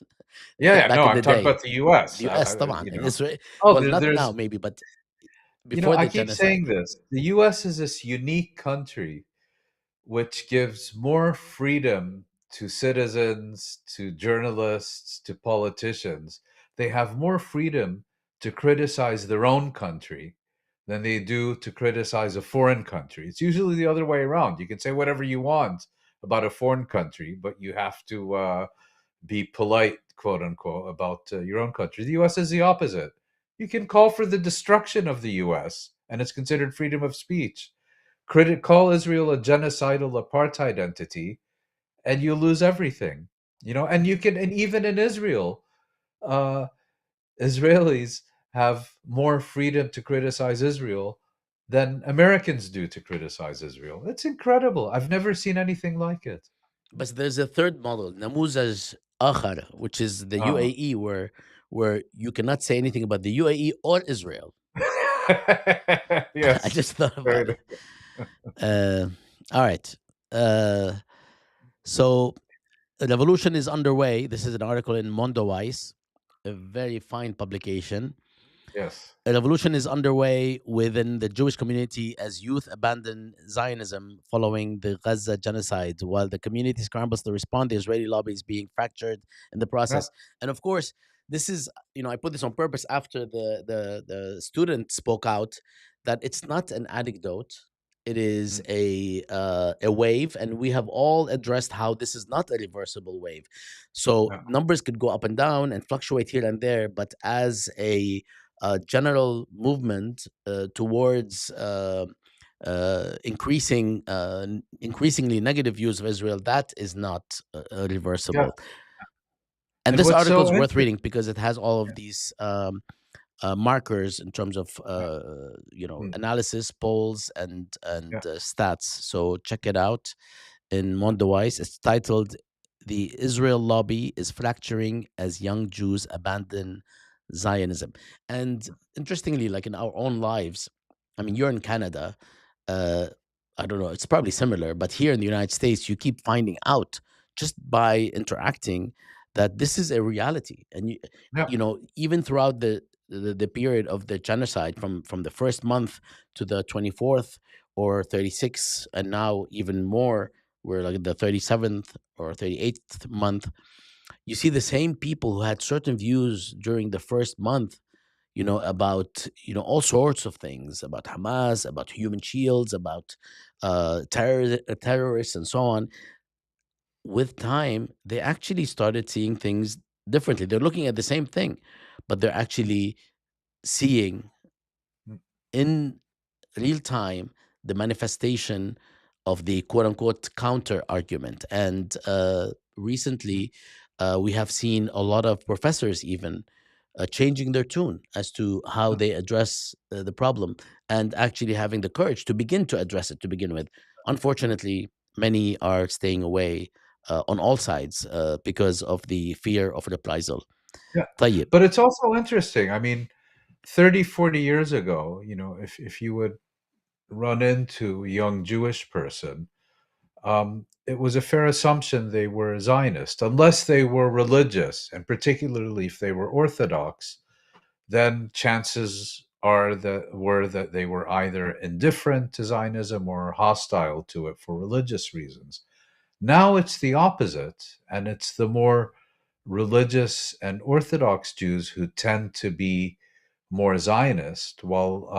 Yeah, Back no, in I'm the talking day. about the U.S. The US, طبعا. In Israel, Oh, well, not there's now maybe, but before I the keep genocide. saying this. The U.S. is this unique country which gives more freedom to citizens, to journalists, to politicians. They have more freedom to criticize their own country than they do to criticize a foreign country. It's usually the other way around. You can say whatever you want about a foreign country, but you have to be polite, quote unquote, about your own country. The US is the opposite. You can call for the destruction of the US, and it's considered freedom of speech. Call Israel a genocidal apartheid entity, and you lose everything. And you can, and even in Israel, uh, Israelis have more freedom to criticize Israel than Americans do to criticize Israel. It's incredible. I've never seen anything like it. But there's a third model, namuzaj akhar, which is the UAE, where you cannot say anything about the UAE or Israel. Yes. I just thought about it. All right. So a revolution is underway. This is an article in Mondoweiss, a very fine publication. Yes. A revolution is underway within the Jewish community as youth abandon Zionism following the Gaza genocide, while the community scrambles to respond. The Israeli lobby is being fractured in the process. And of course, this is, I put this on purpose after the student spoke out that it's not an anecdote. It is a wave, and we have all addressed how this is not a reversible wave. So numbers could go up and down and fluctuate here and there, but as a general movement towards increasingly negative views of Israel, that is not reversible. And this article is worth reading because it has all of these markers in terms of analysis, polls, and stats. So check it out in Mondoweiss. It's titled "The Israel Lobby is Fracturing as Young Jews Abandon Zionism." And interestingly, like in our own lives, I mean, you're in Canada. I don't know, it's probably similar, but here in the United States, you keep finding out just by interacting that this is a reality. And even throughout the period of the genocide, from the first month to the 24th or 36th, and now even more, we're like the 37th or 38th month, you see the same people who had certain views during the first month, about all sorts of things, about Hamas, about human shields, about terrorists, and so on. With time, they actually started seeing things differently. They're looking at the same thing, but they're actually seeing in real time the manifestation of the quote unquote counter argument. And recently, we have seen a lot of professors even changing their tune as to how they address the problem, and actually having the courage to begin to address it to begin with. Unfortunately, many are staying away on all sides because of the fear of reprisal. طيب. But it's also interesting. I mean, 30, 40 years ago, if you would run into a young Jewish person, it was a fair assumption they were Zionist, unless they were religious, and particularly if they were Orthodox. Then chances were that they were either indifferent to Zionism or hostile to it for religious reasons. Now it's the opposite, and it's the more religious and Orthodox Jews who tend to be more Zionist, while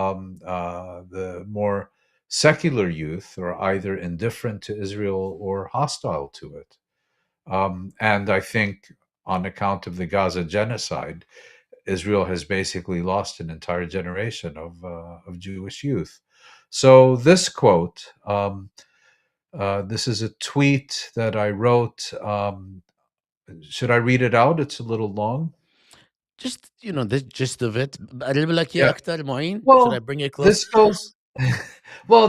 the more secular youth are either indifferent to Israel or hostile to it. And I think on account of the Gaza genocide, Israel has basically lost an entire generation of Jewish youth. So this quote, this is a tweet that I wrote. Should I read it out? It's a little long. Just the gist of it. أقرب لك إياه أكتر معين? Should I bring it close? This goes.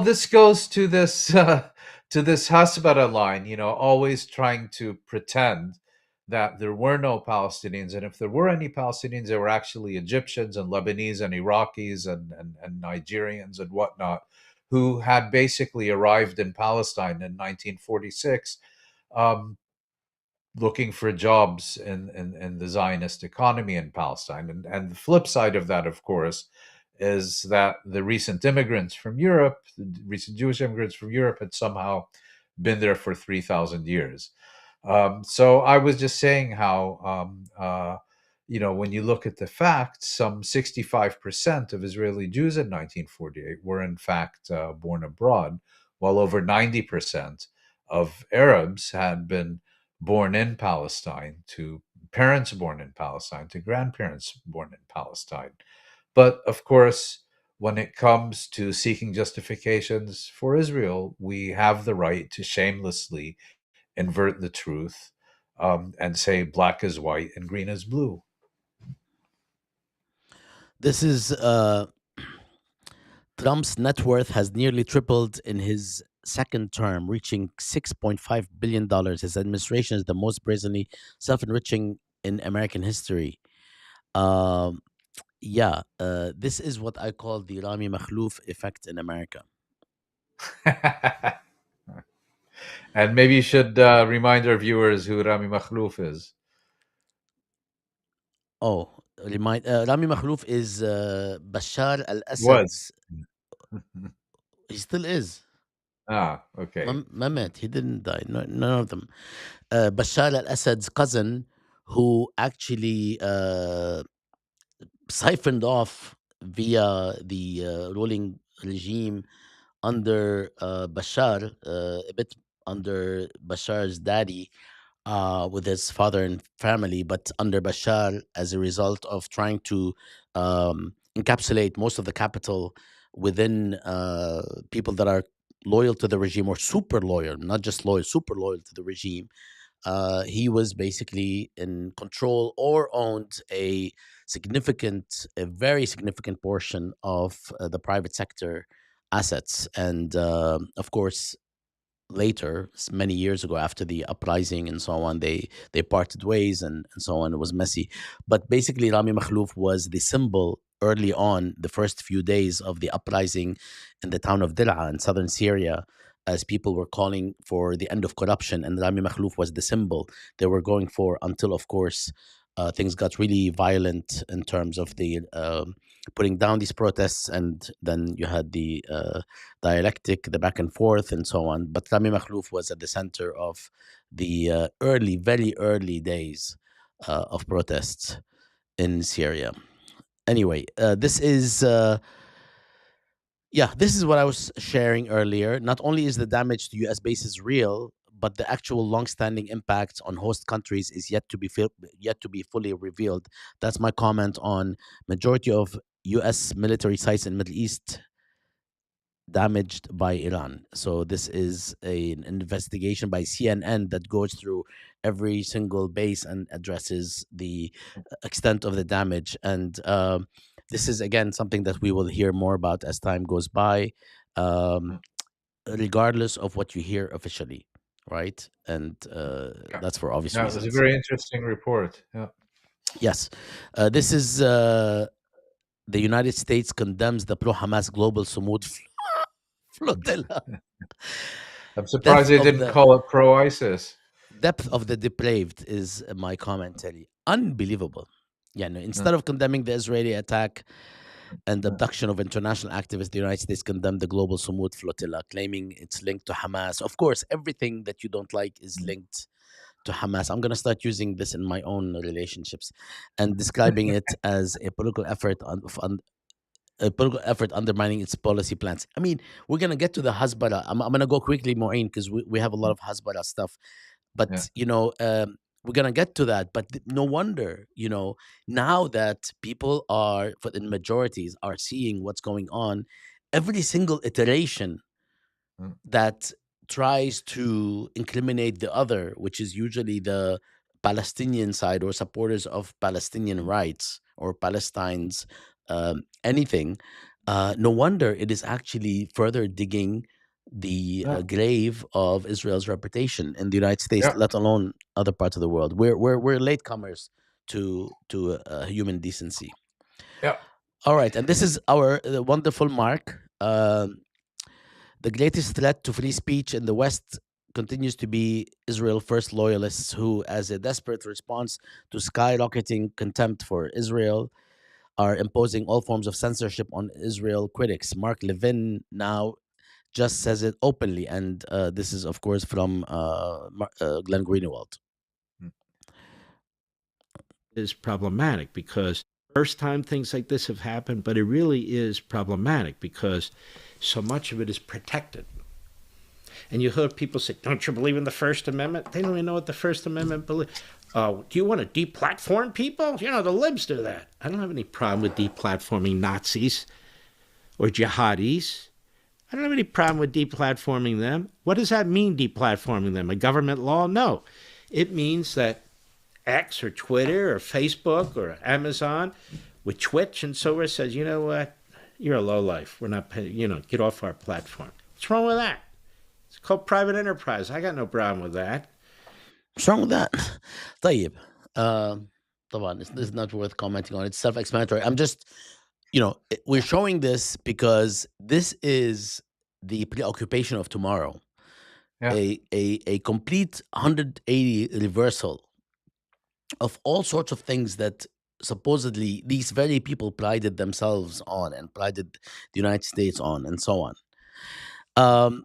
This goes to this Hasbara line. Always trying to pretend that there were no Palestinians, and if there were any Palestinians, they were actually Egyptians and Lebanese and Iraqis and Nigerians and whatnot, who had basically arrived in Palestine in 1946. Looking for jobs in the Zionist economy in Palestine. And the flip side of that, of course, is that the recent immigrants from Europe, the recent Jewish immigrants from Europe, had somehow been there for 3,000 years. So I was just saying how, when you look at the facts, some 65% of Israeli Jews in 1948 were in fact born abroad, while over 90% of Arabs had been born in Palestine, to parents born in Palestine, to grandparents born in Palestine. But of course, when it comes to seeking justifications for Israel, we have the right to shamelessly invert the truth, and say black is white and green is blue. This is Trump's net worth has nearly tripled in his second term, reaching $6.5 billion. His administration is the most brazenly self enriching in American history. Um, this is what I call the Rami Makhlouf effect in America. And maybe you should remind our viewers who Rami Makhlouf is. Oh, Rami Makhlouf is Bashar al Was. Assad's. He still is. Okay. Mehmet, he didn't die. No, none of them. Bashar al Assad's cousin, who actually siphoned off via the ruling regime under Bashar, a bit under Bashar's daddy, with his father and family, but under Bashar as a result of trying to encapsulate most of the capital within people that are loyal to the regime or super loyal, not just loyal, super loyal to the regime. He was basically in control or owned a very significant portion of the private sector assets. And of course, later, many years ago, after the uprising and so on, they parted ways and so on. It was messy. But basically, Rami Makhlouf was the symbol early on, the first few days of the uprising in the town of Dir'a in southern Syria, as people were calling for the end of corruption. And Rami Makhlouf was the symbol they were going for until, of course, things got really violent in terms of the putting down these protests. And then you had the dialectic, the back and forth, and so on. But Rami Makhlouf was at the center of the very early days of protests in Syria. Anyway, this is what I was sharing earlier. Not only is the damage to U.S. bases real, but the actual long-standing impact on host countries is yet to be fully revealed. That's my comment on majority of U.S. military sites in Middle East damaged by Iran. So this is an investigation by CNN that goes through every single base and addresses the extent of the damage. And this is, again, something that we will hear more about as time goes by, regardless of what you hear officially, right? And that's for obvious It reasons. was a very interesting report. Yeah. Yes. This is the United States condemns the pro-Hamas global Sumud flotilla. I'm surprised they didn't call it pro-ISIS. Depth of the depraved is my commentary. Unbelievable. Yeah, no, instead of condemning the Israeli attack and abduction of international activists, the United States condemned the global Sumud flotilla, claiming it's linked to Hamas. Of course, everything that you don't like is linked to Hamas. I'm going to start using this in my own relationships and describing it as a political effort undermining its policy plans. I mean, we're going to get to the Hasbara. I'm going to go quickly, Mouin, because we have a lot of Hasbara stuff. But, we're going to get to that. But no wonder, now that people in majorities, are seeing what's going on, every single iteration that tries to incriminate the other, which is usually the Palestinian side or supporters of Palestinian rights or Palestine's anything, no wonder it is actually further digging the grave of Israel's reputation in the United States, let alone other parts of the world. We're latecomers to human decency. Yeah. All right, and this is our wonderful Mark. The greatest threat to free speech in the West continues to be Israel First loyalists who, as a desperate response to skyrocketing contempt for Israel, are imposing all forms of censorship on Israel critics. Mark Levin now just says it openly, and this is, of course, from Glenn Greenwald. is problematic because first time things like this have happened, but it really is problematic because so much of it is protected. And you heard people say, don't you believe in the First Amendment? They don't even know what the First Amendment believes. Do you want to deplatform people? You know, the libs do that. I don't have any problem with deplatforming Nazis or jihadis. I don't have any problem with deplatforming them. What does that mean, deplatforming them? A government law? No. It means that X or Twitter or Facebook or Amazon with Twitch and so forth says, you know what? You're a lowlife. We're not paying, get off our platform. What's wrong with that? It's called private enterprise. I got no problem with that. What's wrong with that? طيب. طبعا, this is not worth commenting on. It's self-explanatory. I'm just, we're showing this because this is the preoccupation of tomorrow. Yeah. A complete 180 reversal of all sorts of things that supposedly these very people prided themselves on and prided the United States on, and so on.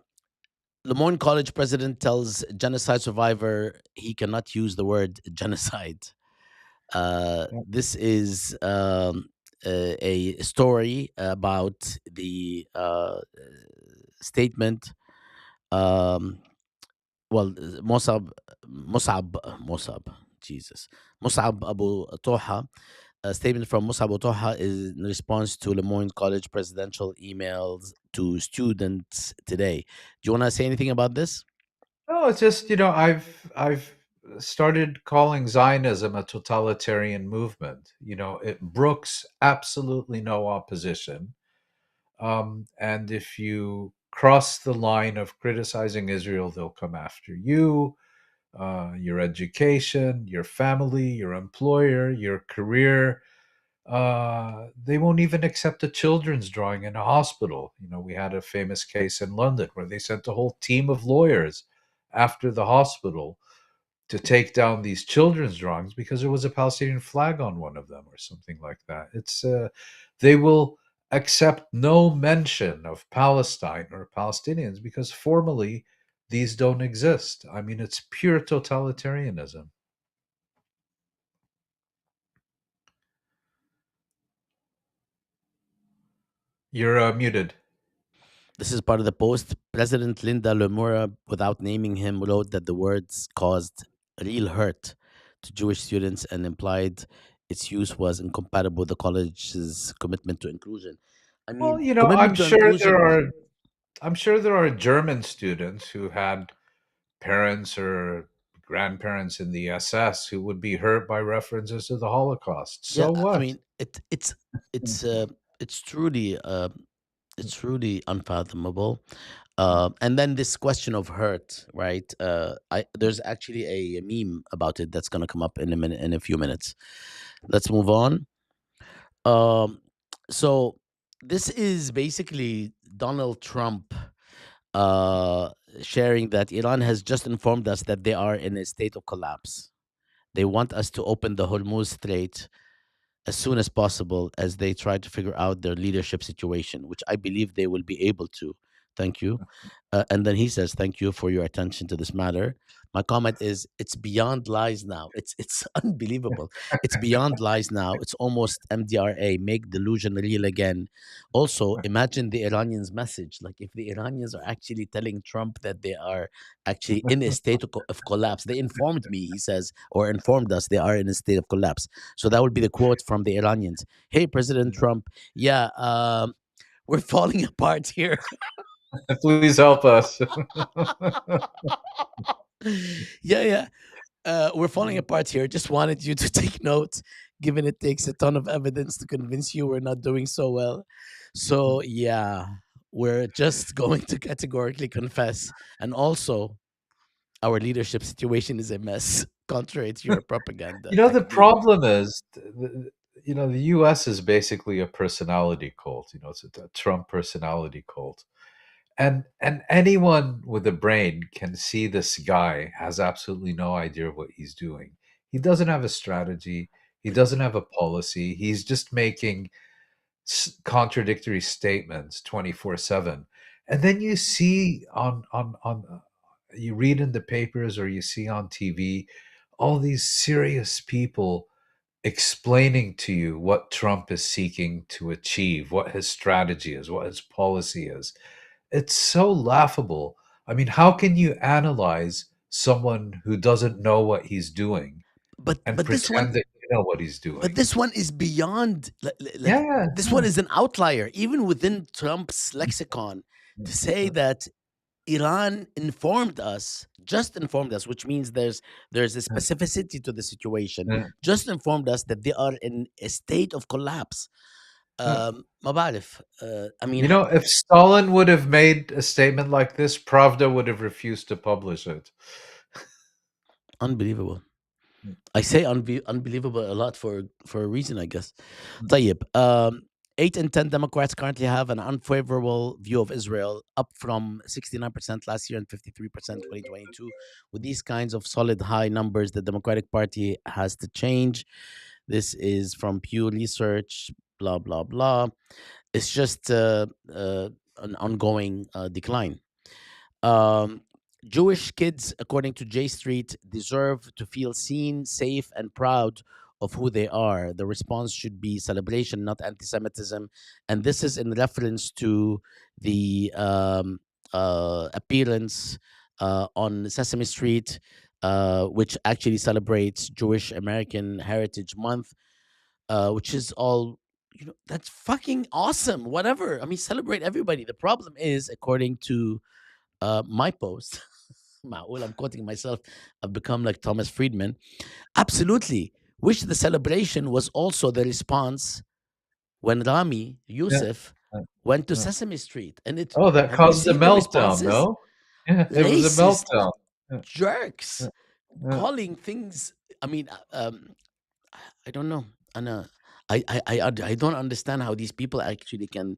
Lemoyne College president tells genocide survivor he cannot use the word genocide. This is a story about the statement. Musab, Jesus. Musab Abu Toha. A statement from Musab Abu Toha is in response to Lemoyne College presidential emails to students today. Do you want to say anything about this? No, it's just, I've started calling Zionism a totalitarian movement. It brooks absolutely no opposition. And if you cross the line of criticizing Israel, they'll come after you, your education, your family, your employer, your career. They won't even accept a children's drawing in a hospital. We had a famous case in London where they sent a whole team of lawyers after the hospital to take down these children's drawings because there was a Palestinian flag on one of them or something like that. They will accept no mention of Palestine or Palestinians because formally these don't exist. I mean, it's pure totalitarianism. You're muted. This is part of the post. President Linda Lemura, without naming him, wrote that the words caused real hurt to Jewish students and implied its use was incompatible with the college's commitment to inclusion. I Well, mean, commitment to inclusion. I'm sure there are German students who had parents or grandparents in the SS who would be hurt by references to the Holocaust. Yeah, So what? I mean, it's truly unfathomable. And then this question of hurt, right? There's actually a meme about it that's gonna come up in a few minutes. Let's move on. So this is basically Donald Trump sharing that Iran has just informed us that they are in a state of collapse. They want us to open the Hormuz Strait as soon as possible as they try to figure out their leadership situation, which I believe they will be able to. Thank you. And then he says, "Thank you for your attention to this matter." My comment is, it's beyond lies now. It's unbelievable. It's beyond lies now. It's almost MDRA, make delusion real again. Also, imagine the Iranians' message. Like, if the Iranians are actually telling Trump that they are actually in a state of collapse, they informed me, he says, or informed us they are in a state of collapse. So that would be the quote from the Iranians. Hey, President Trump, yeah, we're falling apart here. Please help us. Yeah. We're falling apart here. Just wanted you to take note, given it takes a ton of evidence to convince you we're not doing so well. So, yeah, we're just going to categorically confess. And also, our leadership situation is a mess, contrary to your propaganda. The problem is, the U.S. is basically a personality cult. It's a Trump personality cult. And anyone with a brain can see this guy has absolutely no idea what he's doing. He doesn't have a strategy. He doesn't have a policy. He's just making contradictory statements 24/7. And then you see you read in the papers or you see on TV all these serious people explaining to you what Trump is seeking to achieve, what his strategy is, what his policy is. It's so laughable. I mean, how can you analyze someone who doesn't know what he's doing and But this one, pretend that you know what he's but doing? this one is beyond like Yeah, this one is an outlier even within Trump's lexicon to say that Iran just informed us, which means there's a specificity to the situation. Just informed us that they are in a state of collapse. ما بعرف. I mean, You know, if Stalin would have made a statement like this, Pravda would have refused to publish it. unbelievable. I say unbelievable a lot for a reason, I guess. طيب, 8 in 10 Democrats currently have an unfavorable view of Israel, up from 69% last year and 53% 2022. With these kinds of solid high numbers, the Democratic Party has to change. This is from Pew Research, blah, blah, blah. It's just an ongoing decline. Jewish kids, according to J Street, deserve to feel seen, safe, and proud of who they are. The response should be celebration, not anti-Semitism. And this is in reference to the appearance on Sesame Street, which actually celebrates Jewish American Heritage Month, which is all, that's fucking awesome. Whatever. I mean, celebrate everybody. The problem is, according to my post, I'm quoting myself, I've become like Thomas Friedman. Absolutely. Wish the celebration was also the response when Rami Youssef went to Sesame Street. And it, that have you caused a seen the meltdown, responses? no? Yeah, it was a Racist meltdown. jerks calling things. I mean, I don't know. And I don't understand how these people actually can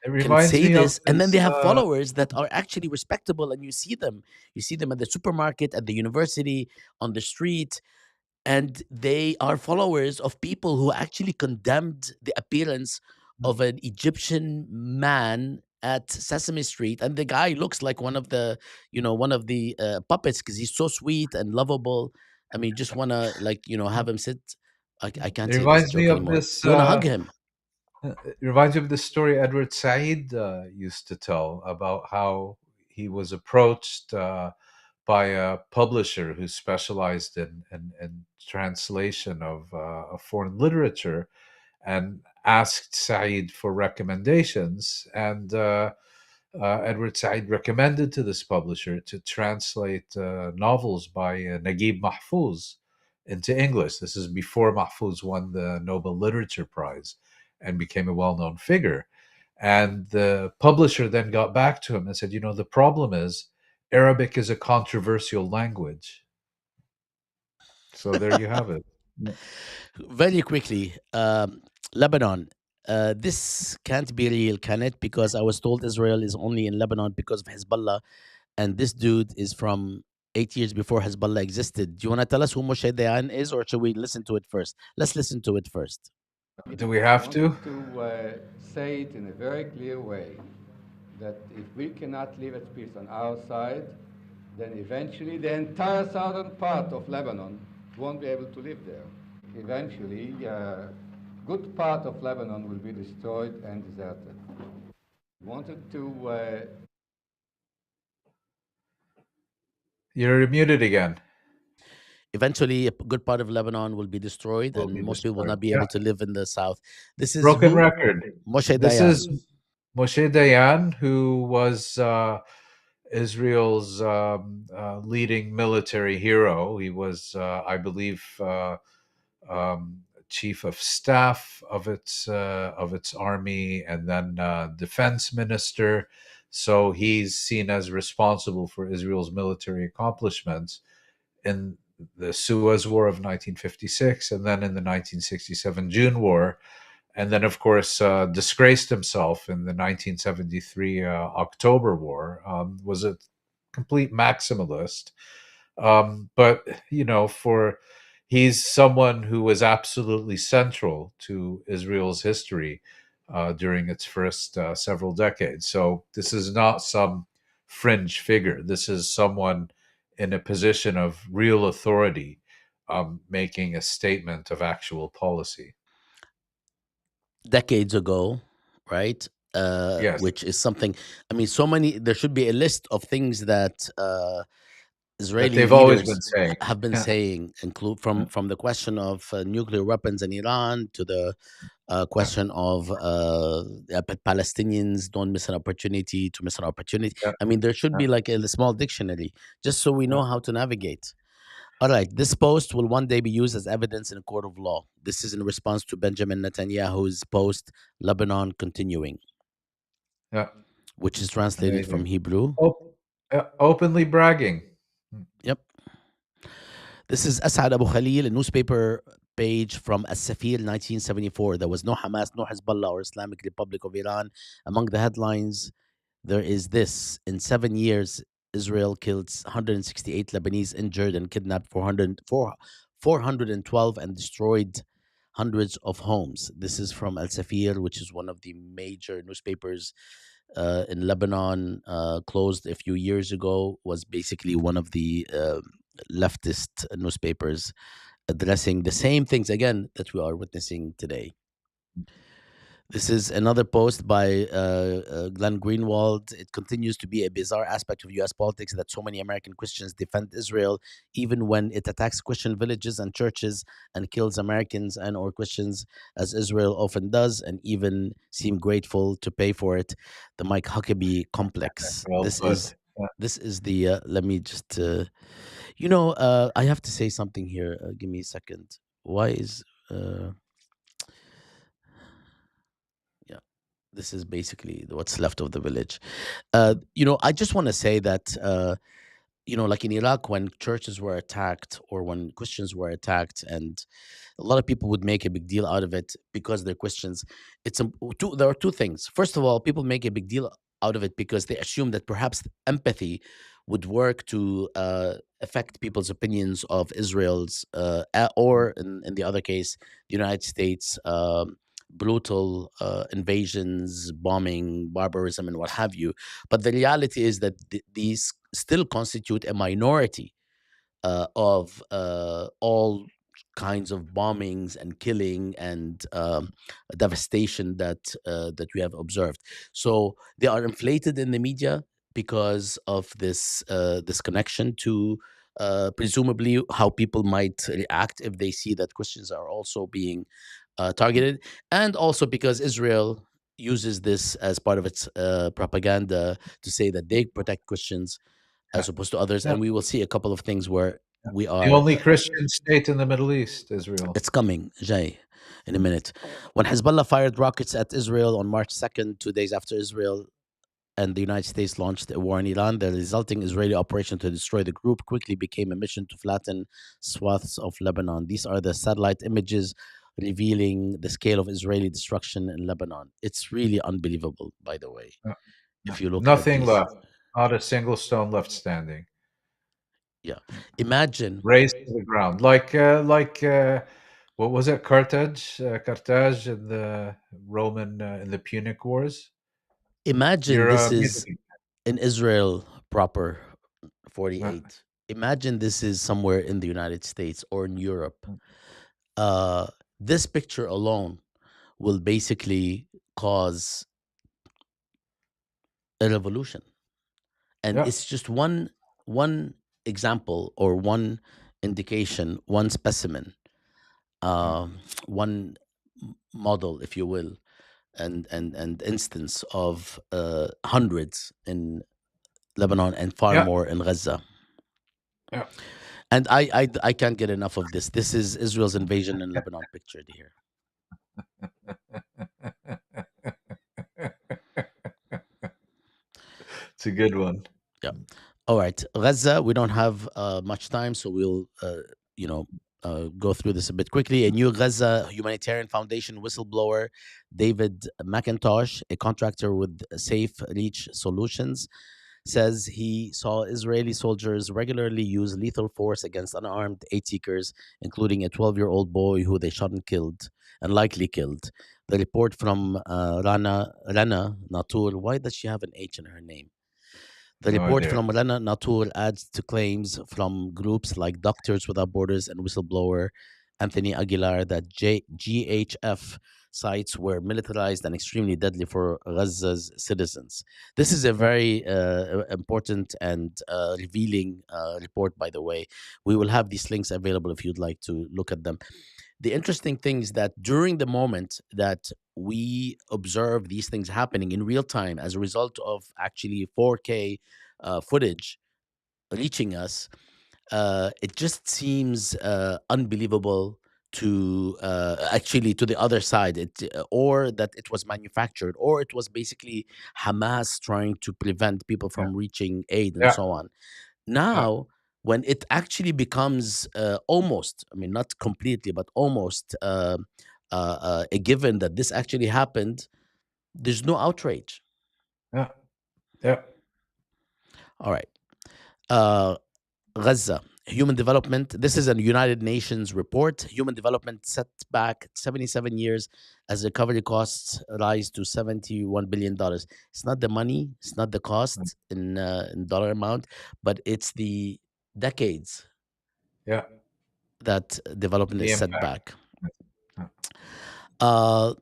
reminds say me of this, and then they this, have followers that are actually respectable, and you see them at the supermarket, at the university, on the street, and they are followers of people who actually condemned the appearance of an Egyptian man at Sesame Street, and the guy looks like one of the puppets because he's so sweet and lovable. I mean, just wanna have him sit. I can't It say this reminds me joke of anymore. this. You wanna hug him. It reminds me of the story Edward Said used to tell about how he was approached by a publisher who specialized in translation of foreign literature, and asked Said for recommendations. And Edward Said recommended to this publisher to translate novels by Naguib Mahfouz into English. This is before Mahfouz won the Nobel Literature Prize and became a well-known figure. And the publisher then got back to him and said, the problem is Arabic is a controversial language. So there you have it. Very quickly, Lebanon. This can't be real, can it? Because I was told Israel is only in Lebanon because of Hezbollah, and this dude is from 8 years before Hezbollah existed. Do you want to tell us who Moshe Dayan is, or should we listen to it first? Let's listen to it first. Do we have to? To say it in a very clear way that if we cannot live at peace on our side, then eventually the entire southern part of Lebanon won't be able to live there. Eventually, a good part of Lebanon will be destroyed and deserted. Wanted to... You're muted again. Eventually, a good part of Lebanon will be destroyed, and most people will not be able to live in the south. This is broken who? record. Moshe This Dayan. is Moshe Dayan, who was Israel's leading military hero. He was, I believe, chief of staff of its army, and then defense minister. So he's seen as responsible for Israel's military accomplishments in the Suez War of 1956, and then in the 1967 June War, and then, of course, disgraced himself in the 1973 October War. Was a complete maximalist, but he's someone who was absolutely central to Israel's history during its first several decades. So this is not some fringe figure. This is someone in a position of real authority making a statement of actual policy. Decades ago, right? Yes. Which is something. I mean, so many. There should be a list of things that That Israeli they've always been leaders saying. have been Yeah. saying, include from the question of nuclear weapons in Iran to the question of Palestinians don't miss an opportunity to miss an opportunity. Yeah. I mean, there should be like a small dictionary just so we know how to navigate. All right, this post will one day be used as evidence in a court of law. This is in response to Benjamin Netanyahu's post, Lebanon Continuing, Yeah. which is translated from Amazing. Hebrew. Openly bragging. Yep. This is Asad Abu Khalil, a newspaper page from As-Safir 1974. There was no Hamas, no Hezbollah or Islamic Republic of Iran. Among the headlines, there is this. In 7 years, Israel killed 168 Lebanese, injured and kidnapped 412 and destroyed hundreds of homes. This is from Al-Safir, which is one of the major newspapers in Lebanon, closed a few years ago, was basically one of the leftist newspapers addressing the same things again that we are witnessing today. This is another post by Glenn Greenwald. It continues to be a bizarre aspect of U.S. politics that so many American Christians defend Israel, even when it attacks Christian villages and churches and kills Americans and or Christians, as Israel often does, and even seem grateful to pay for it. The Mike Huckabee complex. Well This put. is Yeah. this is the. Let me just. I have to say something here. Give me a second. Why is? This is basically what's left of the village. I just want to say that, like in Iraq, when churches were attacked or when Christians were attacked, and a lot of people would make a big deal out of it because they're Christians. There are two things. First of all, people make a big deal out of it because they assume that perhaps empathy would work to affect people's opinions of Israel's, or in the other case, the United States. Brutal invasions, bombing, barbarism, and what have you. But the reality is that these still constitute a minority of all kinds of bombings and killing and devastation that we have observed. So they are inflated in the media because of this connection to presumably how people might react if they see that Christians are also being targeted, and also because Israel uses this as part of its propaganda to say that they protect Christians as opposed to others. Yeah. And we will see a couple of things where we The are. only Christian state in the Middle East, Israel. It's coming, Jay, in a minute. When Hezbollah fired rockets at Israel on March 2nd, 2 days after Israel and the United States launched a war in Iran, the resulting Israeli operation to destroy the group quickly became a mission to flatten swaths of Lebanon. These are the satellite images revealing the scale of Israeli destruction in Lebanon. It's really unbelievable, by the way. If you look Nothing at these, left. Not a single stone left standing. Yeah. Imagine razed to the ground, like what was it, Carthage in the Roman in the Punic Wars. Imagine this is in Israel proper, 48. Imagine this is somewhere in the United States or in Europe. This picture alone will basically cause a revolution, and it's just one example or one indication, one specimen, one model, if you will, and instance of hundreds in Lebanon and far more in Gaza. Yeah. And I can't get enough of this. This is Israel's invasion in Lebanon pictured here. It's a good one. Yeah. All right. Gaza, we don't have much time, so we'll go through this a bit quickly. A new Gaza Humanitarian Foundation whistleblower, David McIntosh, a contractor with Safe Reach Solutions, says he saw Israeli soldiers regularly use lethal force against unarmed aid seekers, including a 12-year-old boy who they shot and killed, and likely killed. The report from Rana Natur. Why does she have an H in her name? The No report idea. from Rana Natur adds to claims from groups like Doctors Without Borders and whistleblower Anthony Aguilar that GHF sites were militarized and extremely deadly for Gaza's citizens. This is a very important and revealing report, by the way. We will have these links available if you'd like to look at them. The interesting thing is that during the moment that we observe these things happening in real time as a result of actually 4K footage reaching us, it just seems unbelievable to actually to the other side, or that it was manufactured, or it was basically Hamas trying to prevent people Yeah. from reaching aid and Yeah. so on. Yeah. Now, when it actually becomes almost, I mean, not completely, but almost a given that this actually happened, there's no outrage. Yeah. Yeah. All right. Gaza, human development. This is a United Nations report. Human development set back 77 years as recovery costs rise to $71 billion. It's not the money, it's not the cost in dollar amount, but it's the decades Yeah. that development The is set impact. back. Yeah.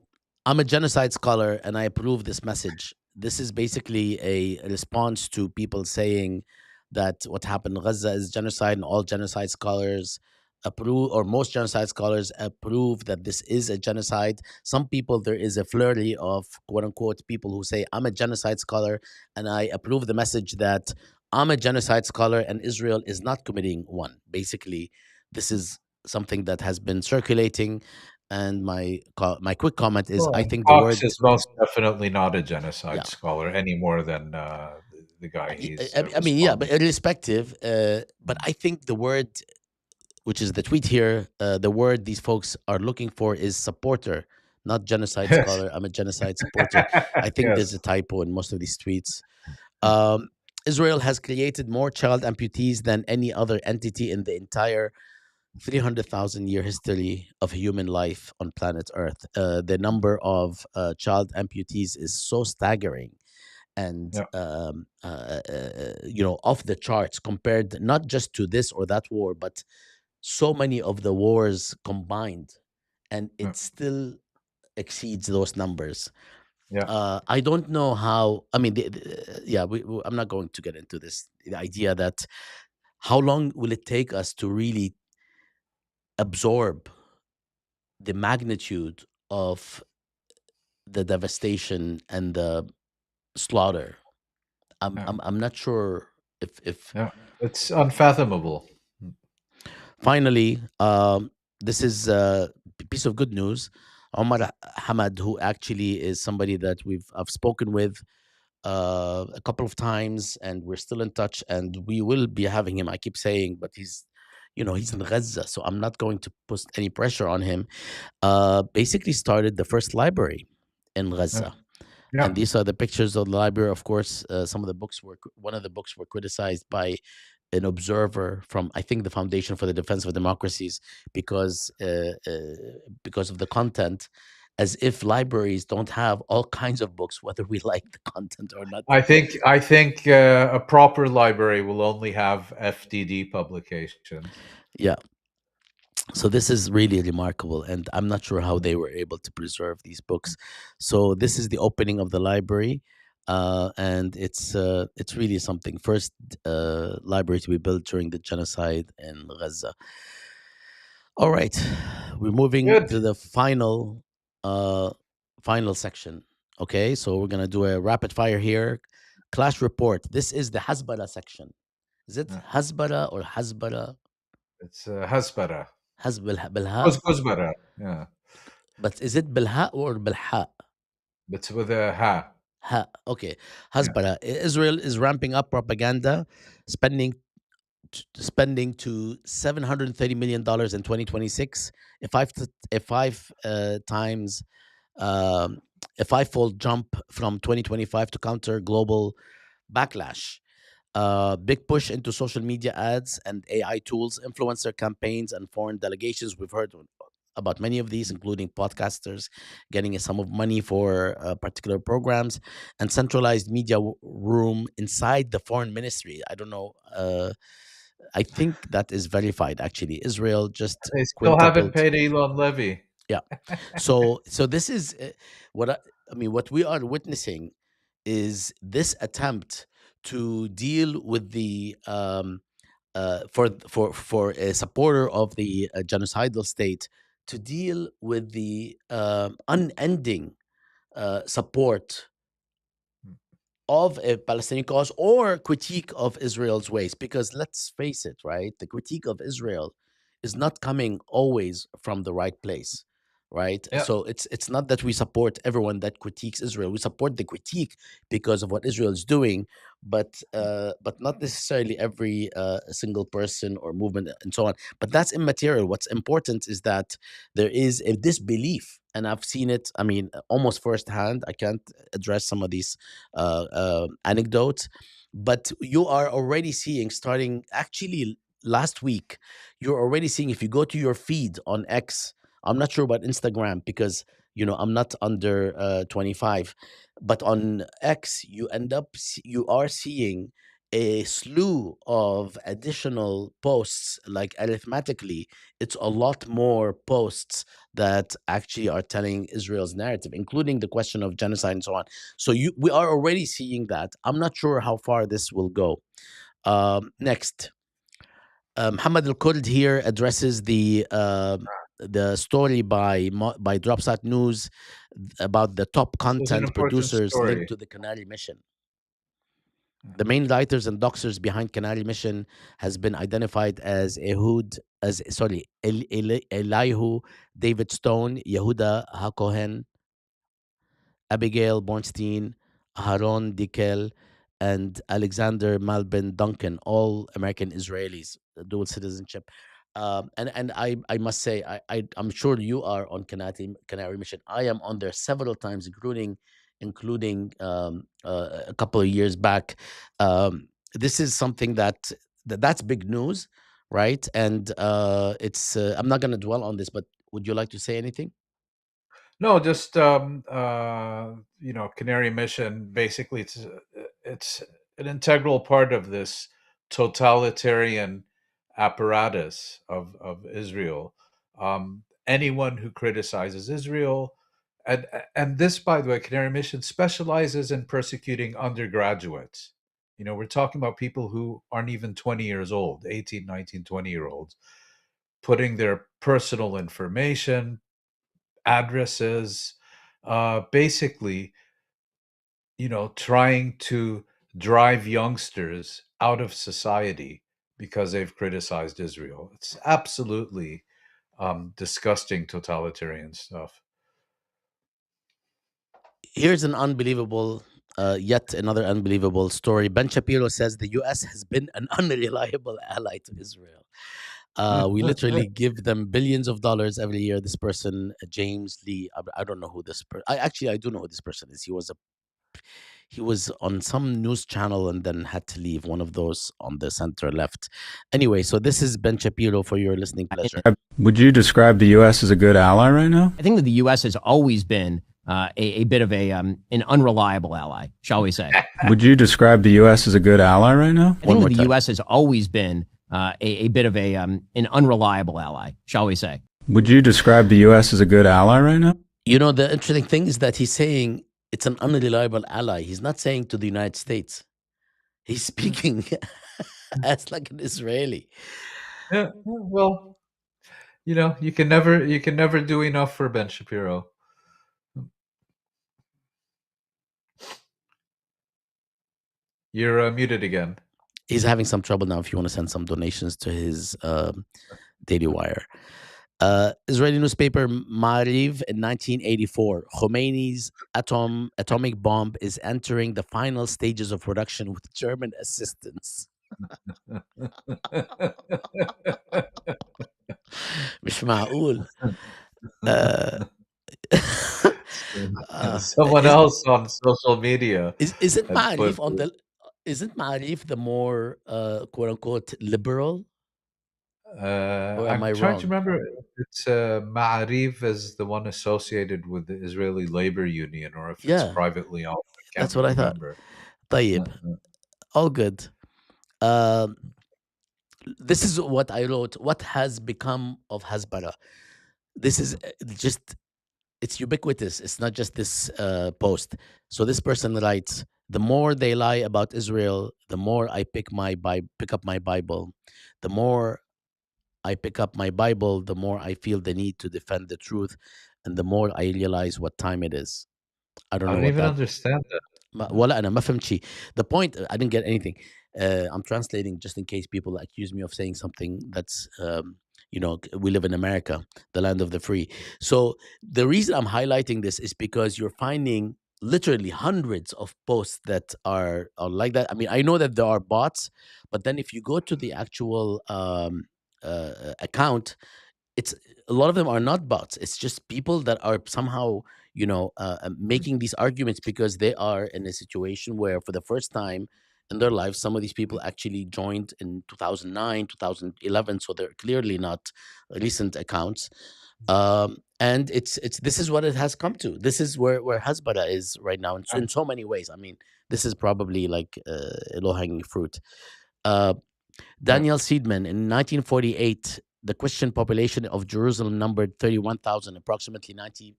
I'm a genocide scholar and I approve this message. This is basically a response to people saying that what happened in Gaza is genocide, and all genocide scholars approve, or most genocide scholars approve that this is a genocide. Some people, there is a flurry of quote unquote people who say, I'm a genocide scholar and I approve the message that I'm a genocide scholar and Israel is not committing one. Basically, this is something that has been circulating. And my quick comment is, I Well, think the Cox word, is most definitely not a yeah, genocide scholar any more than the guy he's I mean, yeah, responding. but irrespective, but I think the word, which is the tweet here, the word these folks are looking for is supporter, not genocide Yes. scholar. I'm a genocide supporter. I think there's Yes. a typo in most of these tweets. Um, Israel has created more child amputees than any other entity in the entire 300,000-year history of human life on planet Earth. The number of child amputees is so staggering and Yeah. off the charts, compared not just to this or that war, but so many of the wars combined, and Yeah. it still exceeds those numbers. Yeah. I don't know how. I mean, yeah, I'm not going to get into this. The idea that how long will it take us to really absorb the magnitude of the devastation and the slaughter. Yeah. I'm not sure if Yeah. It's unfathomable. finally, this is a piece of good news. Omar Hamad, who actually is somebody that I've spoken with a couple of times, and we're still in touch, and we will be having him. I keep saying, but he's in Gaza, so I'm not going to put any pressure on him. Basically started the first library in Yeah. Gaza. Yeah. And these are the pictures of the library. Of course, one of the books were criticized by an observer from, I think, the Foundation for the Defense of Democracies, because of the content, as if libraries don't have all kinds of books, whether we like the content or not. I think a proper library will only have FDD publications. Yeah. So this is really remarkable, and I'm not sure how they were able to preserve these books. So this is the opening of the library, and it's really something. First library to be built during the genocide in Gaza. All right, we're moving Good. to the final section. Okay, so we're gonna do a rapid fire here. Clash report. This is the Hasbara section. Is it Yeah. Hasbara or Hasbara? It's Hasbara. Bilha? Kuzbara. Yeah. But is it bilha or bilha? It's with a ha. Ha. Okay. Yeah. Hasbara. Israel is ramping up propaganda, spending to $730 million in 2026, a five-fold jump from 2025 to counter global backlash. Big push into social media ads and AI tools, influencer campaigns, and foreign delegations. We've heard about many of these, including podcasters getting a sum of money for particular programs, and centralized media room inside the foreign ministry. I don't know. I think that is verified. Actually, Israel just They still haven't quintupled. paid Elon Levy. Yeah. So this is what I mean. What we are witnessing is this attempt to deal with the for a supporter of the genocidal state to deal with the unending support of a Palestinian cause or critique of Israel's ways. Because let's face it, right? The critique of Israel is not coming always from the right place, right? Yeah. So it's not that we support everyone that critiques Israel. We support the critique because of what Israel is doing, but not necessarily every single person or movement and so on. But that's immaterial. What's important is that there is a disbelief, and I've seen it. I mean, almost firsthand. I can't address some of these anecdotes, but you are already seeing, starting actually last week, you're already seeing, if you go to your feed on X, I'm not sure about Instagram because I'm not under 25, but on X you are seeing a slew of additional posts. Like arithmetically, it's a lot more posts that actually are telling Israel's narrative, including the question of genocide and so on. So we are already seeing that. I'm not sure how far this will go. Next, Muhammad Al-Kurd here addresses the story by Dropsat News about the top This was an content important producers story. linked to the Canary mission. The main writers and doctors behind Canary mission has been identified as Elihu David Stone, Yehuda HaKohen, Abigail Bornstein, Haron Dickel, and Alexander Malbin Duncan, all American Israelis, dual citizenship. And I must say, I'm sure you are on Canary Mission. I am on there several times, including a couple of years back. This is something that's big news, right? And it's I'm not going to dwell on this, but would you like to say anything? No, just Canary Mission. Basically, it's an integral part of this totalitarian apparatus of Israel. Anyone who criticizes Israel, and this, by the way, Canary Mission specializes in persecuting undergraduates. We're talking about people who aren't even 20 years old, 18, 19, 20-year-olds, putting their personal information, addresses, basically, trying to drive youngsters out of society because they've criticized Israel. It's absolutely disgusting totalitarian stuff. Here's an unbelievable, yet another unbelievable story. Ben Shapiro says the U.S. has been an unreliable ally to Israel. We literally give them billions of dollars every year. This person, James Lee, I don't know who this person. I do know who this person is. He was on some news channel and then had to leave. One of those on the center left. Anyway, so this is Ben Shapiro for your listening pleasure. Would you describe the U.S. as a good ally right now? I think that the U.S. has always been a bit of an unreliable ally, shall we say? Would you describe the U.S. as a good ally right now? I think that the U.S. has always been a bit of an unreliable ally, shall we say? Would you describe the U.S. as a good ally right now? The interesting thing is that he's saying it's an unreliable ally. He's not saying to the United States. He's speaking as like an Israeli. Yeah, well, you can never do enough for Ben Shapiro. You're muted again. He's having some trouble now. If you want to send some donations to his Daily Wire. Israeli newspaper Maariv in 1984. Khomeini's atomic bomb is entering the final stages of production with German assistance. مش معقول. Someone else on social media. Isn't Maariv the more quote unquote liberal? Or am I'm I trying to wrong? remember if it's Ma'arif is the one associated with the Israeli Labor Union or if it's Yeah, privately owned. I can't that's what I thought. remember. طيب, all good. Um, this is what I wrote. What has become of Hasbara? This is just, it's ubiquitous. It's not just this post. So this person writes, the more they lie about Israel, the more I pick up my Bible. The more I pick up my Bible, the more I feel the need to defend the truth, and the more I realize what time it is. I don't I know don't what even that. understand that. ولا أنا ما فهمت شيء. The point, I didn't get anything. I'm translating just in case people accuse me of saying something that's, we live in America, the land of the free. So the reason I'm highlighting this is because you're finding literally hundreds of posts that are like that. I mean, I know that there are bots, but then if you go to the actual account, it's a lot of them are not bots. It's just people that are somehow, making these arguments because they are in a situation where, for the first time in their lives, some of these people actually joined in 2009, 2011. So they're clearly not recent accounts. And it's this is what it has come to. This is where Hasbara is right now in so many ways. I mean, this is probably like low hanging fruit. Daniel Seidman, in 1948, the Christian population of Jerusalem numbered 31,000, approximately 19%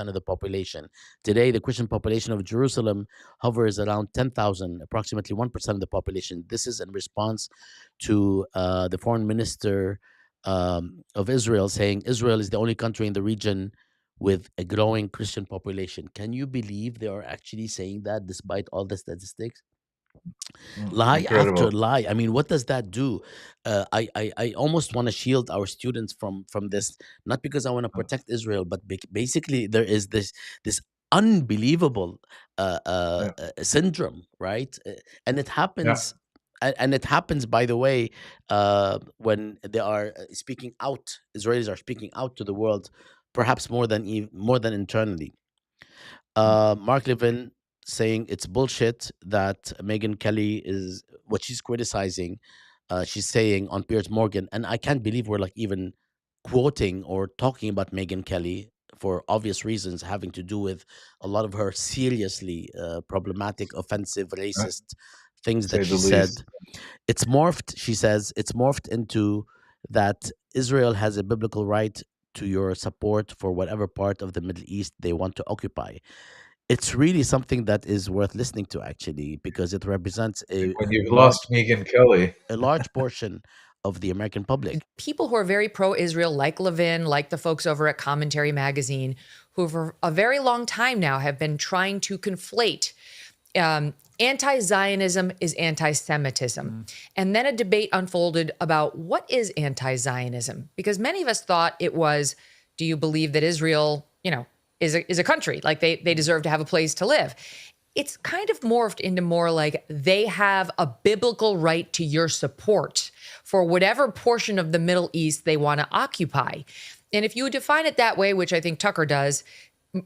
of the population. Today, the Christian population of Jerusalem hovers around 10,000, approximately 1% of the population. This is in response to the foreign minister of Israel saying Israel is the only country in the region with a growing Christian population. Can you believe they are actually saying that despite all the statistics? Lie after Incredible. lie. I mean, what does that do? I almost want to shield our students from this, not because I want to protect Israel, but basically there is this unbelievable syndrome, right? And it Yeah. happens. And it happens, by the way, when they are speaking out. Israelis are speaking out to the world, perhaps more than internally. Mark Levin saying it's bullshit that Megyn Kelly is what she's criticizing. She's saying on Piers Morgan, and I can't believe we're like even quoting or talking about Megyn Kelly for obvious reasons, having to do with a lot of her seriously problematic, offensive, racist things Say that the she said. least. It's morphed, she says, it's morphed into that Israel has a biblical right to your support for whatever part of the Middle East they want to occupy. It's really something that is worth listening to, actually, because it represents When you've lost Megyn Kelly. a large portion of the American public. People who are very pro-Israel, like Levin, like the folks over at Commentary Magazine, who for a very long time now have been trying to conflate anti-Zionism is anti-Semitism. And then a debate unfolded about what is anti-Zionism? Because many of us thought it was, do you believe that Israel, is a country, like they deserve to have a place to live? It's kind of morphed into more like they have a biblical right to your support for whatever portion of the Middle East they want to occupy. And if you define it that way, which I think Tucker does,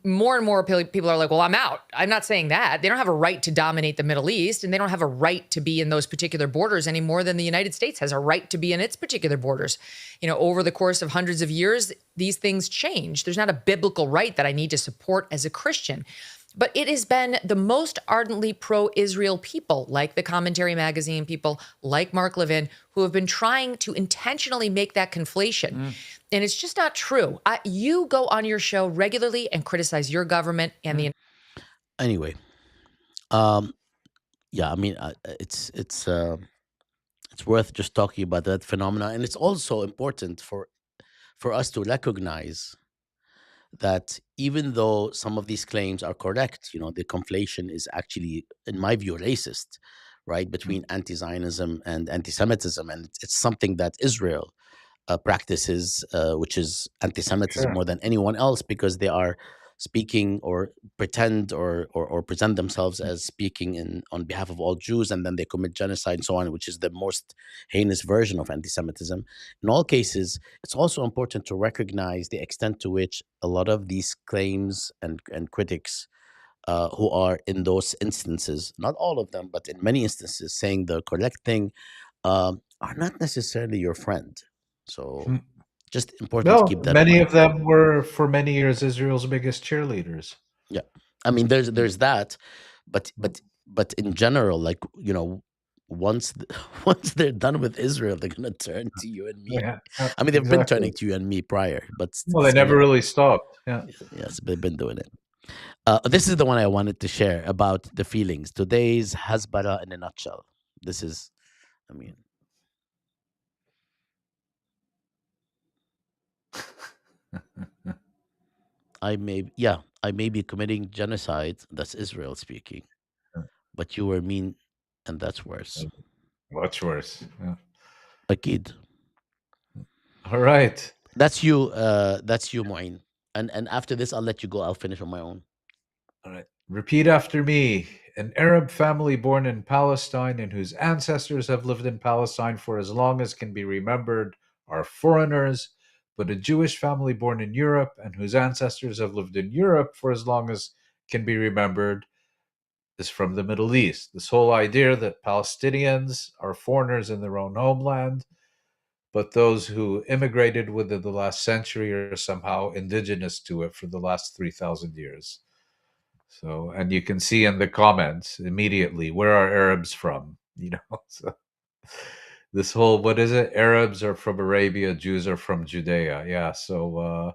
more and more people are like, well, I'm out. I'm not saying that. They don't have a right to dominate the Middle East, and they don't have a right to be in those particular borders any more than the United States has a right to be in its particular borders. Over the course of hundreds of years, these things change. There's not a biblical right that I need to support as a Christian. But it has been the most ardently pro-Israel people, like the Commentary Magazine people, like Mark Levin, who have been trying to intentionally make that conflation. And it's just not true. You go on your show regularly and criticize your government and the... Anyway, yeah, I mean, it's worth just talking about that phenomena, and it's also important for us to recognize that even though some of these claims are correct, the conflation is actually, in my view, racist, right, between anti-Zionism and anti-Semitism, and it's something that Israel practices, which is anti-Semitism more than anyone else, because they are speaking or pretend or present themselves as speaking on behalf of all Jews, and then they commit genocide and so on, which is the most heinous version of anti-Semitism. In all cases, it's also important to recognize the extent to which a lot of these claims and critics who are in those instances, not all of them, but in many instances, saying the correct thing, are not necessarily your friend. So just important to No, keep that in many mind. of them were for many years Israel's biggest cheerleaders. Yeah, I mean, there's that, but in general, like, once once they're done with Israel, they're gonna turn to you and me. Yeah, I mean, they've been exactly. turning to you and me prior, but Well, they it's never gonna. really stopped. Yeah. Yes, they've been doing it. This is the one I wanted to share about the feelings. Today's Hasbara in a nutshell. This is, I mean, I may be committing genocide. That's Israel speaking, but you were mean, and that's worse. Much worse. Yeah. Akid. All right. That's you. That's you, Mouin. And after this, I'll let you go. I'll finish on my own. All right. Repeat after me. An Arab family born in Palestine and whose ancestors have lived in Palestine for as long as can be remembered are foreigners, but a Jewish family born in Europe and whose ancestors have lived in Europe for as long as can be remembered is from the Middle East. This whole idea that Palestinians are foreigners in their own homeland, but those who immigrated within the last century are somehow indigenous to it for the last 3,000 years. So, and you can see in the comments immediately, where are Arabs from? So this whole, what is it? Arabs are from Arabia, Jews are from Judea. Yeah. So,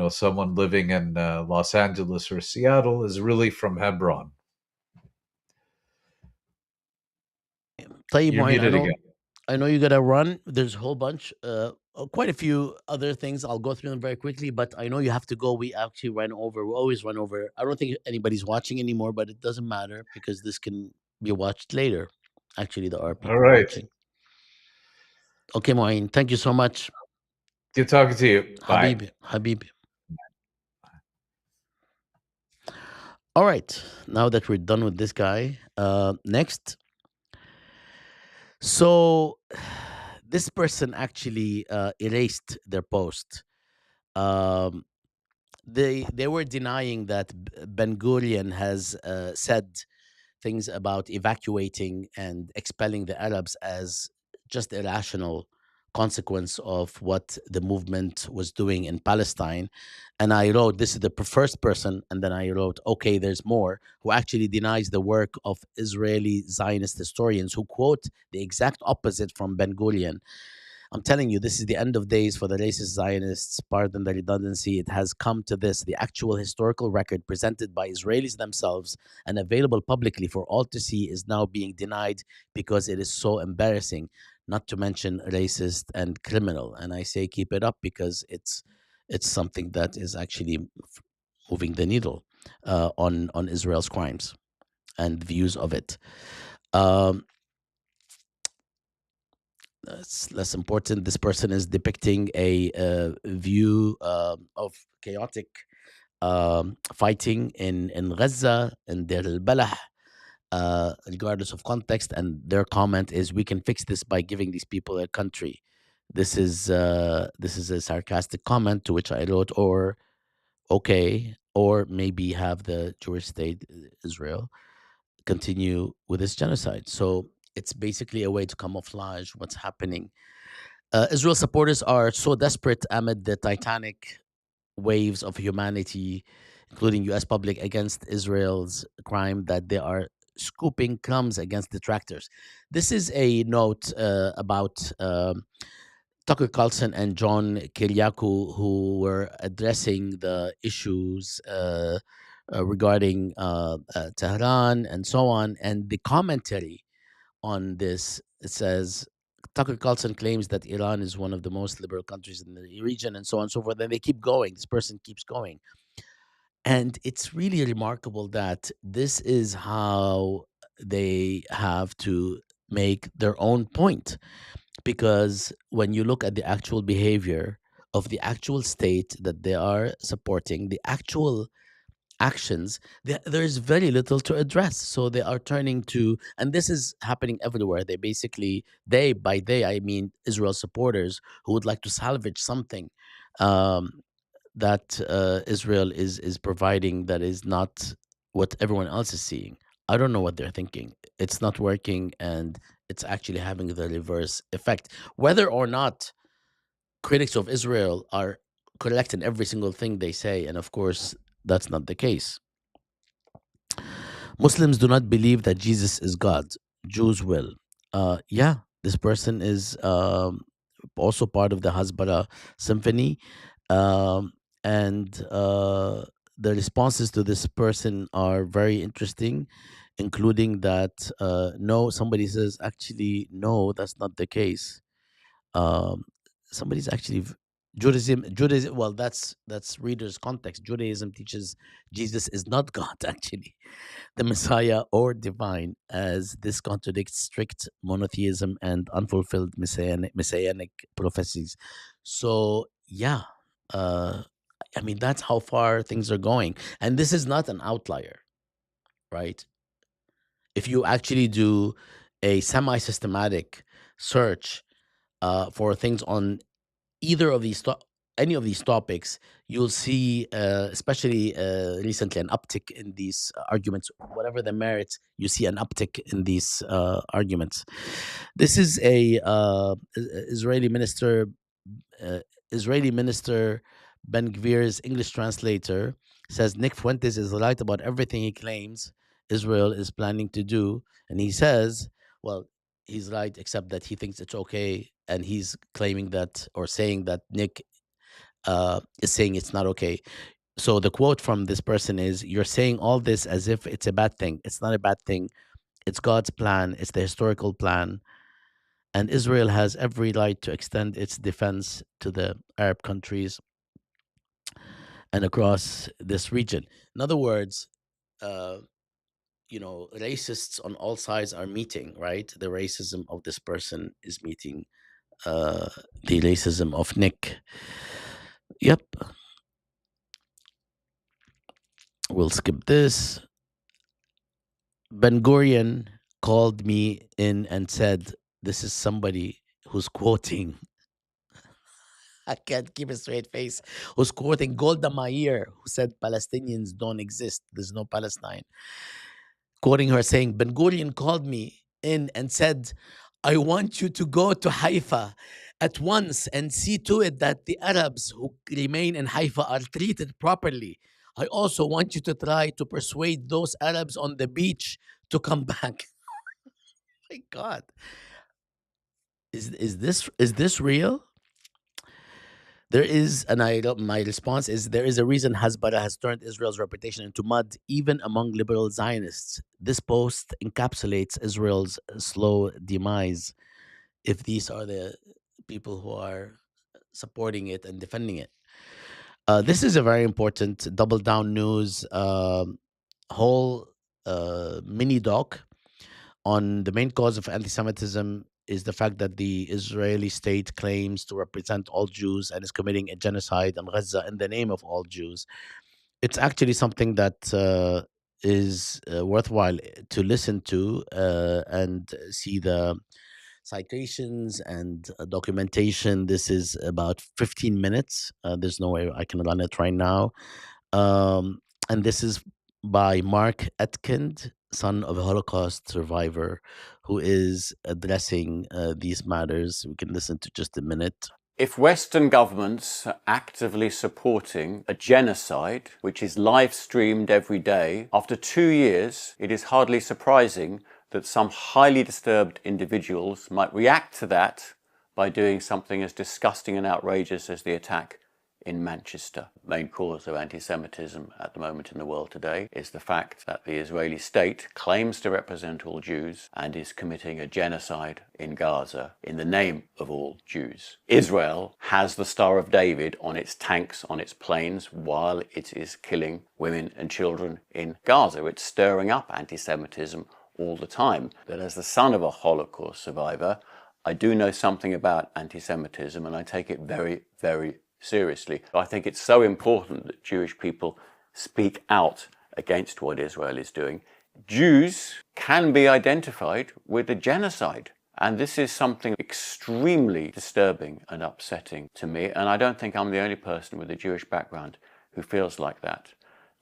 someone living in Los Angeles or Seattle is really from Hebron. Tayyip, You're Mouin, muted again. I know you gotta run. There's a whole bunch, quite a few other things. I'll go through them very quickly, but I know you have to go. We actually ran over. We always run over. I don't think anybody's watching anymore, but it doesn't matter because this can be watched later. Actually, there are people right. watching. Okay, Mouin, thank you so much. Good talking to you. Bye. Habibi. All right, now that we're done with this guy, next. So this person actually erased their post. Um, they were denying that Ben Gurion has said things about evacuating and expelling the Arabs as just irrational consequence of what the movement was doing in Palestine. And I wrote, this is the first person, and then I wrote, okay, there's more, who actually denies the work of Israeli Zionist historians who quote the exact opposite from Ben Gurion. I'm telling you, this is the end of days for the racist Zionists. Pardon the redundancy. It has come to this. The actual historical record presented by Israelis themselves and available publicly for all to see is now being denied because it is so embarrassing, not to mention racist and criminal. And I say keep it up because it's something that is actually moving the needle on Israel's crimes and views of it. It's less important. This person is depicting a view of chaotic fighting in Gaza, in Deir al-Balah, regardless of context. And their comment is, "We can fix this by giving these people a country." This is a sarcastic comment to which I wrote, or okay, or maybe have the Jewish state Israel continue with this genocide. So it's basically a way to camouflage what's happening. Israel supporters are so desperate amid the titanic waves of humanity, including U.S. public, against Israel's crime that they are scooping crumbs against detractors. This is a note about Tucker Carlson and John Kiriakou, who were addressing the issues regarding Tehran and so on. And the commentary on this, it says, Tucker Carlson claims that Iran is one of the most liberal countries in the region and so on and so forth. And they keep going. This person keeps going. And it's really remarkable that this is how they have to make their own point. Because when you look at the actual behavior of the actual state that they are supporting, the actual actions, there's very little to address. So they are turning to, and this is happening everywhere. They basically, by they, I mean Israel supporters who would like to salvage something that Israel is providing that is not what everyone else is seeing. I don't know what they're thinking. It's not working, and it's actually having the reverse effect. Whether or not critics of Israel are correct in every single thing they say. And of course, that's not the case. Muslims do not believe that Jesus is God. Jews will. Yeah, this person is also part of the Hasbara Symphony. And the responses to this person are very interesting, including that no, somebody says, actually, no, that's not the case. Somebody's actually Judaism. Well, that's reader's context. Judaism teaches Jesus is not God, actually, the Messiah or divine, as this contradicts strict monotheism and unfulfilled messianic prophecies. So yeah, I mean, that's how far things are going, and this is not an outlier, right? If you actually do a semi-systematic search for things on either of these any of these topics, you'll see, especially recently, an uptick in these arguments. Whatever the merits, you see an uptick in these arguments. This is a Israeli minister, Ben Gvir's English translator says Nick Fuentes is right about everything he claims Israel is planning to do, and he says, well, he's right, except that he thinks it's okay, and he's claiming that, or saying that Nick is saying it's not okay. So the quote from this person is, "You're saying all this as if it's a bad thing. It's not a bad thing. It's God's plan. It's the historical plan. And Israel has every right to extend its defense to the Arab countries and across this region." In other words, racists on all sides are meeting, right? The racism of this person is meeting the racism of Nick. Yep. We'll skip this. Ben Gurion called me in and said, this is somebody who's quoting, I can't keep a straight face, who's quoting Golda Meir, who said Palestinians don't exist. There's no Palestine. Quoting her saying, Ben Gurion called me in and said, I want you to go to Haifa at once and see to it that the Arabs who remain in Haifa are treated properly. I also want you to try to persuade those Arabs on the beach to come back. My God. Is this real? There is, and my response is, there is a reason Hasbara has turned Israel's reputation into mud, even among liberal Zionists. This post encapsulates Israel's slow demise, if these are the people who are supporting it and defending it. This is a very important Double Down News whole mini doc on the main cause of anti-Semitism is the fact that the Israeli state claims to represent all Jews and is committing a genocide in Gaza in the name of all Jews. It's actually something that is worthwhile to listen to and see the citations and documentation. This is about 15 minutes. There's no way I can run it right now. And this is by Mark Etkind, son of a Holocaust survivor, who is addressing these matters. We can listen to just a minute. If Western governments are actively supporting a genocide, which is live streamed every day, after 2 years, it is hardly surprising that some highly disturbed individuals might react to that by doing something as disgusting and outrageous as the attack in Manchester. The main cause of anti-Semitism at the moment in the world today is the fact that the Israeli state claims to represent all Jews and is committing a genocide in Gaza in the name of all Jews. Israel has the Star of David on its tanks, on its planes, while it is killing women and children in Gaza. It's stirring up anti-Semitism all the time. But as the son of a Holocaust survivor, I do know something about anti-Semitism, and I take it very, very seriously. I think it's so important that Jewish people speak out against what Israel is doing. Jews can be identified with a genocide, and this is something extremely disturbing and upsetting to me, and I don't think I'm the only person with a Jewish background who feels like that.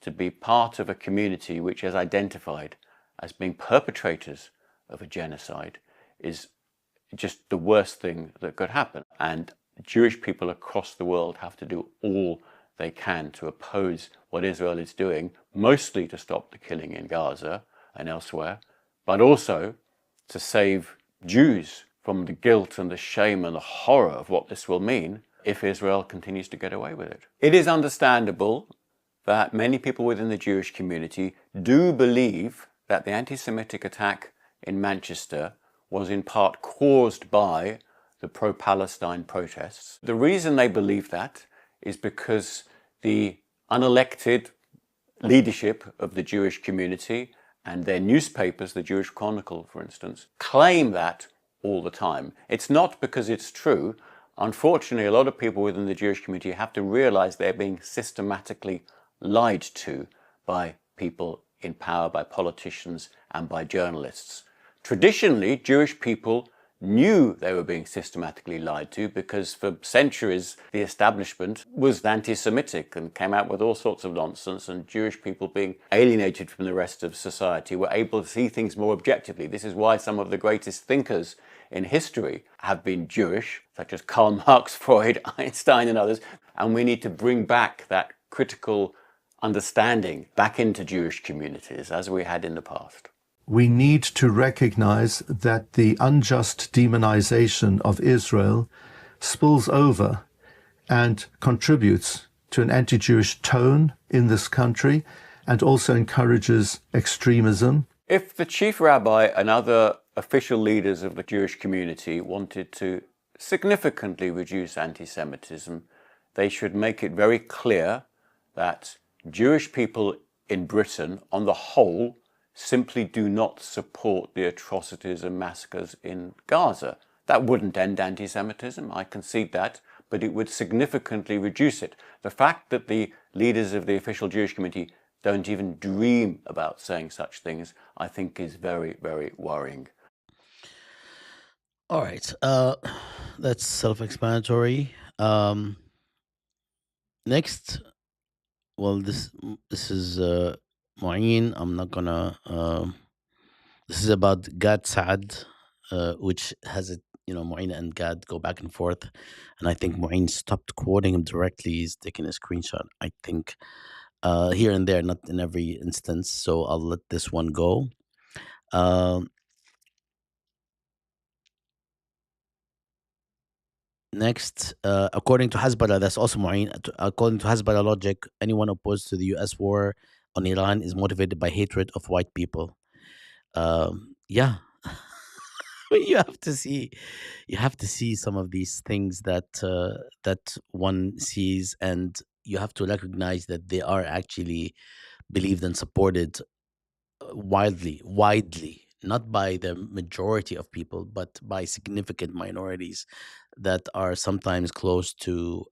To be part of a community which is identified as being perpetrators of a genocide is just the worst thing that could happen. And Jewish people across the world have to do all they can to oppose what Israel is doing, mostly to stop the killing in Gaza and elsewhere, but also to save Jews from the guilt and the shame and the horror of what this will mean if Israel continues to get away with it. It is understandable that many people within the Jewish community do believe that the anti-Semitic attack in Manchester was in part caused by the pro-Palestine protests. The reason they believe that is because the unelected leadership of the Jewish community and their newspapers, the Jewish Chronicle, for instance, claim that all the time. It's not because it's true. Unfortunately, a lot of people within the Jewish community have to realize they're being systematically lied to by people in power, by politicians, and by journalists. Traditionally, Jewish people knew they were being systematically lied to because for centuries the establishment was anti-Semitic and came out with all sorts of nonsense, and Jewish people, being alienated from the rest of society, were able to see things more objectively. This is why some of the greatest thinkers in history have been Jewish, such as Karl Marx, Freud, Einstein and others, and we need to bring back that critical understanding back into Jewish communities as we had in the past. We need to recognize that the unjust demonization of Israel spills over and contributes to an anti-Jewish tone in this country and also encourages extremism. If the chief rabbi and other official leaders of the Jewish community wanted to significantly reduce anti-Semitism, they should make it very clear that Jewish people in Britain, on the whole, simply do not support the atrocities and massacres in Gaza. That wouldn't end anti-Semitism, I concede that, but it would significantly reduce it. The fact that the leaders of the official Jewish community don't even dream about saying such things, I think is very, very worrying. All right. That's self-explanatory. Next, well, this is Mouin. I'm not gonna. This is about Gad Saad, which has it. Mouin and Gad go back and forth, and I think Mouin stopped quoting him directly. He's taking a screenshot, I think, here and there, not in every instance. So I'll let this one go. Next, according to Hezbollah, that's also Mouin. According to Hezbollah logic, anyone opposed to the U.S. war on Iran is motivated by hatred of white people. Yeah, you have to see some of these things that that one sees, and you have to recognize that they are actually believed and supported widely, not by the majority of people, but by significant minorities that are sometimes close to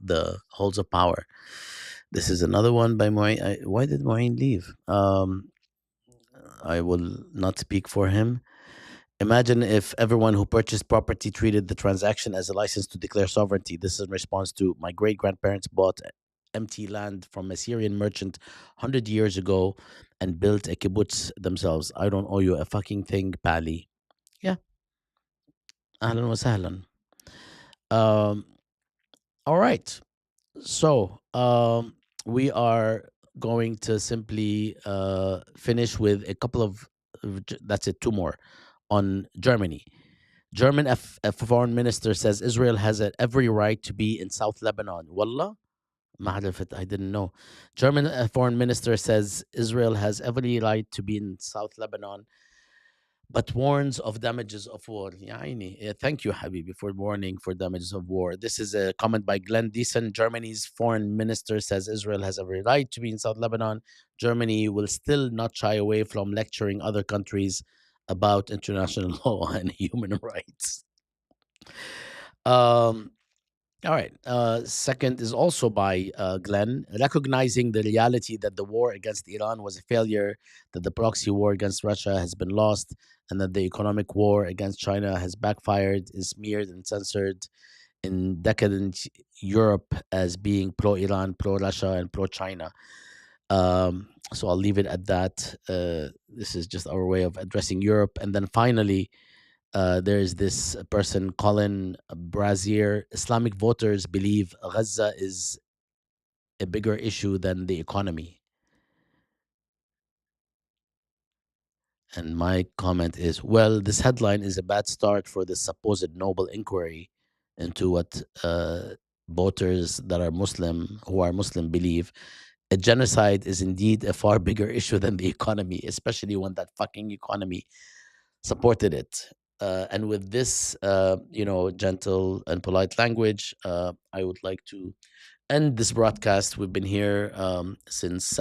the halls of power. This is another one by Mouin. Why did Mouin leave? I will not speak for him. Imagine if everyone who purchased property treated the transaction as a license to declare sovereignty. This is in response to my great-grandparents bought empty land from a Syrian merchant 100 years ago and built a kibbutz themselves. I don't owe you a fucking thing, Pali. Yeah. Ahlan wa sahlan. All right. So we are going to simply finish with a couple of, that's it, two more on Germany. German foreign minister says Israel has every right to be in South Lebanon. Wallah, I didn't know. German foreign minister says Israel has every right to be in South Lebanon, but warns of damages of war. Thank you, Habibi, for warning for damages of war. This is a comment by Glenn Deason. Germany's foreign minister says Israel has every right to be in South Lebanon. Germany will still not shy away from lecturing other countries about international law and human rights. All right. Second is also by Glenn, recognizing the reality that the war against Iran was a failure, that the proxy war against Russia has been lost, and that the economic war against China has backfired, is smeared and censored in decadent Europe as being pro-Iran, pro-Russia, and pro-China. So I'll leave it at that. This is just our way of addressing Europe. And then finally, There's this person, Colin Brazier. Islamic voters believe Gaza is a bigger issue than the economy. And my comment is, well, this headline is a bad start for the supposed noble inquiry into what voters that are Muslim, who are Muslim, believe. A genocide is indeed a far bigger issue than the economy, especially when that fucking economy supported it. And with this, gentle and polite language, I would like to end this broadcast. We've been here since